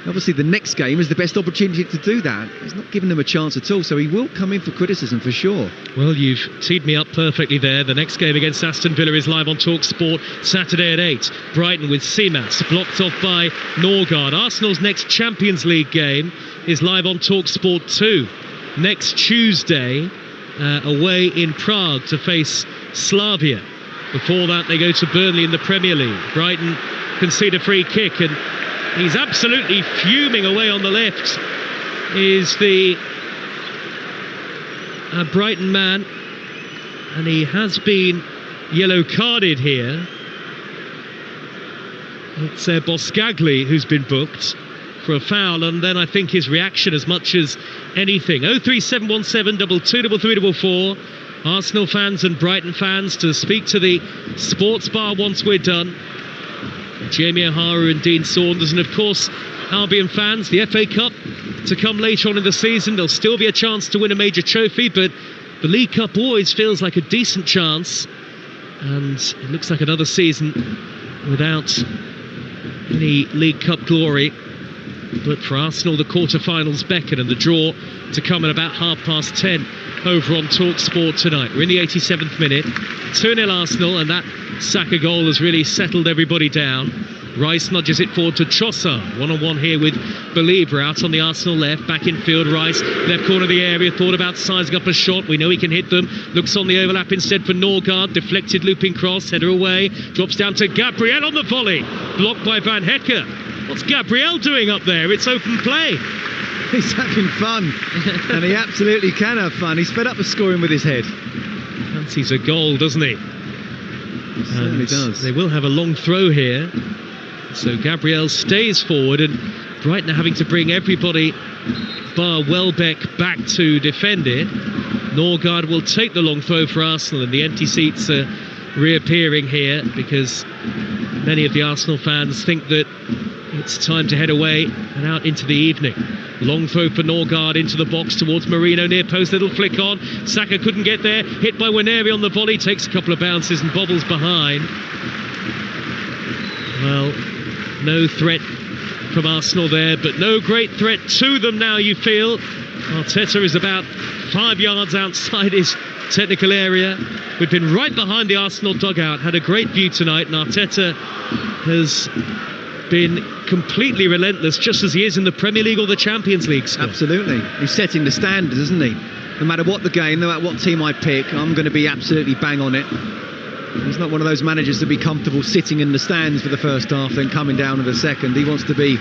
obviously the next game is the best opportunity to do that. He's not giving them a chance at all, so he will come in for criticism for sure. Well, you've teed me up perfectly there. The next game against Aston Villa is live on Talksport Saturday at 8. Brighton with Seamas blocked off by Norgard. Arsenal's next Champions League game is live on Talksport 2 next Tuesday, away in Prague to face Slavia. Before that, they go to Burnley in the Premier League. Brighton concede a free kick, and he's absolutely fuming away on the left. Is the Brighton man, and he has been yellow carded here. It's Boscagli who's been booked for a foul, and then I think his reaction as much as anything. 03717 223344. Arsenal fans and Brighton fans to speak to the sports bar once we're done. Jamie O'Hara and Dean Saunders, and of course Albion fans, the FA Cup to come later on in the season. There'll still be a chance to win a major trophy, but the League Cup always feels like a decent chance, and it looks like another season without any League Cup glory. But for Arsenal, the quarter-finals beckon, and the draw to come at about 10:30 over on Talksport tonight. We're in the 87th minute, 2-0 Arsenal, and that Saka goal has really settled everybody down. Rice nudges it forward to Trossard. One-on-one here with Believer out on the Arsenal left. Back in field, Rice, left corner of the area, thought about sizing up a shot. We know he can hit them. Looks on the overlap instead for Norgard. Deflected looping cross, header away. Drops down to Gabriel on the volley. Blocked by Van Hecker. What's Gabriel doing up there? It's open play. He's having fun. And he absolutely can have fun. He's fed up with scoring with his head. Fancies a goal, doesn't he? He certainly does. They will have a long throw here. So Gabriel stays forward, and Brighton are having to bring everybody bar Welbeck back to defend it. Norgard will take the long throw for Arsenal, and the empty seats are reappearing here because many of the Arsenal fans think that it's time to head away and out into the evening. Long throw for Norgard into the box towards Marino, near post, little flick on. Saka couldn't get there, hit by Waneri on the volley, takes a couple of bounces and bobbles behind. Well, no threat from Arsenal there, but no great threat to them now, you feel, Arteta is about 5 yards outside his technical area. We've been right behind the Arsenal dugout, had a great view tonight, and Arteta has been completely relentless, just as he is in the Premier League or the Champions League. Absolutely. He's setting the standards, isn't he? No matter what the game, no matter what team I pick, I'm going to be absolutely bang on it. He's not one of those managers to be comfortable sitting in the stands for the first half, then coming down in the second. He wants to be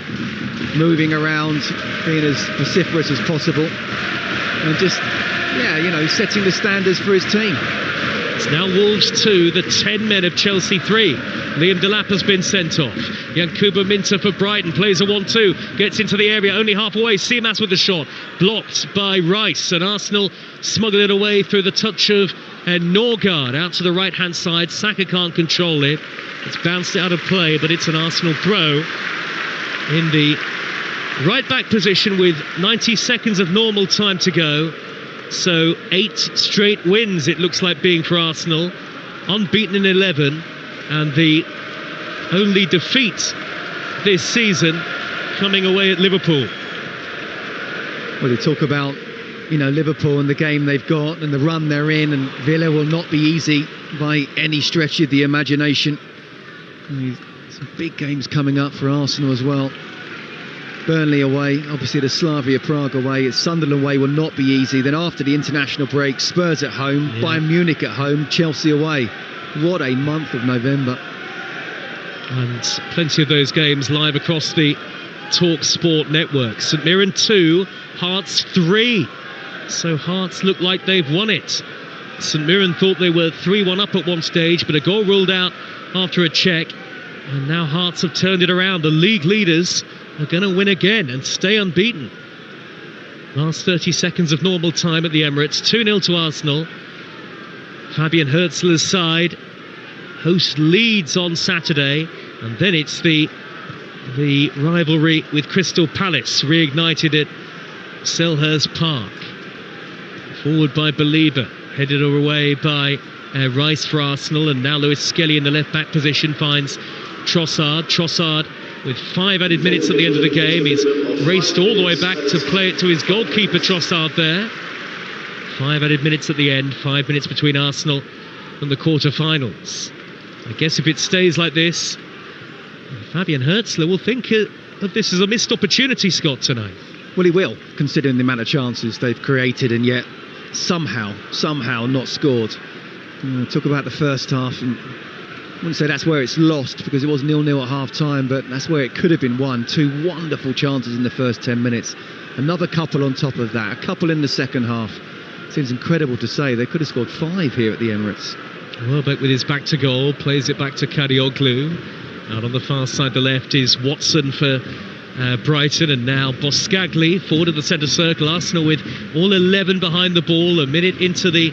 moving around, being as vociferous as possible, and just, setting the standards for his team. It's now Wolves 2, the 10 men of Chelsea 3. Liam Delap has been sent off. Yankuba Minter for Brighton plays a 1-2, gets into the area, only halfway. Seamas with the shot, blocked by Rice, and Arsenal smuggle it away through the touch of Norgard out to the right-hand side. Saka can't control it. It's bounced out of play, but it's an Arsenal throw in the right-back position with 90 seconds of normal time to go. So 8 straight wins it looks like being for Arsenal, unbeaten in 11, and the only defeat this season coming away at Liverpool. Well, they talk about Liverpool and the game they've got and the run they're in, and Villa will not be easy by any stretch of the imagination. Some big games coming up for Arsenal as well. Burnley away, obviously the Slavia Prague away, Sunderland away will not be easy. Then after the international break, Spurs at home, Bayern Munich at home, Chelsea away. What a month of November. And plenty of those games live across the Talksport network. St Mirren 2, Hearts 3. So Hearts look like they've won it. St Mirren thought they were 3-1 up at one stage, but a goal ruled out after a check. And now Hearts have turned it around. The league leaders are going to win again and stay unbeaten. Last 30 seconds of normal time at the Emirates. 2-0 to Arsenal. Fabian Herzler's side host Leeds on Saturday, and then it's the rivalry with Crystal Palace reignited at Selhurst Park. Forward by Belieber, headed away by Rice for Arsenal, and now Lewis Skelly in the left-back position finds Trossard. Trossard with 5 added minutes at the end of the game. He's raced all the way back to play it to his goalkeeper, Trossard there. 5 added minutes at the end, 5 minutes between Arsenal and the quarter-finals. I guess if it stays like this, Fabian Herzler will think of this as a missed opportunity, Scott, tonight. Well, he will, considering the amount of chances they've created and yet somehow not scored. Talk about the first half, and I wouldn't say that's where it's lost, because it was 0-0 at half-time, but that's where it could have been won. 2 wonderful chances in the first 10 minutes. Another couple on top of that, a couple in the second half. Seems incredible to say. They could have scored 5 here at the Emirates. Welbeck with his back to goal, plays it back to Kadioglu. Out on the far side, the left is Watson for Brighton, and now Boscagli forward of the centre circle. Arsenal with all 11 behind the ball, a minute into the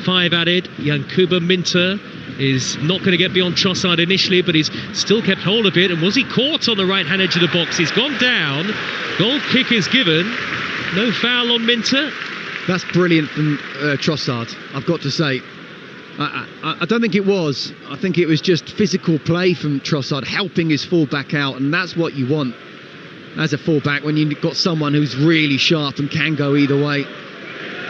5 added. Yankuba Minter is not going to get beyond Trossard initially, but he's still kept hold of it. And was he caught on the right-hand edge of the box? He's gone down. Goal kick is given. No foul on Minter. That's brilliant from Trossard, I've got to say. I don't think it was. I think it was just physical play from Trossard, helping his full-back out, and that's what you want as a full-back when you've got someone who's really sharp and can go either way.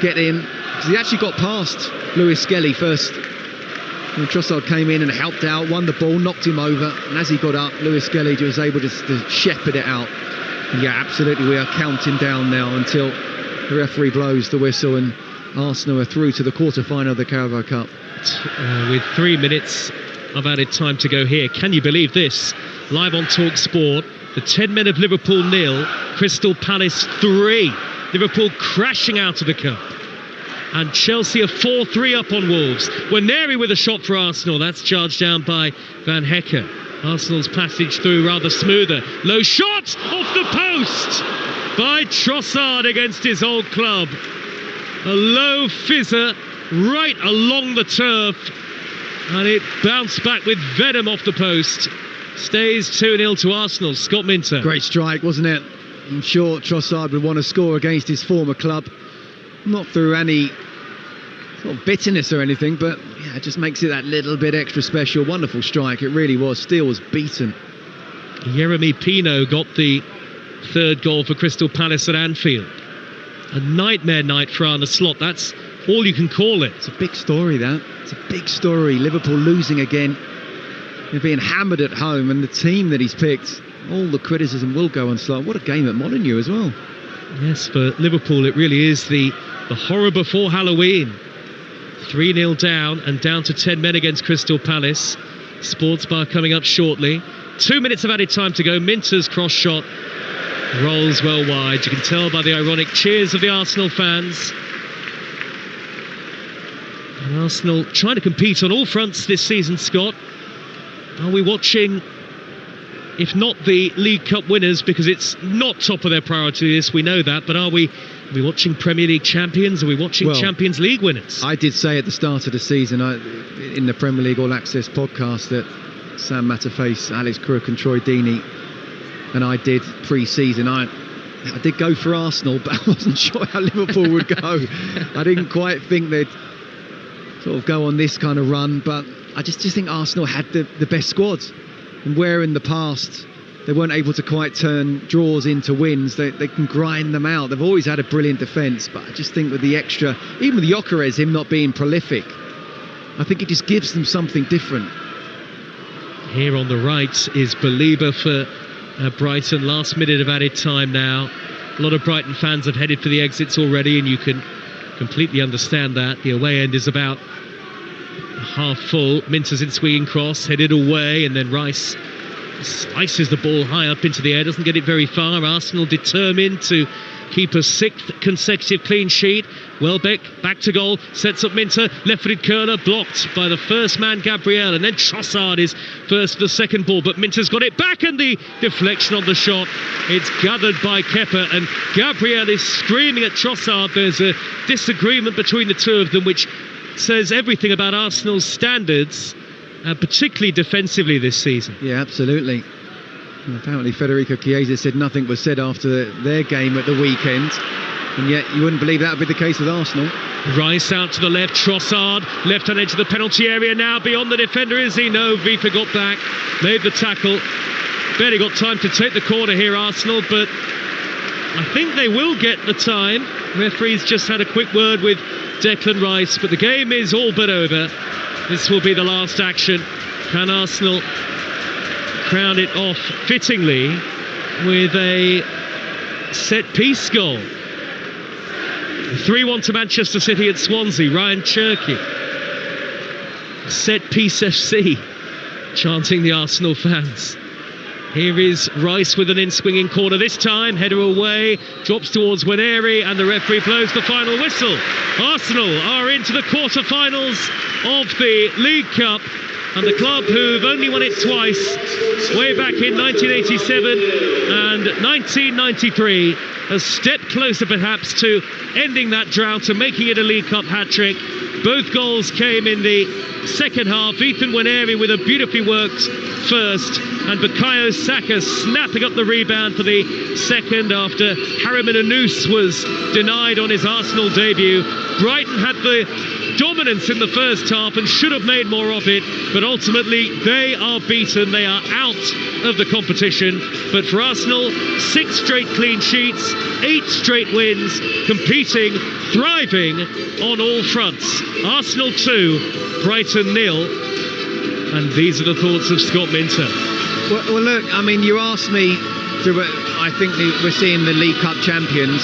Get in. Because he actually got past Lewis Skelly first. And Trossard came in and helped out, won the ball, knocked him over, and as he got up, Lewis Skelly was able to shepherd it out. And yeah, absolutely, we are counting down now until the referee blows the whistle, and Arsenal are through to the quarter-final of the Carabao Cup. With 3 minutes of added time to go here. Can you believe this? Live on Talksport, the 10 men of Liverpool 0, Crystal Palace 3. Liverpool crashing out of the cup. And Chelsea are 4-3 up on Wolves. Waneri with a shot for Arsenal. That's charged down by Van Hecker. Arsenal's passage through rather smoother. Low shot off the post by Trossard against his old club. A low fizzer right along the turf, and it bounced back with venom off the post. Stays 2-0 to Arsenal. Scott Minter. Great strike, wasn't it? I'm sure Trossard would want to score against his former club, not through any sort of bitterness or anything, but yeah, it just makes it that little bit extra special. Wonderful strike, it really was. Steele was beaten. Jeremy Pino got the third goal for Crystal Palace at Anfield. a nightmare night for Arne Slot. That's all you can call it. It's a big story, that. It's a big story. Liverpool losing again. They're being hammered at home, and the team that he's picked, all the criticism will go on Slot. What a game at Molineux as well. Yes, for Liverpool it really is the horror before Halloween. 3-0 down and down to 10 men against Crystal Palace. Sports bar coming up shortly. 2 minutes of added time to go. Minter's cross shot rolls well wide. You can tell by the ironic cheers of the Arsenal fans. And Arsenal trying to compete on all fronts this season, Scott. Are we watching, if not the League Cup winners, because it's not top of their priority list, we know that, but are we watching Premier League champions? Are we watching Champions League winners? I did say at the start of the season in the Premier League All Access podcast that Sam Matterface, Alex Crook and Troy Deeney and I did pre-season. I did go for Arsenal, but I wasn't sure how Liverpool would go. I didn't quite think they'd sort of go on this kind of run, but I just think Arsenal had the best squad. And where in the past they weren't able to quite turn draws into wins, they can grind them out. They've always had a brilliant defence, but I just think with the extra, even with Gyökeres, him not being prolific, I think it just gives them something different. Here on the right is Belieber for Brighton. Last minute of added time now. A lot of Brighton fans have headed for the exits already, and you can completely understand that. The away end is about half full. Minter's in swinging cross, headed away, and then Rice slices the ball high up into the air, doesn't get it very far. Arsenal determined to keep a 6th consecutive clean sheet. Welbeck back to goal, sets up Minter, left-footed curler, blocked by the first man Gabriel, and then Trossard is first for the second ball, but Minter's got it back, and the deflection on the shot, it's gathered by Kepa, and Gabriel is screaming at Trossard. There's a disagreement between the two of them which says everything about Arsenal's standards, particularly defensively this season. Yeah, absolutely. And apparently Federico Chiesa said nothing was said after their game at the weekend, and yet you wouldn't believe that would be the case with Arsenal. Rice out to the left, Trossard left hand edge of the penalty area now, beyond the defender is he? No, Vifa got back, made the tackle, barely got time to take the corner here, Arsenal, but I think they will get the time. Referee's just had a quick word with Declan Rice, but the game is all but over. This will be the last action. Can Arsenal crown it off fittingly with a set-piece goal? 3-1 to Manchester City at Swansea. Ryan Cherky. Set-piece FC, chanting the Arsenal fans. Here is Rice with an in-swinging corner this time, header away, drops towards Waneri, and the referee blows the final whistle. Arsenal are into the quarter-finals of the League Cup, and the club who've only won it twice, way back in 1987 and 1993, a step closer perhaps to ending that drought and making it a League Cup hat-trick. Both goals came in the second half. Ethan Waneri with a beautifully worked first, and Bukayo Saka snapping up the rebound for the second after Harriman Anous was denied on his Arsenal debut. Brighton had the dominance in the first half and should have made more of it, but ultimately they are beaten. They are out of the competition. But for Arsenal, 6 straight clean sheets, 8 straight wins, competing, thriving on all fronts. Arsenal 2, Brighton 0, and these are the thoughts of Scott Minter. Well, look, I mean, you asked me I think we're seeing the League Cup champions.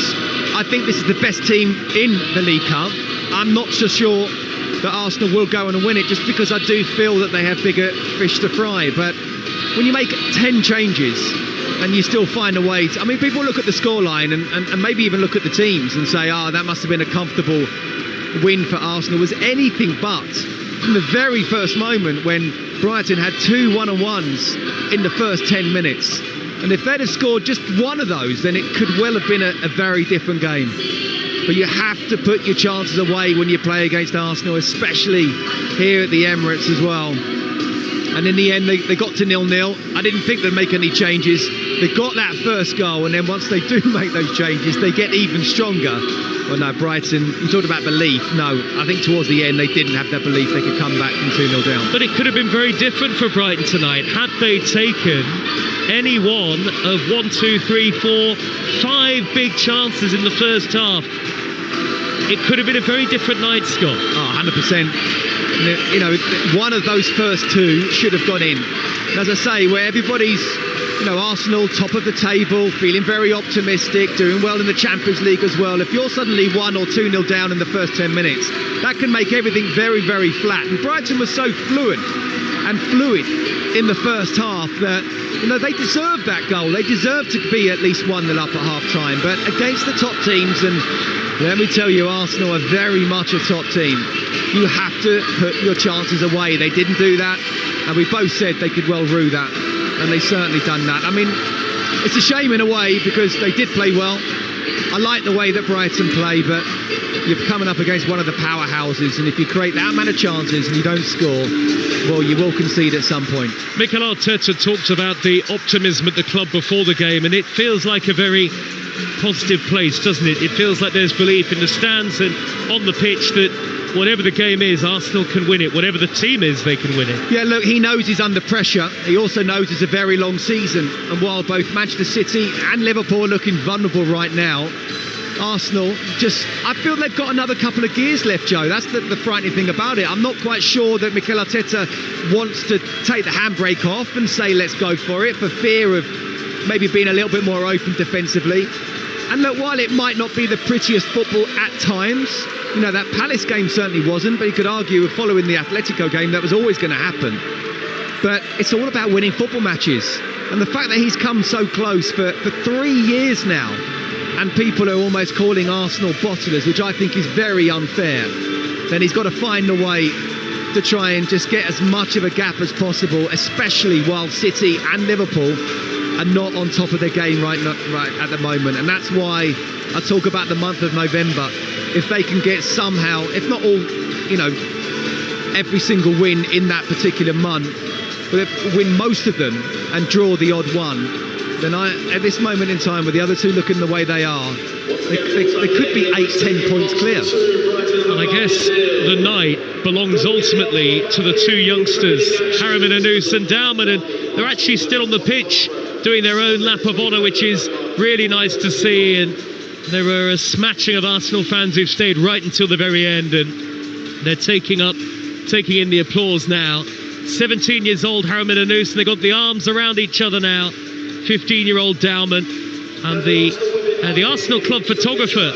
I think this is the best team in the League Cup. I'm not so sure that Arsenal will go and win it, just because I do feel that they have bigger fish to fry. But when you make 10 changes and you still find a way to, I mean, people look at the scoreline and maybe even look at the teams and say, that must have been a comfortable win for Arsenal. It was anything but. From the very first moment when Brighton had 2 1-on-1s in the first 10 minutes, and if they'd have scored just one of those, then it could well have been a very different game. But you have to put your chances away when you play against Arsenal, especially here at the Emirates as well. And in the end, they got to 0-0. I didn't think they'd make any changes. They got that first goal, and then once they do make those changes, they get even stronger. Well, no, Brighton, you talked about belief. No, I think towards the end, they didn't have that belief they could come back from 2-0 down. But it could have been very different for Brighton tonight had they taken any one of 1, 2, 3, 4, 5 big chances in the first half. It could have been a very different night, Scott. Oh, 100%. You know, one of those first two should have gone in. And as I say, where everybody's, Arsenal top of the table, feeling very optimistic, doing well in the Champions League as well. If you're suddenly 1 or 2-0 down in the first 10 minutes, that can make everything very, very flat. And Brighton was so fluid in the first half that, they deserved that goal. They deserved to be at least 1-0 up at half-time. But against the top teams, and let me tell you, Arsenal are very much a top team. You have to put your chances away. They didn't do that, and we both said they could well rue that, and they certainly done that. I mean, it's a shame in a way because they did play well. I like the way that Brighton play, but you're coming up against one of the powerhouses, and if you create that amount of chances and you don't score, well, you will concede at some point. Mikel Arteta talked about the optimism at the club before the game, and it feels like a very positive place, doesn't it? It feels like there's belief in the stands and on the pitch that whatever the game is, Arsenal can win it. Whatever the team is, they can win it. Yeah, look, he knows he's under pressure. He also knows it's a very long season. And while both Manchester City and Liverpool are looking vulnerable right now, Arsenal I feel they've got another couple of gears left, Joe. That's the frightening thing about it. I'm not quite sure that Mikel Arteta wants to take the handbrake off and say, let's go for it, for fear of maybe being a little bit more open defensively. And look, while it might not be the prettiest football at times, that Palace game certainly wasn't, but you could argue following the Atletico game that was always going to happen. But it's all about winning football matches. And the fact that he's come so close for 3 years now, and people are almost calling Arsenal bottlers, which I think is very unfair, then he's got to find a way to try and just get as much of a gap as possible, especially while City and Liverpool are not on top of their game right at the moment. And that's why I talk about the month of November. If they can get somehow, if not all, every single win in that particular month, but win most of them and draw the odd one, then at this moment in time, with the other two looking the way they are, they could be 8-10 points clear. And I guess the night belongs ultimately to the two youngsters, Harriman and Dowman, and they're actually still on the pitch doing their own lap of honour, which is really nice to see. And there were a smatching of Arsenal fans who've stayed right until the very end, and they're taking in the applause now. 17 years old, Harriman and They've got the arms around each other now. 15-year-old Dowman, and the Arsenal club photographer,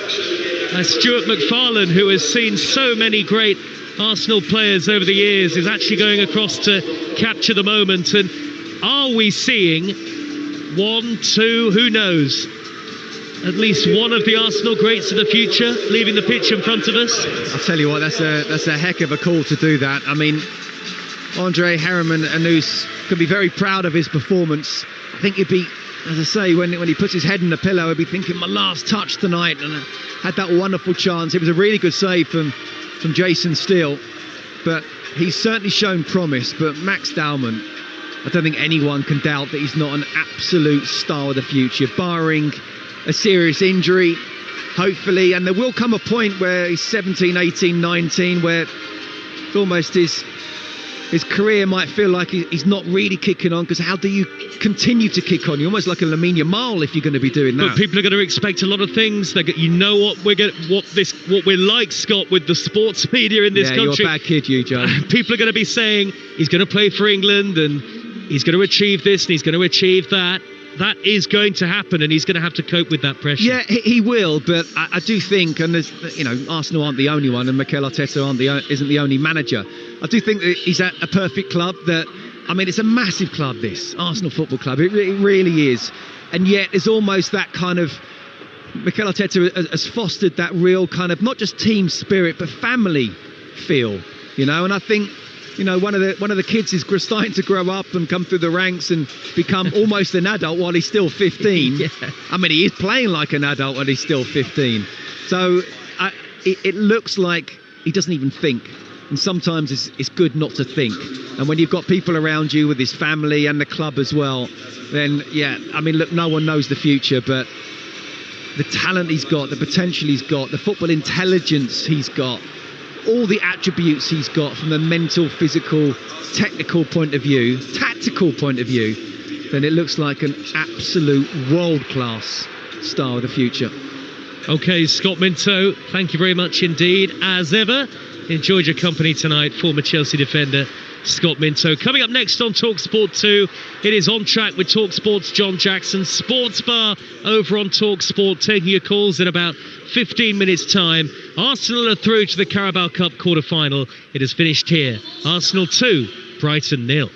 Stuart McFarlane, who has seen so many great Arsenal players over the years, is actually going across to capture the moment. And are we seeing 1, 2, who knows, at least one of the Arsenal greats of the future leaving the pitch in front of us? I'll tell you what, that's a heck of a call to do that. I mean, Andre Harriman Anous can be very proud of his performance. I think he'd be, as I say, when he puts his head in the pillow, he'd be thinking, my last touch tonight, and had that wonderful chance. It was a really good save from Jason Steele, but he's certainly shown promise. But Max Dowman, I don't think anyone can doubt that he's not an absolute star of the future, barring a serious injury, hopefully. And there will come a point where he's 17, 18, 19, where almost his career might feel like he's not really kicking on, because how do you continue to kick on? You're almost like a Lamine Yamal if you're going to be doing that. But people are going to expect a lot of things. What we're like, Scott, with the sports media in this country. You're a bad kid, you, Joe. People are going to be saying he's going to play for England and he's going to achieve this and he's going to achieve that. That is going to happen, and he's going to have to cope with that pressure. Yeah, he will, but I do think, and there's, Arsenal aren't the only one, and Mikel Arteta isn't the only manager. I do think that he's at a perfect club. It's a massive club, this Arsenal Football Club. It really is, and yet it's almost that kind of, Mikel Arteta has fostered that real kind of not just team spirit but family feel, and I think. One of the kids is starting to grow up and come through the ranks and become almost an adult while he's still 15. Yeah. I mean, he is playing like an adult when he's still 15. So it looks like he doesn't even think. And sometimes it's good not to think. And when you've got people around you with his family and the club as well, then, yeah, I mean, look, no one knows the future, but the talent he's got, the potential he's got, the football intelligence he's got, all the attributes he's got from a mental, physical, technical point of view, tactical point of view, then it looks like an absolute world-class star of the future. OK, Scott Minto, thank you very much indeed. As ever, enjoyed your company tonight, former Chelsea defender Scott Minto. Coming up next on Talksport 2, it is On Track with Talksport's John Jackson. Sports Bar over on Talksport, taking your calls in about 15 minutes' time. Arsenal are through to the Carabao Cup quarter-final. It has finished here. Arsenal 2, Brighton 0.